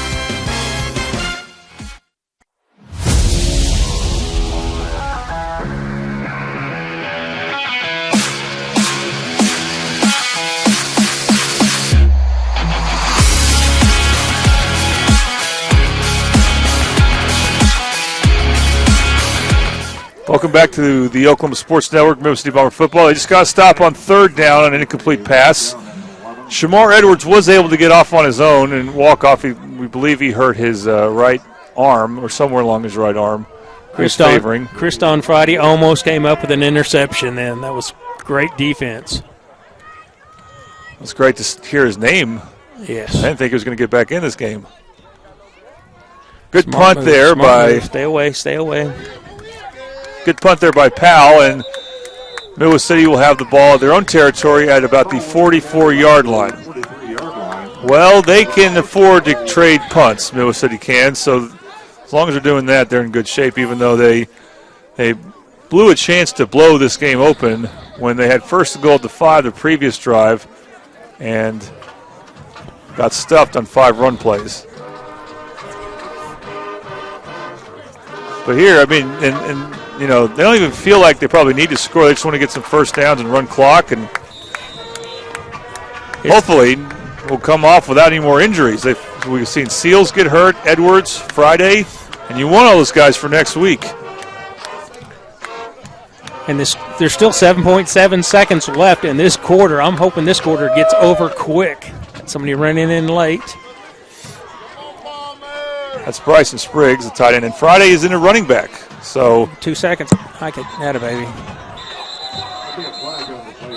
[SPEAKER 20] Welcome back to the Oklahoma Sports Network, Middle City Bomber football. They just got a stop on third down on an incomplete pass. Shamar Edwards was able to get off on his own and walk off. We believe he hurt his right arm or somewhere along his right arm.
[SPEAKER 13] Christon Friday almost came up with an interception, and that was great defense.
[SPEAKER 20] It's great to hear his name.
[SPEAKER 13] Yes.
[SPEAKER 20] I didn't think he was going to get back in this game. Good
[SPEAKER 13] Smart
[SPEAKER 20] punt
[SPEAKER 13] move,
[SPEAKER 20] there
[SPEAKER 13] smart
[SPEAKER 20] by...
[SPEAKER 13] move. Stay away.
[SPEAKER 20] Good punt there by Powell, and Middle City will have the ball at their own territory at about the 44-yard line. Well, they can afford to trade punts, Middle City can, so as long as they're doing that, they're in good shape, even though they blew a chance to blow this game open when they had first goal at the 5 the previous drive and got stuffed on 5 run plays. But here, I mean, and you know, they don't even feel like they probably need to score. They just want to get some first downs and run clock, and hopefully we'll come off without any more injuries. We've seen Seals get hurt, Edwards Friday, and you want all those guys for next week.
[SPEAKER 13] And there's still 7.7 seconds left in this quarter. I'm hoping this quarter gets over quick. Somebody running in late.
[SPEAKER 20] That's Bryson Spriggs, the tight end, and Friday is in a running back. So
[SPEAKER 13] 2 seconds. I could add a baby.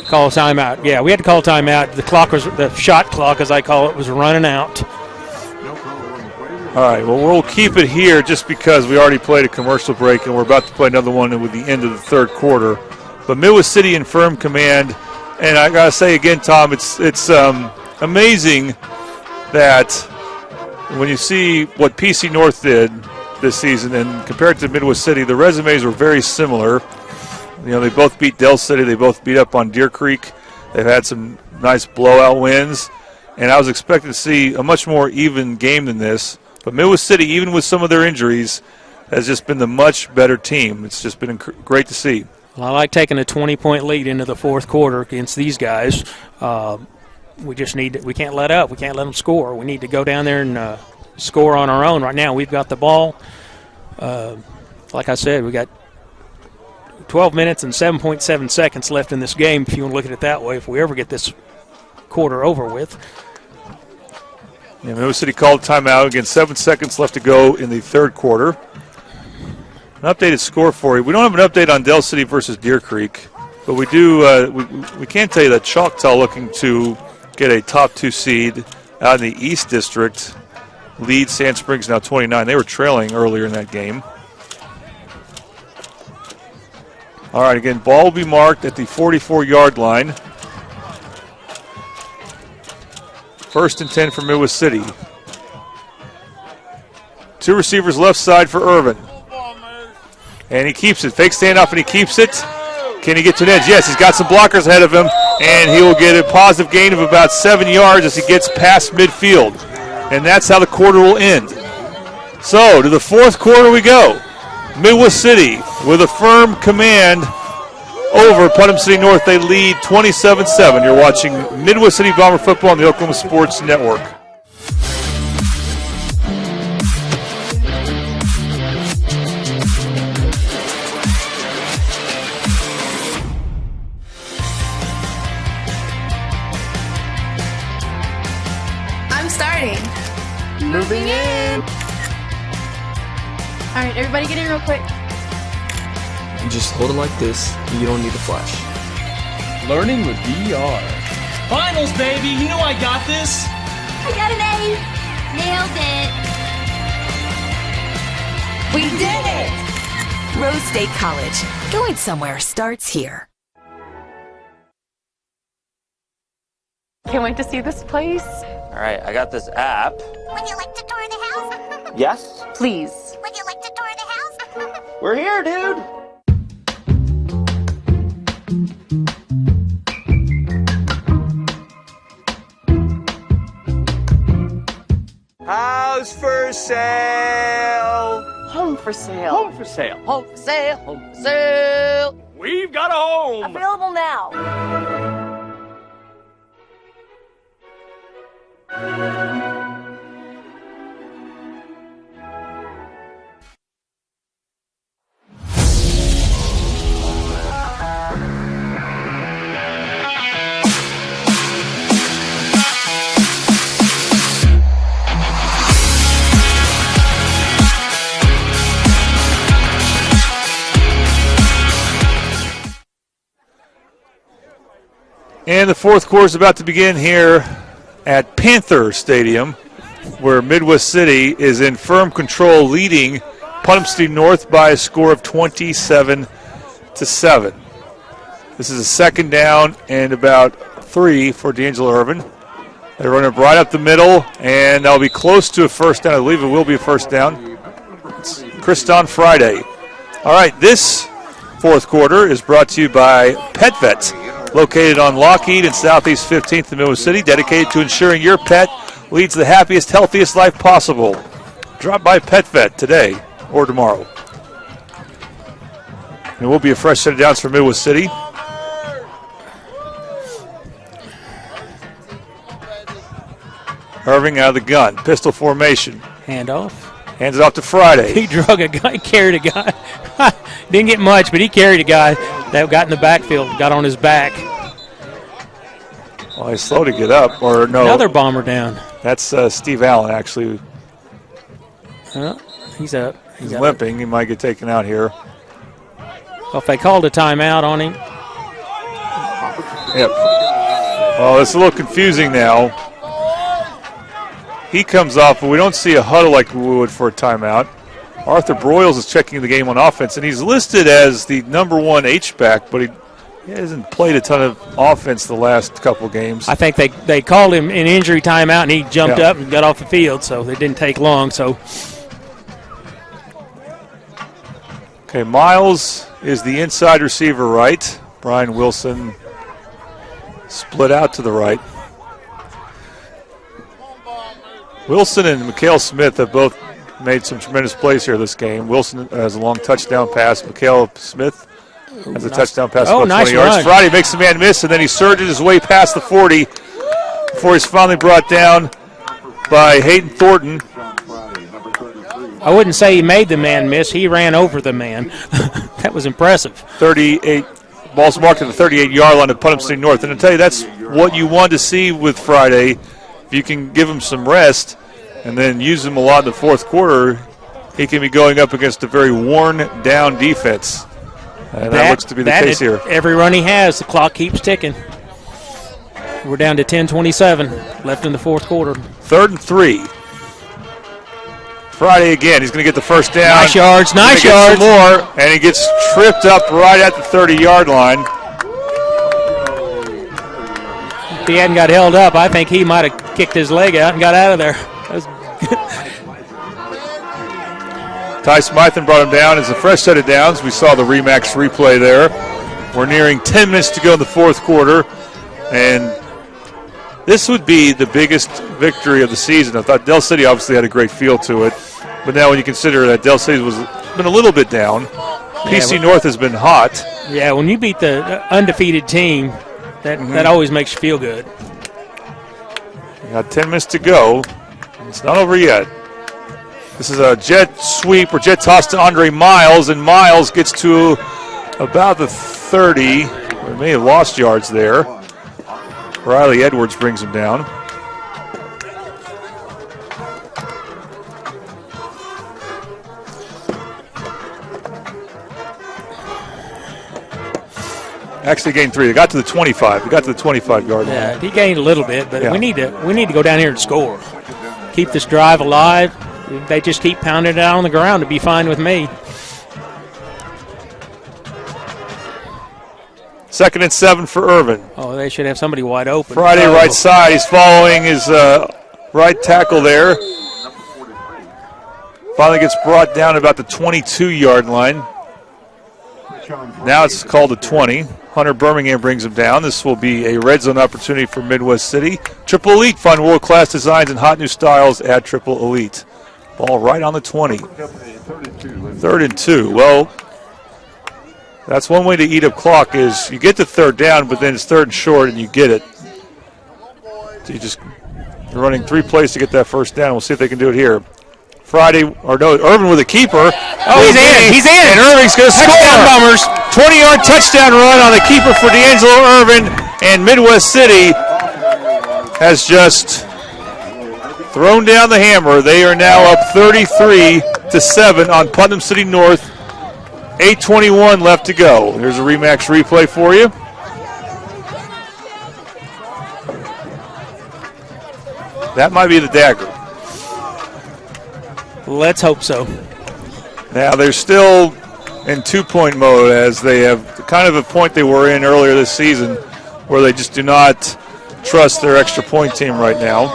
[SPEAKER 13] Call a timeout. Yeah, we had to call a timeout. The shot clock, as I call it, was running out.
[SPEAKER 20] All right, well, we'll keep it here just because we already played a commercial break, and we're about to play another one with the end of the third quarter. But Midwest City in firm command, and I got to say again, Tom, it's amazing that when you see what PC North did this season and compared to Midwest City, the resumes were very similar. You know, they both beat Del City. They both beat up on Deer Creek. They've had some nice blowout wins, and I was expecting to see a much more even game than this. But Midwest City, even with some of their injuries, has just been the much better team. It's just been great to see.
[SPEAKER 13] Well, I like taking a 20-point lead into the fourth quarter against these guys. We can't let up. We can't let them score. We need to go down there and score on our own. Right now, we've got the ball. Like I said, we got 12 minutes and 7.7 seconds left in this game, if you want to look at it that way, if we ever get this quarter over with.
[SPEAKER 20] Yeah, Midwest City called timeout. Again, 7 seconds left to go in the third quarter. An updated score for you. We don't have an update on Del City versus Deer Creek, but we do. We can tell you that Choctaw looking to get a top 2 seed out in the East District. Lead Sand Springs now 29. They were trailing earlier in that game. All right, again, ball will be marked at the 44-yard line. First and 10 for Midwest City. 2 receivers left side for Irvin. And he keeps it. Fake standoff, and he keeps it. Can he get to an edge? Yes, he's got some blockers ahead of him, and he will get a positive gain of about 7 yards as he gets past midfield. And that's how the quarter will end. So, to the fourth quarter we go. Midwest City with a firm command over Putnam City North. They lead 27-7. You're watching Midwest City Bomber football on the Oklahoma Sports Network.
[SPEAKER 3] right, everybody get in real quick.
[SPEAKER 7] You just hold it like this, and you don't need a flash.
[SPEAKER 8] Learning with VR. Finals, baby! You know I got this!
[SPEAKER 9] I got an A. Nailed it.
[SPEAKER 10] We did it! Rose State College. Going somewhere starts here.
[SPEAKER 16] Can't wait to see this place.
[SPEAKER 5] All right, I got this app.
[SPEAKER 9] Would you like to tour the house?
[SPEAKER 5] Yes?
[SPEAKER 16] Please.
[SPEAKER 9] Would you like to tour the house?
[SPEAKER 5] We're here, dude!
[SPEAKER 17] House for sale.
[SPEAKER 16] Home for sale.
[SPEAKER 17] Home for sale.
[SPEAKER 16] Home for sale. Home for sale.
[SPEAKER 17] We've got a home.
[SPEAKER 16] Available now.
[SPEAKER 20] And the fourth quarter is about to begin here at Panther Stadium, where Midwest City is in firm control, leading Putnam North by a score of 27-7. This is a second down and about 3 for D'Angelo Irvin. They run it right up the middle, and that'll be close to a first down. I believe it will be a first down. It's Kriston Friday. All right, this fourth quarter is brought to you by PetVet, located on Lockheed and Southeast 15th in Midwest City, dedicated to ensuring your pet leads the happiest, healthiest life possible. Drop by PetVet today or tomorrow. And it will be a fresh set of downs for Midwest City. Irving out of the gun, pistol formation.
[SPEAKER 13] Handoff.
[SPEAKER 20] Hands it off to Friday.
[SPEAKER 13] He drug a guy, carried a guy. Didn't get much, but he carried a guy that got in the backfield, got on his back.
[SPEAKER 20] Well, he's slow to get up, or no.
[SPEAKER 13] Another bomber down.
[SPEAKER 20] That's Steve Allen, actually.
[SPEAKER 13] He's up.
[SPEAKER 20] He's limping. He might get taken out here.
[SPEAKER 13] Well, if they called a timeout on him.
[SPEAKER 20] Yep. Well, it's a little confusing now. He comes off, but we don't see a huddle like we would for a timeout. Arthur Broyles is checking the game on offense, and he's listed as the number 1 H-back, but he hasn't played a ton of offense the last couple games.
[SPEAKER 13] I think they called him an injury timeout, and he jumped up and got off the field, so it didn't take long. So,
[SPEAKER 20] okay, Miles is the inside receiver right. Brian Wilson split out to the right. Wilson and Mikhail Smith have both made some tremendous plays here this game. Wilson has a long touchdown pass. Mikhail Smith has a touchdown pass about 20 yards. Friday makes the man miss, and then he surges his way past the 40 before he's finally brought down by Hayden Thornton.
[SPEAKER 13] I wouldn't say he made the man miss. He ran over the man. That was impressive.
[SPEAKER 20] 38. Ball's marked at the 38-yard line of Putnam North. And I tell you, that's what you want to see with Friday. If you can give him some rest and then use him a lot in the fourth quarter, he can be going up against a very worn-down defense. And that looks to be the case here.
[SPEAKER 13] Every run he has, the clock keeps ticking. We're down to 10:27 left in the fourth quarter.
[SPEAKER 20] 3rd and 3. Friday again. He's going to get the first down.
[SPEAKER 13] Nice yards, nice yards.
[SPEAKER 20] Some more, and he gets tripped up right at the 30-yard line.
[SPEAKER 13] If he hadn't got held up, I think he might have kicked his leg out and got out of there.
[SPEAKER 20] Ty Smythen brought him down. It's a fresh set of downs. We saw the Remax replay there. We're nearing 10 minutes to go in the fourth quarter, and this would be the biggest victory of the season. I thought Del City obviously had a great feel to it, but now when you consider that Del City was been a little bit down, PC North has been hot.
[SPEAKER 13] Yeah, when you beat the undefeated team, that always makes you feel good.
[SPEAKER 20] We got 10 minutes to go. It's not over yet. This is a jet sweep or jet toss to Andre Miles, and Miles gets to about the 30. We may have lost yards there. Riley Edwards brings him down. Actually gained 3. They got to the 25. They got to the 25-yard line.
[SPEAKER 13] Yeah, he gained a little bit, but
[SPEAKER 20] Yeah.
[SPEAKER 13] we need to go down here and score. Keep this drive alive. If they just keep pounding it out on the ground, it'd be fine with me.
[SPEAKER 20] 2nd and 7 for Irvin.
[SPEAKER 13] Oh, they should have somebody wide open.
[SPEAKER 20] Friday, right side. He's following his right tackle there. Finally gets brought down about the 22-yard line. Now it's called a 20. Hunter Birmingham brings him down. This will be a red zone opportunity for Midwest City. Triple Elite, find world-class designs and hot new styles at Triple Elite. Ball right on the 20. 3rd and 2. Well, that's one way to eat up clock is you get the 3rd down, but then it's 3rd and short and you get it. So you're running 3 plays to get that 1st down. We'll see if they can do it here. Irvin with a keeper.
[SPEAKER 13] Oh, he's in. He's in.
[SPEAKER 20] And Irving's going to score.
[SPEAKER 13] Bombers.
[SPEAKER 20] 20-yard touchdown run on the keeper for D'Angelo Irvin. And Midwest City has just thrown down the hammer. They are now up 33-7 on Putnam City North. 8:21 left to go. Here's a Remax replay for you. That might be the dagger.
[SPEAKER 13] Let's hope so.
[SPEAKER 20] Now they're still in 2-point mode as they have kind of a point they were in earlier this season where they just do not trust their extra point team right now.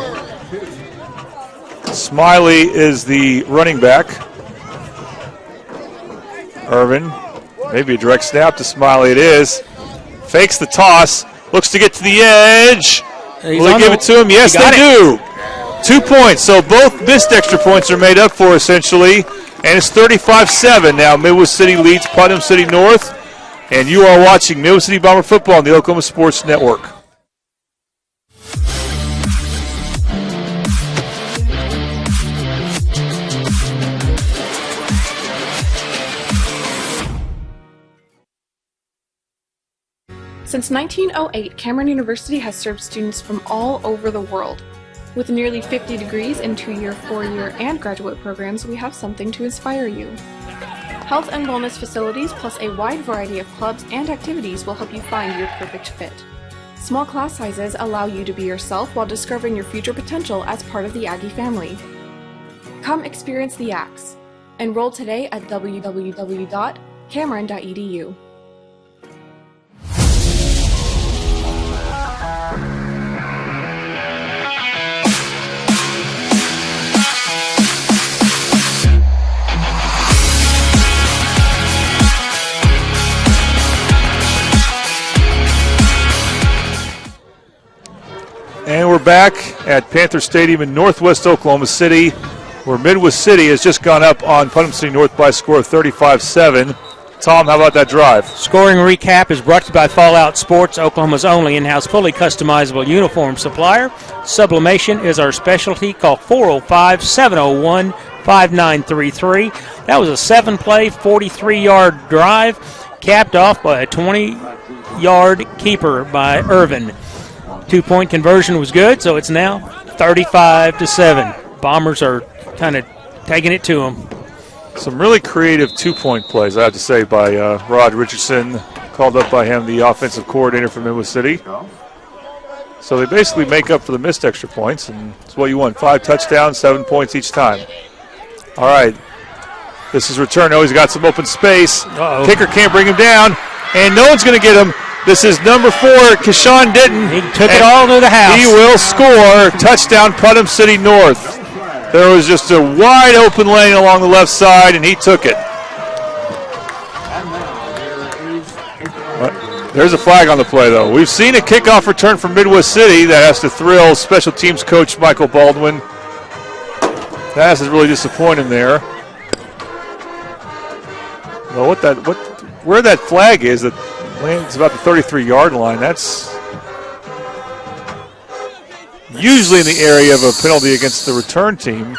[SPEAKER 20] Smiley is the running back. Irvin, maybe a direct snap to Smiley it is. Fakes the toss, looks to get to the edge. Will they give it to him? Yes, they do. 2 points, so both missed extra points are made up for essentially, and it's 35-7 now. Midwest City leads Putnam City North, and you are watching Midwest City Bomber football on the Oklahoma Sports Network.
[SPEAKER 6] Since 1908, Cameron University has served students from all over the world. With nearly 50 degrees in 2-year, 4-year, and graduate programs, we have something to inspire you. Health and wellness facilities plus a wide variety of clubs and activities will help you find your perfect fit. Small class sizes allow you to be yourself while discovering your future potential as part of the Aggie family. Come experience the Axe. Enroll today at www.cameron.edu.
[SPEAKER 20] And we're back at Panther Stadium in northwest Oklahoma City, where Midwest City has just gone up on Putnam City North by a score of 35-7. Tom, how about that drive?
[SPEAKER 13] Scoring recap is brought to you by Fallout Sports, Oklahoma's only in-house fully customizable uniform supplier. Sublimation is our specialty. Call 405-701-5933. That was a 7-play, 43-yard drive, capped off by a 20-yard keeper by Irvin. 2-point conversion was good, so it's now 35-7. Bombers are kind of taking it to them.
[SPEAKER 20] Some really creative 2-point plays, I have to say, by Rod Richardson, called up by him, the offensive coordinator for Midwest City. So they basically make up for the missed extra points, and it's what you want. 5 touchdowns, 7 points each time. All right. This is return. Oh, he's got some open space.
[SPEAKER 13] Uh-oh.
[SPEAKER 20] Kicker can't bring him down, and no one's going to get him. This is number 4, Keshawn Ditton.
[SPEAKER 13] He took it all to the house.
[SPEAKER 20] He will score. Touchdown, Putnam City North. There was just a wide open lane along the left side, and he took it. There's a flag on the play, though. We've seen a kickoff return from Midwest City that has to thrill special teams coach Michael Baldwin. That has really disappointed him there. Well, where that flag is, that lands about the 33-yard line. That's usually in the area of a penalty against the return team.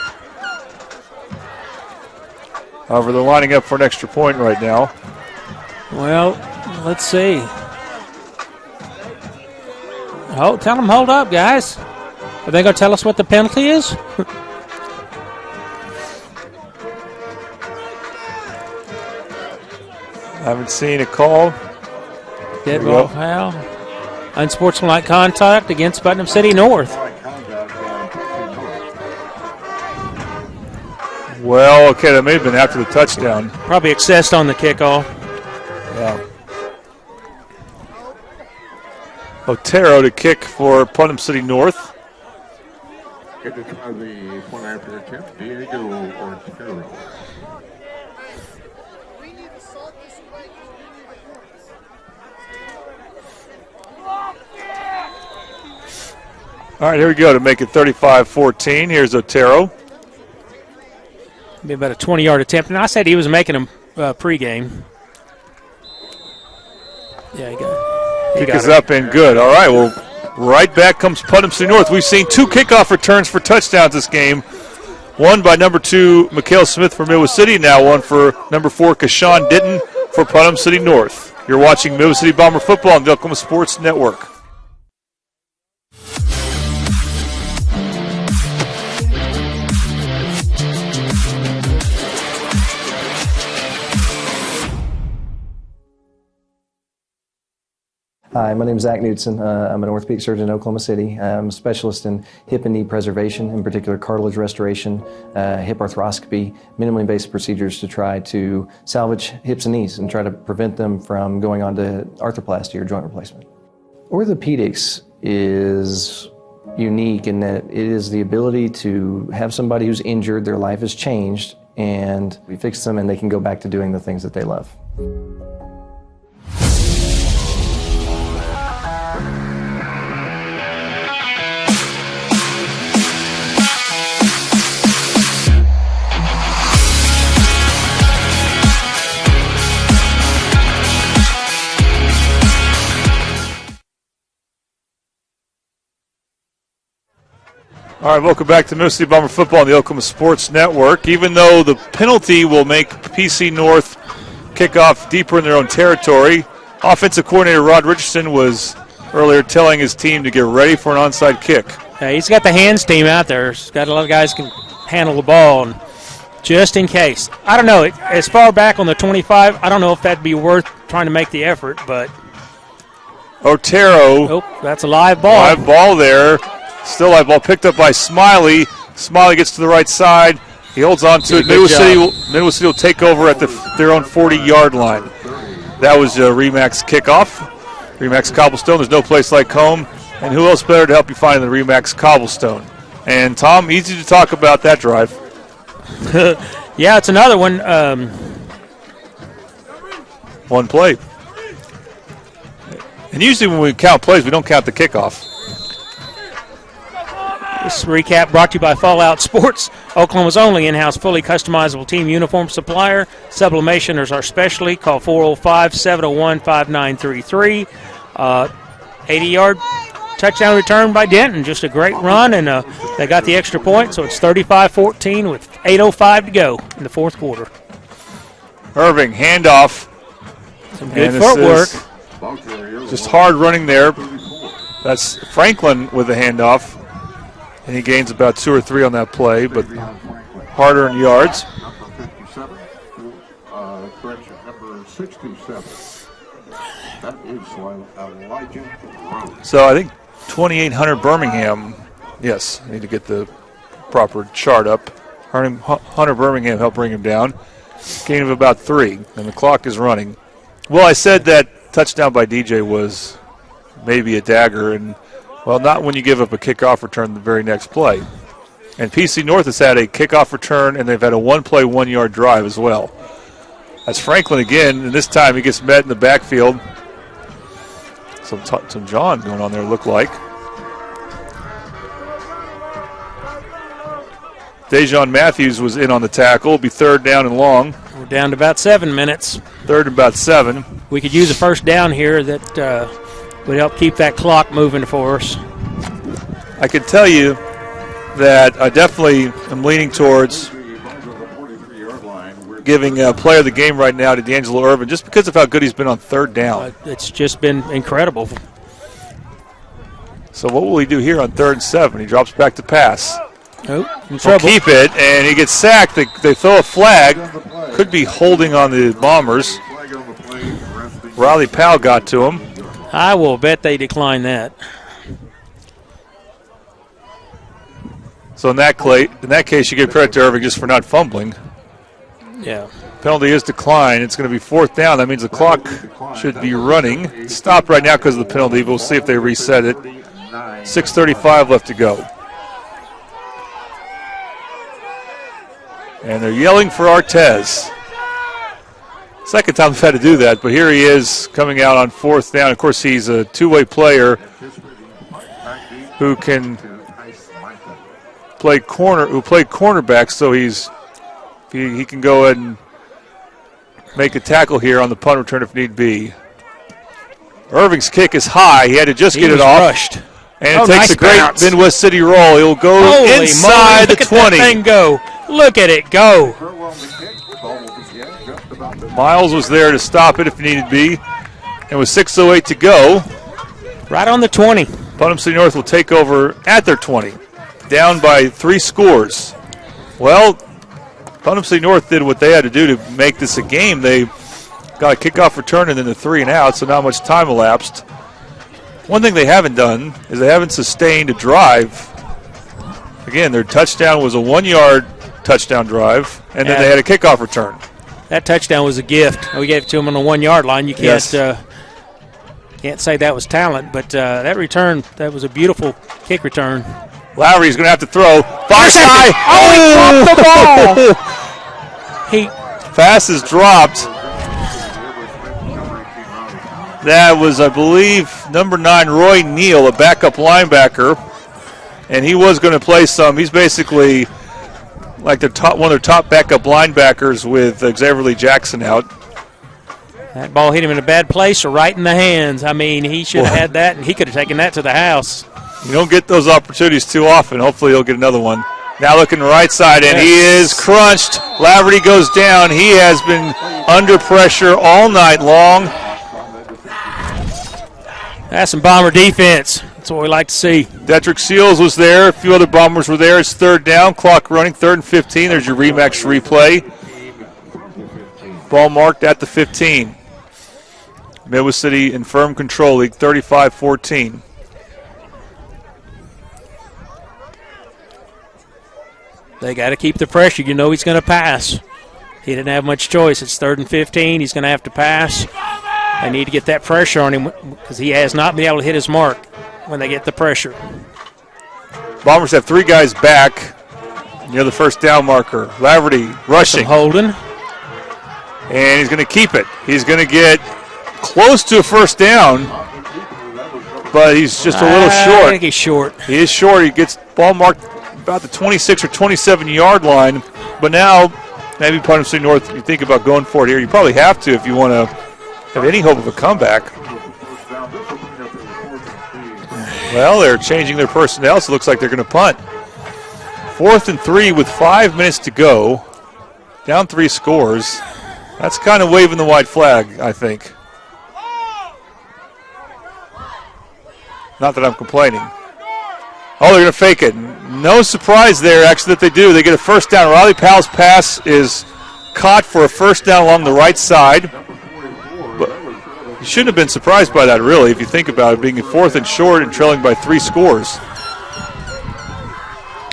[SPEAKER 20] However, they're lining up for an extra point right now.
[SPEAKER 13] Well, let's see. Oh, tell them hold up, guys. Are they going to tell us what the penalty is?
[SPEAKER 20] I haven't seen a call.
[SPEAKER 13] Dead ball foul. Unsportsmanlike contact against Putnam City North.
[SPEAKER 20] Well, okay, that may have been after the touchdown.
[SPEAKER 13] Probably excessed on the kickoff.
[SPEAKER 20] Yeah. Otero to kick for Putnam City North.
[SPEAKER 4] Get to try the point after attempt, Diego Otero.
[SPEAKER 20] All right, here we go to make it 35-14. Here's Otero.
[SPEAKER 13] Be about a 20-yard attempt. And I said he was making them pregame. Yeah, he got it.
[SPEAKER 20] Kick is up and good. All right, well, right back comes Putnam City North. We've seen 2 kickoff returns for touchdowns this game. One by number 2, Mikhail Smith for Midwest City. Now one for number 4, Kashawn Ditton for Putnam City North. You're watching Midwest City Bomber football on the Oklahoma Sports Network.
[SPEAKER 1] Hi, my name is Zach Knudsen. I'm an orthopedic surgeon in Oklahoma City. I'm a specialist in hip and knee preservation, in particular cartilage restoration, hip arthroscopy, minimally invasive procedures to try to salvage hips and knees and try to prevent them from going on to arthroplasty or joint replacement. Orthopedics is unique in that it is the ability to have somebody who's injured, their life has changed, and we fix them and they can go back to doing the things that they love.
[SPEAKER 20] All right, welcome back to Midwest City Bomber football on the Oklahoma Sports Network. Even though the penalty will make PC North kick off deeper in their own territory, offensive coordinator Rod Richardson was earlier telling his team to get ready for an onside kick.
[SPEAKER 13] Yeah, he's got the hands team out there. He's got a lot of guys who can handle the ball, and just in case. I don't know. As far back on the 25, I don't know if that'd be worth trying to make the effort, but
[SPEAKER 20] Otero.
[SPEAKER 13] Oh, that's a live ball.
[SPEAKER 20] Live ball there. Still live ball picked up by Smiley. Smiley gets to the right side. He holds on to it. Midwest City will take over at their own 40-yard line. That was a Remax kickoff. Remax Cobblestone. There's no place like home. And who else better to help you find the Remax Cobblestone? And, Tom, easy to talk about that drive.
[SPEAKER 13] Yeah, it's another one.
[SPEAKER 20] One play. And usually when we count plays, we don't count the kickoff.
[SPEAKER 13] This recap brought to you by Fallout Sports, Oklahoma's only in-house fully customizable team uniform supplier. Sublimation is our specialty. Call 405-701-5933. 80-yard touchdown return by Denton. Just a great run, and they got the extra point, so it's 35-14 with 8:05 to go in the fourth quarter.
[SPEAKER 20] Irving, handoff.
[SPEAKER 13] Some good footwork.
[SPEAKER 20] Just hard running there. That's Franklin with the handoff. And he gains about 2 or 3 on that play, but harder in yards.
[SPEAKER 4] Correction, number 67. That is Elijah Rose.
[SPEAKER 20] So I think 2800 Birmingham. Yes, I need to get the proper chart up. Hunter Birmingham helped bring him down. Gain of about 3, and the clock is running. Well, I said that touchdown by DJ was maybe a dagger, and well, not when you give up a kickoff return the very next play. And PC North has had a kickoff return, and they've had a one-play, 1-yard drive as well. That's Franklin again, and this time he gets met in the backfield. Some John going on there, look like. Dejon Matthews was in on the tackle. It'll be 3rd down and long.
[SPEAKER 13] We're down to about 7 minutes.
[SPEAKER 20] 3rd and about 7.
[SPEAKER 13] We could use a first down here that would help keep that clock moving for us.
[SPEAKER 20] I can tell you that I definitely am leaning towards giving player of the game right now to D'Angelo Irvin just because of how good he's been on 3rd down.
[SPEAKER 13] It's just been incredible.
[SPEAKER 20] So what will he do here on 3rd and 7? He drops back to pass.
[SPEAKER 13] Oh,
[SPEAKER 20] He'll keep it, and he gets sacked. They throw a flag. Could be holding on the Bombers. Riley Powell got to him.
[SPEAKER 13] I will bet they decline that.
[SPEAKER 20] So in that case, you give credit to Irving just for not fumbling.
[SPEAKER 13] Yeah.
[SPEAKER 20] Penalty is declined. It's going to be 4th down. That means the clock should be running. It's stopped right now because of the penalty. We'll see if they reset it. 6:35 left to go. And they're yelling for Artez. Second time they've had to do that, but here he is coming out on 4th down. Of course, he's a two-way player who can played cornerback, so he can go ahead and make a tackle here on the punt return if need be. Irving's kick is high. He had to just get it off.
[SPEAKER 13] Rushed.
[SPEAKER 20] And it takes a great
[SPEAKER 13] bounce.
[SPEAKER 20] Midwest City roll. He'll go
[SPEAKER 13] Holy
[SPEAKER 20] inside
[SPEAKER 13] moly,
[SPEAKER 20] the 20.
[SPEAKER 13] Look at that thing go. Look at it go.
[SPEAKER 20] Miles was there to stop it if needed be. And with 6:08 to go.
[SPEAKER 13] Right on the 20.
[SPEAKER 20] Putnam City North will take over at their 20. Down by 3 scores. Well, Putnam City North did what they had to do to make this a game. They got a kickoff return and then the 3 and out, so not much time elapsed. One thing they haven't done is they haven't sustained a drive. Again, their touchdown was a 1-yard touchdown drive, and then they had a kickoff return.
[SPEAKER 13] That touchdown was a gift. We gave it to them on the 1-yard line. You can't can't say that was talent, but that return, that was a beautiful kick return.
[SPEAKER 20] Lowry's going to have to throw. Far side.
[SPEAKER 13] Oh, he dropped the ball.
[SPEAKER 20] Pass is dropped. That was, I believe, number 9, Roy Neal, a backup linebacker. And he was going to play some. He's basically like one of their top backup linebackers with Xavier Lee Jackson out.
[SPEAKER 13] That ball hit him in a bad place or right in the hands. I mean, he should have had that, and he could have taken that to the house.
[SPEAKER 20] You don't get those opportunities too often. Hopefully he'll get another one. Now looking right side, and he is crunched. Laverty goes down. He has been under pressure all night long.
[SPEAKER 13] That's some Bomber defense. That's what we like to see.
[SPEAKER 20] Detrick Seals was there. A few other Bombers were there. It's 3rd down. Clock running. 3rd and 15. There's your Remax replay. Ball marked at the 15. Midwest City in firm control. League 35-14.
[SPEAKER 13] They got to keep the pressure. You know he's going to pass. He didn't have much choice. It's 3rd and 15. He's going to have to pass. They need to get that pressure on him because he has not been able to hit his mark when they get the pressure.
[SPEAKER 20] Bombers have 3 guys back near the 1st down marker. Laverty rushing.
[SPEAKER 13] Holding.
[SPEAKER 20] And he's going to keep it. He's going to get close to a 1st down, but he's just a little short.
[SPEAKER 13] I think he's short.
[SPEAKER 20] He is short. He gets ball marked about the 26 or 27-yard line, but now maybe Putnam City North, you think about going for it here. You probably have to if you want to have any hope of a comeback. Well, they're changing their personnel, so it looks like they're going to punt. 4th and 3 with 5 minutes to go. Down 3 scores. That's kind of waving the white flag, I think. Not that I'm complaining. Oh, they're going to fake it. No surprise there, actually, that they do. They get a 1st down. Riley Powell's pass is caught for a 1st down along the right side. But you shouldn't have been surprised by that, really, if you think about it, being a 4th and short and trailing by 3 scores.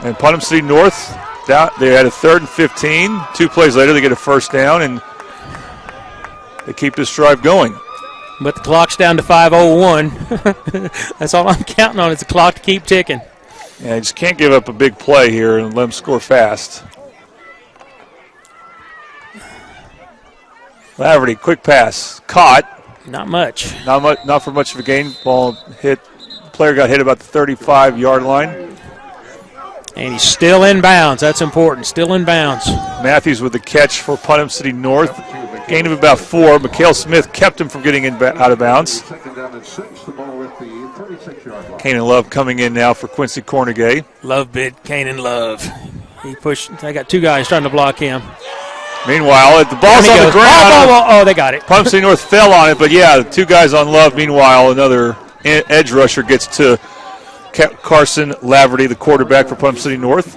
[SPEAKER 20] And Putnam City North, they had a 3rd and 15. 2 plays later, they get a 1st down, and they keep this drive going.
[SPEAKER 13] But the clock's down to 5:01. That's all I'm counting on is the clock to keep ticking.
[SPEAKER 20] Yeah, you just can't give up a big play here and let them score fast. Laverty, quick pass. Caught.
[SPEAKER 13] Not much.
[SPEAKER 20] Not for much of a gain. Ball hit. Player got hit about the 35-yard line.
[SPEAKER 13] And he's still in bounds. That's important. Still in bounds.
[SPEAKER 20] Matthews with the catch for Putnam City North. Gain of about 4. Mikhail Smith kept him from getting out of bounds. Kanan Love coming in now for Quincy Cornegay.
[SPEAKER 13] Love bid Kanan Love. He pushed. They got 2 guys trying to block him.
[SPEAKER 20] Meanwhile, the ball's on the ground.
[SPEAKER 13] Oh, they got it.
[SPEAKER 20] Putnam City North fell on it, but yeah, 2 guys on Love. Meanwhile, another edge rusher gets to Carson Laverty, the quarterback for Putnam City North.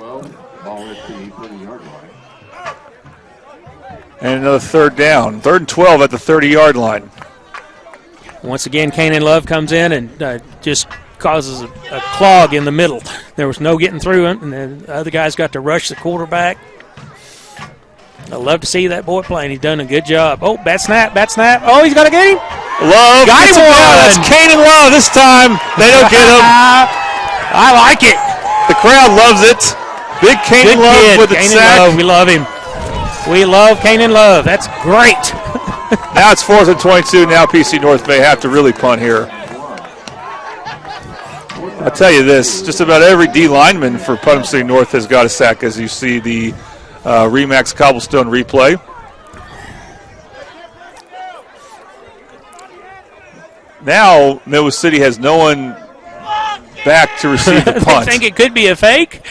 [SPEAKER 20] And another 3rd down. 3rd and 12 at the 30-yard line.
[SPEAKER 13] Once again, Kanan Love comes in and just causes a clog in the middle. There was no getting through him, and the other guys got to rush the quarterback. I love to see that boy playing. He's done a good job. Oh, bad snap. Oh, he's going to get him.
[SPEAKER 20] Love
[SPEAKER 13] got him one.
[SPEAKER 20] That's Kanan Love this time. They don't get him.
[SPEAKER 13] I like it.
[SPEAKER 20] The crowd loves it. Big Kanan Love with the sack.
[SPEAKER 13] Love. We love him. We love Kanan Love. That's great.
[SPEAKER 20] Now it's 4th and 22. Now PC North may have to really punt here. I'll tell you this, just about every D lineman for Putnam City North has got a sack, as you see the Remax Cobblestone replay. Now Midwest City has no one back to receive the punt.
[SPEAKER 13] They think it could be a fake.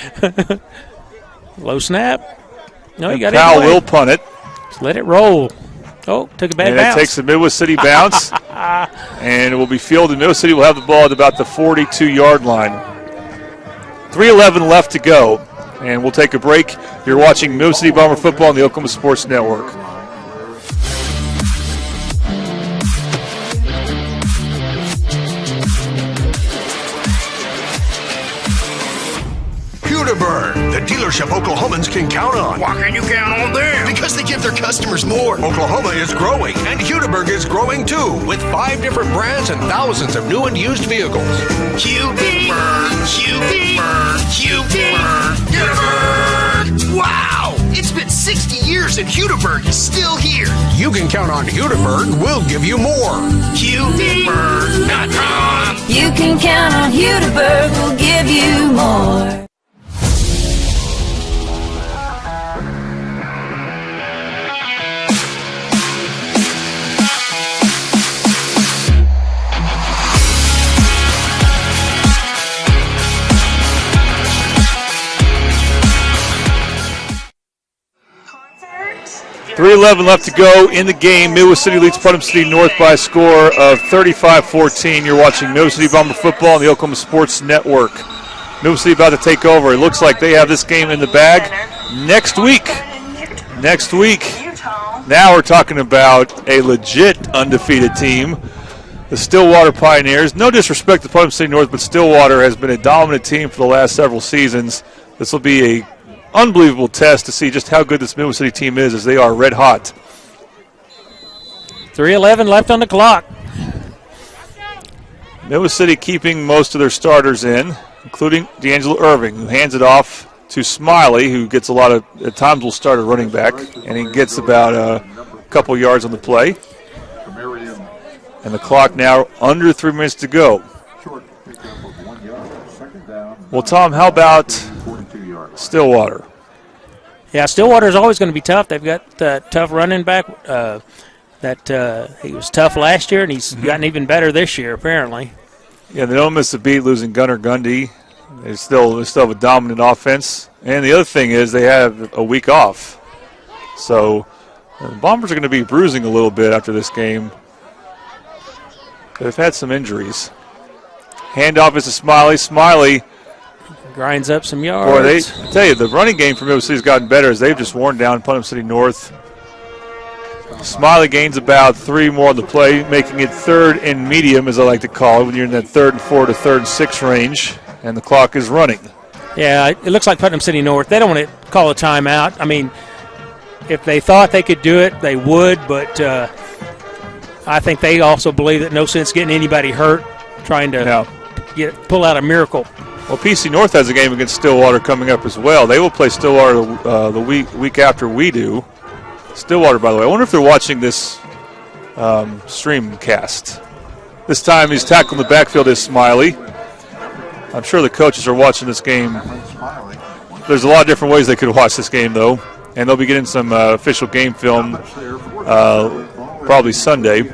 [SPEAKER 13] Low snap. No, you got it.
[SPEAKER 20] Powell will punt it.
[SPEAKER 13] Just let it roll. Oh, took a bad bounce.
[SPEAKER 20] It takes the Midwest City bounce, and it will be fielded. Midwest City will have the ball at about the 42-yard line. 3:11 left to go, and we'll take a break. You're watching Midwest City Bomber football on the Oklahoma Sports Network.
[SPEAKER 17] Hudaburn, the dealership Oklahomans can count on.
[SPEAKER 4] Why can you count on them?
[SPEAKER 17] Because they give their customers more. Oklahoma is growing, and Hudaburn is growing too, with 5 different brands and thousands of new and used vehicles. Hudaburn, Hudaburn. Wow! It's been 60 years and Hudaburn is still here. You can count on Hudaburn. We'll give you more. Hudaburn.com.
[SPEAKER 10] You can count on Hudaburn. We'll give you more.
[SPEAKER 20] .311 left to go in the game. Midwest City leads Putnam City North by a score of 35-14. You're watching Midwest City Bomber football on the Oklahoma Sports Network. Midwest City about to take over. It looks like they have this game in the bag next week. Now we're talking about a legit undefeated team, the Stillwater Pioneers. No disrespect to Putnam City North, but Stillwater has been a dominant team for the last several seasons. This will be a unbelievable test to see just how good this Midwest City team is, as they are red hot.
[SPEAKER 13] 3:11 left on the clock.
[SPEAKER 20] Midwest City keeping most of their starters in, including D'Angelo Irving, who hands it off to Smiley, who gets a lot of, at times will start a running back, and he gets about a couple yards on the play. And the clock now under 3 minutes to go. Well, Tom, how about Stillwater?
[SPEAKER 13] Yeah, Stillwater is always going to be tough. They've got tough running back. He was tough last year, and he's gotten even better this year, apparently.
[SPEAKER 20] Yeah, they don't miss a beat losing Gunnar Gundy. They still have a dominant offense. And the other thing is they have a week off. So the Bombers are going to be bruising a little bit after this game. They've had some injuries. Handoff is to Smiley. Smiley
[SPEAKER 13] grinds up some yards.
[SPEAKER 20] Boy, I tell you, the running game for Midwest City has gotten better as they've just worn down Putnam City North. Smiley gains about 3 more on the play, making it 3rd and medium, as I like to call it, when you're in that 3rd and 4 to 3rd and 6 range, and the clock is running.
[SPEAKER 13] Yeah, it looks like Putnam City North. They don't want to call a timeout. I mean, if they thought they could do it, they would, but I think they also believe that no sense getting anybody hurt trying to pull out a miracle.
[SPEAKER 20] Well, PC North has a game against Stillwater coming up as well. They will play Stillwater the week after we do. Stillwater, by the way. I wonder if they're watching this streamcast. This time he's tackling the backfield is Smiley. I'm sure the coaches are watching this game. There's a lot of different ways they could watch this game, though. And they'll be getting some official game film probably Sunday.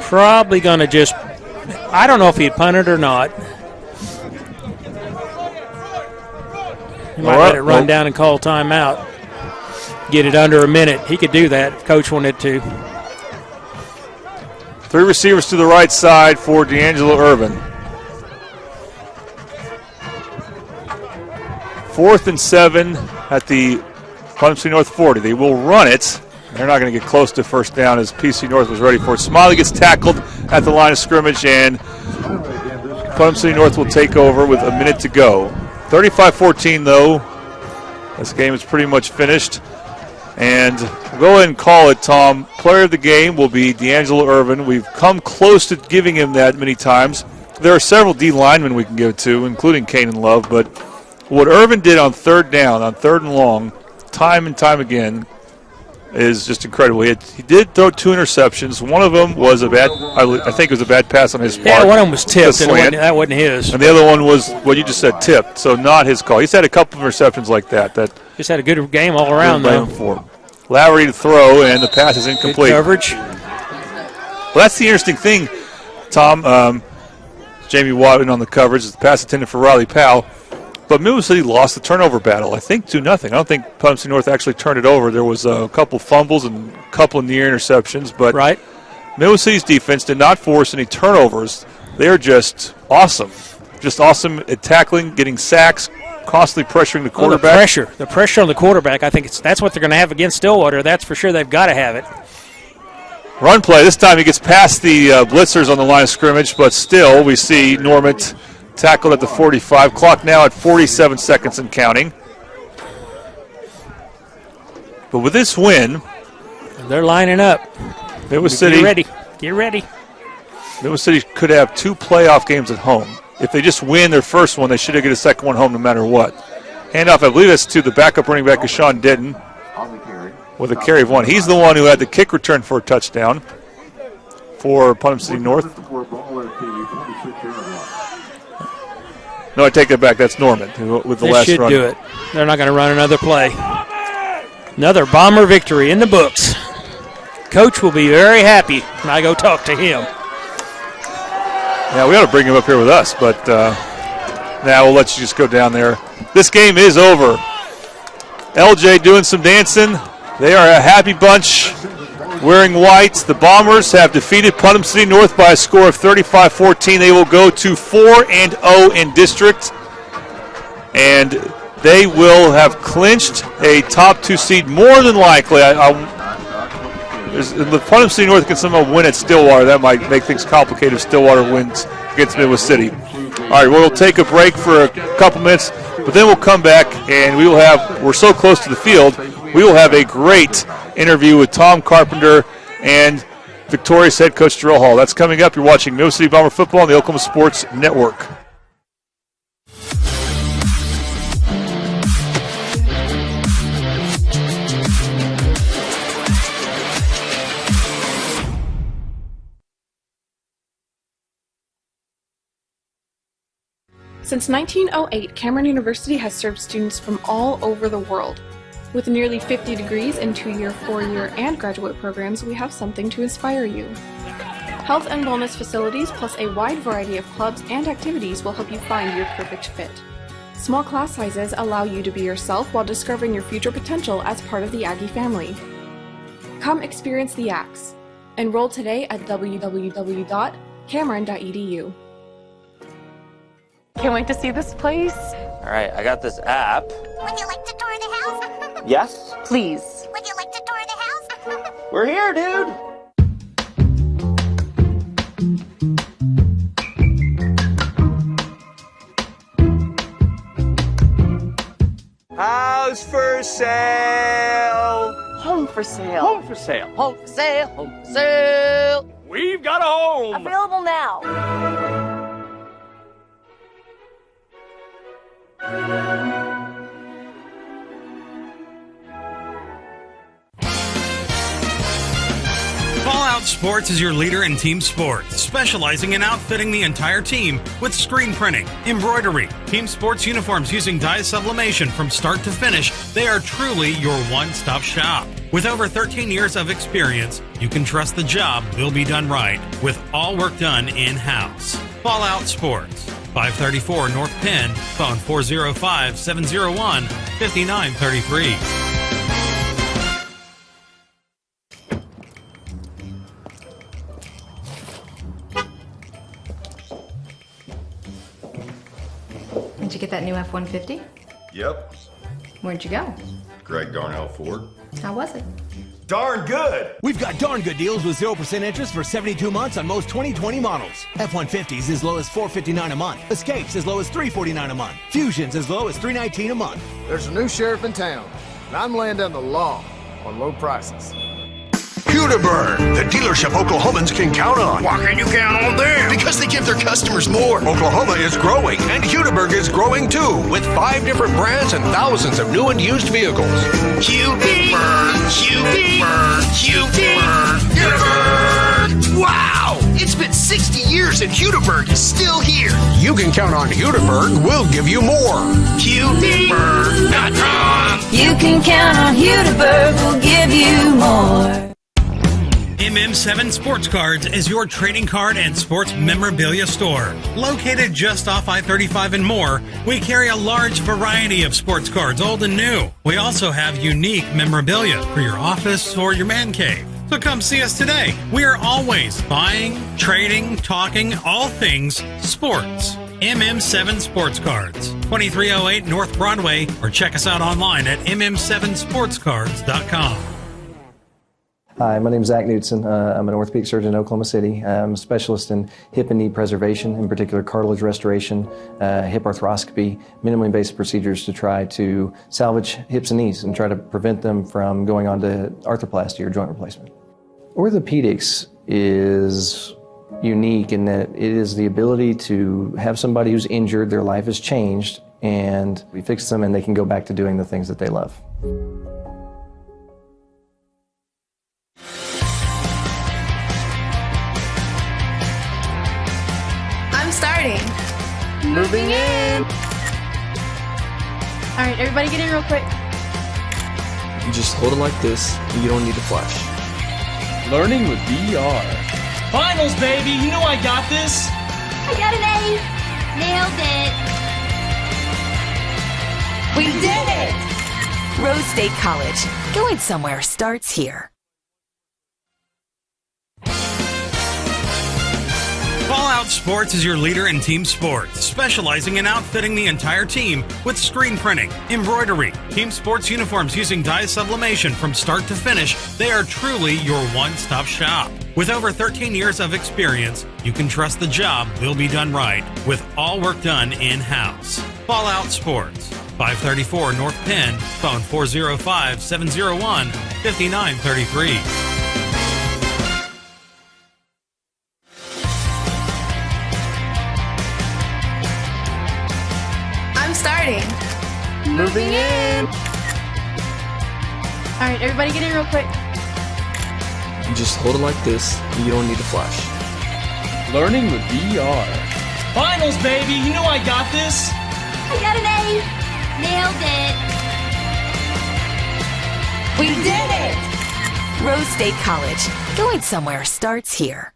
[SPEAKER 13] Probably going to just, I don't know if he'd punt it or not. He might let it run down and call timeout. Get it under a minute. He could do that if Coach wanted to.
[SPEAKER 20] 3 receivers to the right side for D'Angelo Irvin. 4th and 7 at the Putnam City North 40. They will run it. They're not going to get close to first down as PC North was ready for it. Smiley gets tackled at the line of scrimmage, and Putnam City North will take over with a minute to go. 35-14, though. This game is pretty much finished. And we'll go ahead and call it, Tom. Player of the game will be D'Angelo Irvin. We've come close to giving him that many times. There are several D linemen we can give it to, including Kanan Love, but what Irvin did on third down, on third and long, time and time again, is just incredible. He did throw 2 interceptions. One of them was I think it was a bad pass on his part.
[SPEAKER 13] Yeah, one of them was tipped, and that wasn't his.
[SPEAKER 20] And the other one was what you just said, tipped, so not his call. He's had a couple of interceptions like that.
[SPEAKER 13] Just had a good game all around, though.
[SPEAKER 20] For Lowry to throw, and the pass is incomplete.
[SPEAKER 13] Good coverage.
[SPEAKER 20] Well, that's the interesting thing, Tom. Jamie Watt in on the coverage. The pass intended for Riley Powell. But Middle City lost the turnover battle, I think 2-0. I don't think Putnam City North actually turned it over. There was a couple fumbles and a couple near interceptions. But Middle City's defense did not force any turnovers. They're just awesome. Just awesome at tackling, getting sacks, constantly pressuring the quarterback.
[SPEAKER 13] The pressure on the quarterback, I think that's what they're going to have against Stillwater. That's for sure. They've got to have it.
[SPEAKER 20] Run play. This time he gets past the blitzers on the line of scrimmage, but still we see Normant tackled at the 45. Clock now at 47 seconds and counting. But with this win,
[SPEAKER 13] they're lining up.
[SPEAKER 20] Middle City,
[SPEAKER 13] Get ready.
[SPEAKER 20] Middle City could have 2 playoff games at home. If they just win their first one, they should get a second one home no matter what. Handoff, I believe that's to the backup running back, Sean Denton, with a carry of 1. He's the one who had the kick return for a touchdown for Putnam City North. No, I take that back. That's Norman with the last run.
[SPEAKER 13] They should do it. They're not going to run another play. Another Bomber victory in the books. Coach will be very happy when I go talk to him.
[SPEAKER 20] Yeah, we ought to bring him up here with us, but now we'll let you just go down there. This game is over. LJ doing some dancing. They are a happy bunch wearing white. The Bombers have defeated Putnam City North by a score of 35-14. They will go to 4-0 in district, and they will have clinched a top 2 seed more than likely. The Putnam City North can somehow win at Stillwater. That might make things complicated if Stillwater wins against Midwest City. All right, we'll take a break for a couple minutes, but then we'll come back and we're so close to the field, we will have a great interview with Tom Carpenter and Victorious head coach Darrell Hall. That's coming up. You're watching Middle City Bomber football on the Oklahoma Sports Network.
[SPEAKER 6] Since 1908, Cameron University has served students from all over the world. With nearly 50 degrees in 2-year, 4-year, and graduate programs, we have something to inspire you. Health and wellness facilities plus a wide variety of clubs and activities will help you find your perfect fit. Small class sizes allow you to be yourself while discovering your future potential as part of the Aggie family. Come experience the Axe. Enroll today at www.cameron.edu.
[SPEAKER 16] Can't wait to see this place.
[SPEAKER 5] All right, I got this app.
[SPEAKER 9] Would you like to tour the house?
[SPEAKER 16] Yes, please.
[SPEAKER 9] Would you like to tour the house?
[SPEAKER 16] We're here, dude.
[SPEAKER 11] House for sale.
[SPEAKER 16] Home for sale.
[SPEAKER 11] Home for sale.
[SPEAKER 16] Home for sale. Home for sale.
[SPEAKER 11] We've got a home.
[SPEAKER 16] Available now.
[SPEAKER 14] Fallout Sports is your leader in team sports, specializing in outfitting the entire team with screen printing, embroidery, team sports uniforms using dye sublimation from start to finish. They are truly your one-stop shop. With over 13 years of experience, you can trust the job will be done right, with all work done in-house. Fallout Sports, 534 North Penn, phone 405-701-5933.
[SPEAKER 19] Did you get that new F-150?
[SPEAKER 22] Yep.
[SPEAKER 19] Where'd you go?
[SPEAKER 22] Greg Darnell Ford.
[SPEAKER 19] How was it?
[SPEAKER 22] Darn good!
[SPEAKER 12] We've got darn good deals with 0% interest for 72 months on most 2020 models. F-150s as low as $459 a month. Escapes as low as $349 a month. Fusions as low as $319 a month.
[SPEAKER 24] There's a new sheriff in town, and I'm laying down the law on low prices.
[SPEAKER 17] Hudiburn, the dealership Oklahomans can count on.
[SPEAKER 22] Why can you count on them?
[SPEAKER 17] Because they give their customers more.
[SPEAKER 22] Oklahoma is growing, and Hudiburn is growing too, with 5 different brands and thousands of new and used vehicles.
[SPEAKER 17] Hudiburn, Hudiburn, Hudiburn, Hudiburn! Wow! It's been 60 years and Hudiburn is still here.
[SPEAKER 22] You can count on Hudiburn. We'll give you more.
[SPEAKER 17] Hudiburn.com.
[SPEAKER 10] You can count on Hudiburn, we'll give you more.
[SPEAKER 14] MM7 Sports Cards is your trading card and sports memorabilia store. Located just off I-35 and more, we carry a large variety of sports cards, old and new. We also have unique memorabilia for your office or your man cave. So come see us today. We are always buying, trading, talking, all things sports. MM7 Sports Cards, 2308 North Broadway, or check us out online at mm7sportscards.com.
[SPEAKER 1] Hi, my name is Zach Knudsen. I'm an orthopedic surgeon in Oklahoma City. I'm a specialist in hip and knee preservation, in particular cartilage restoration, hip arthroscopy, minimally invasive procedures to try to salvage hips and knees and try to prevent them from going on to arthroplasty or joint replacement. Orthopedics is unique in that it is the ability to have somebody who's injured, their life has changed, and we fix them and they can go back to doing the things that they love.
[SPEAKER 3] I'm starting.
[SPEAKER 16] Moving in.
[SPEAKER 3] All right, everybody get in real quick.
[SPEAKER 7] You just hold it like this, and you don't need to flash.
[SPEAKER 8] Learning with VR. Finals, baby! You know I got this!
[SPEAKER 9] I got an A. Nailed it.
[SPEAKER 10] We did it! Rose State College. Going somewhere starts here.
[SPEAKER 14] Fallout Sports is your leader in team sports, specializing in outfitting the entire team with screen printing, embroidery, team sports uniforms using dye sublimation from start to finish. They are truly your one-stop shop. With over 13 years of experience, you can trust the job will be done right, with all work done in-house. Fallout Sports, 534 North Penn, phone 405-701-5933.
[SPEAKER 3] I'm starting.
[SPEAKER 16] Moving in.
[SPEAKER 3] All right, everybody get in real quick.
[SPEAKER 7] You just hold it like this, and you don't need to flash.
[SPEAKER 8] Learning with VR. Finals, baby! You know I got this!
[SPEAKER 9] I got an A. Nailed it.
[SPEAKER 10] We did it! Rose State College. Going somewhere starts here.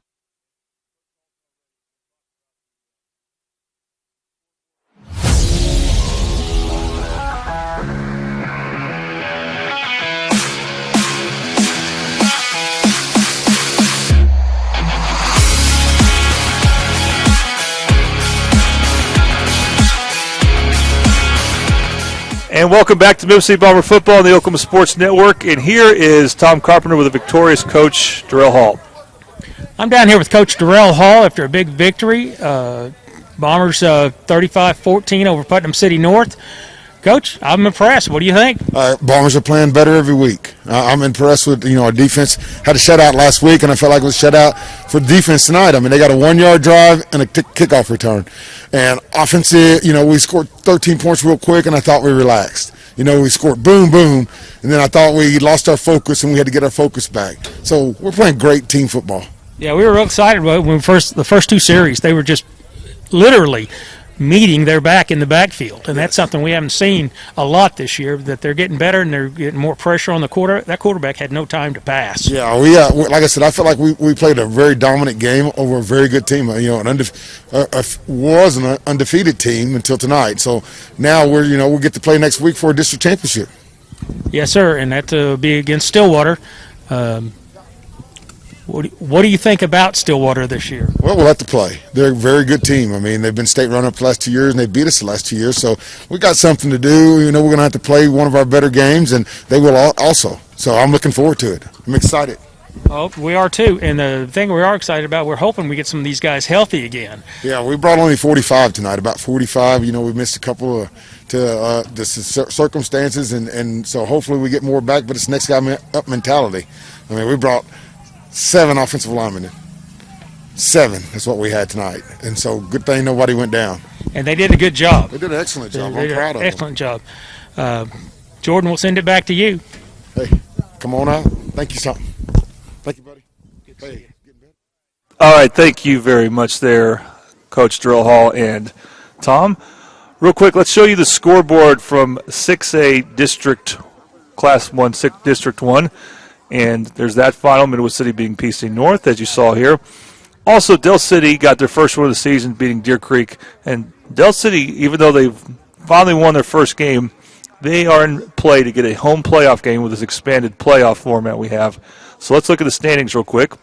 [SPEAKER 20] And welcome back to Mississippi Bomber Football on the Oklahoma Sports Network. And here is Tom Carpenter with a victorious Coach Darrell Hall.
[SPEAKER 13] I'm down here with Coach Darrell Hall after a big victory. Bombers 35-14 over Putnam City North. Coach, I'm impressed. What do you think?
[SPEAKER 15] Bombers are playing better every week. I'm impressed with our defense. Had a shutout last week, and I felt like it was a shutout for defense tonight. I mean, they got a 1-yard drive and a kickoff return. And offensive, we scored 13 points real quick, and I thought we relaxed. We scored boom, boom, and then I thought we lost our focus, and we had to get our focus back. So we're playing great team football.
[SPEAKER 13] Yeah, we were real excited when the first two series, they were just literally meeting their back in the backfield, and that's something we haven't seen a lot this year, that they're getting better and they're getting more pressure on the quarterback. That quarterback had no time to pass.
[SPEAKER 15] Yeah, like I said, I feel like we played a very dominant game over a very good team. Was an undefeated team until tonight. So now we'll get to play next week for a district championship.
[SPEAKER 13] Yes, sir, and that will be against Stillwater. What do you think about Stillwater this year?
[SPEAKER 15] Well, we'll have to play. They're a very good team. I mean, they've been state runner-up the last 2 years, and they beat us the last 2 years. So we got something to do. We're going to have to play one of our better games, and they will also. So I'm looking forward to it. I'm excited.
[SPEAKER 13] Oh, we are too. And the thing we are excited about, we're hoping we get some of these guys healthy again.
[SPEAKER 15] Yeah, we brought only 45 tonight, about 45. We missed a couple to the circumstances, and so hopefully we get more back, but it's next guy up mentality. I mean, we brought 7 offensive linemen in. 7 is what we had tonight. And so good thing nobody went down.
[SPEAKER 13] And they did a good job.
[SPEAKER 15] They did an excellent job. I'm proud of them.
[SPEAKER 13] Excellent job. Jordan, we'll send it back to you.
[SPEAKER 15] Hey, come on out. Thank you, son. Thank you, buddy. Hey.
[SPEAKER 20] All right, thank you very much there, Coach Drillhall and Tom. Real quick, let's show you the scoreboard from 6A District Class 1, District 1. And there's that final, Midwest City beating PC North, as you saw here. Also, Del City got their first win of the season, beating Deer Creek. And Del City, even though they've finally won their first game, they are in play to get a home playoff game with this expanded playoff format we have. So let's look at the standings real quick.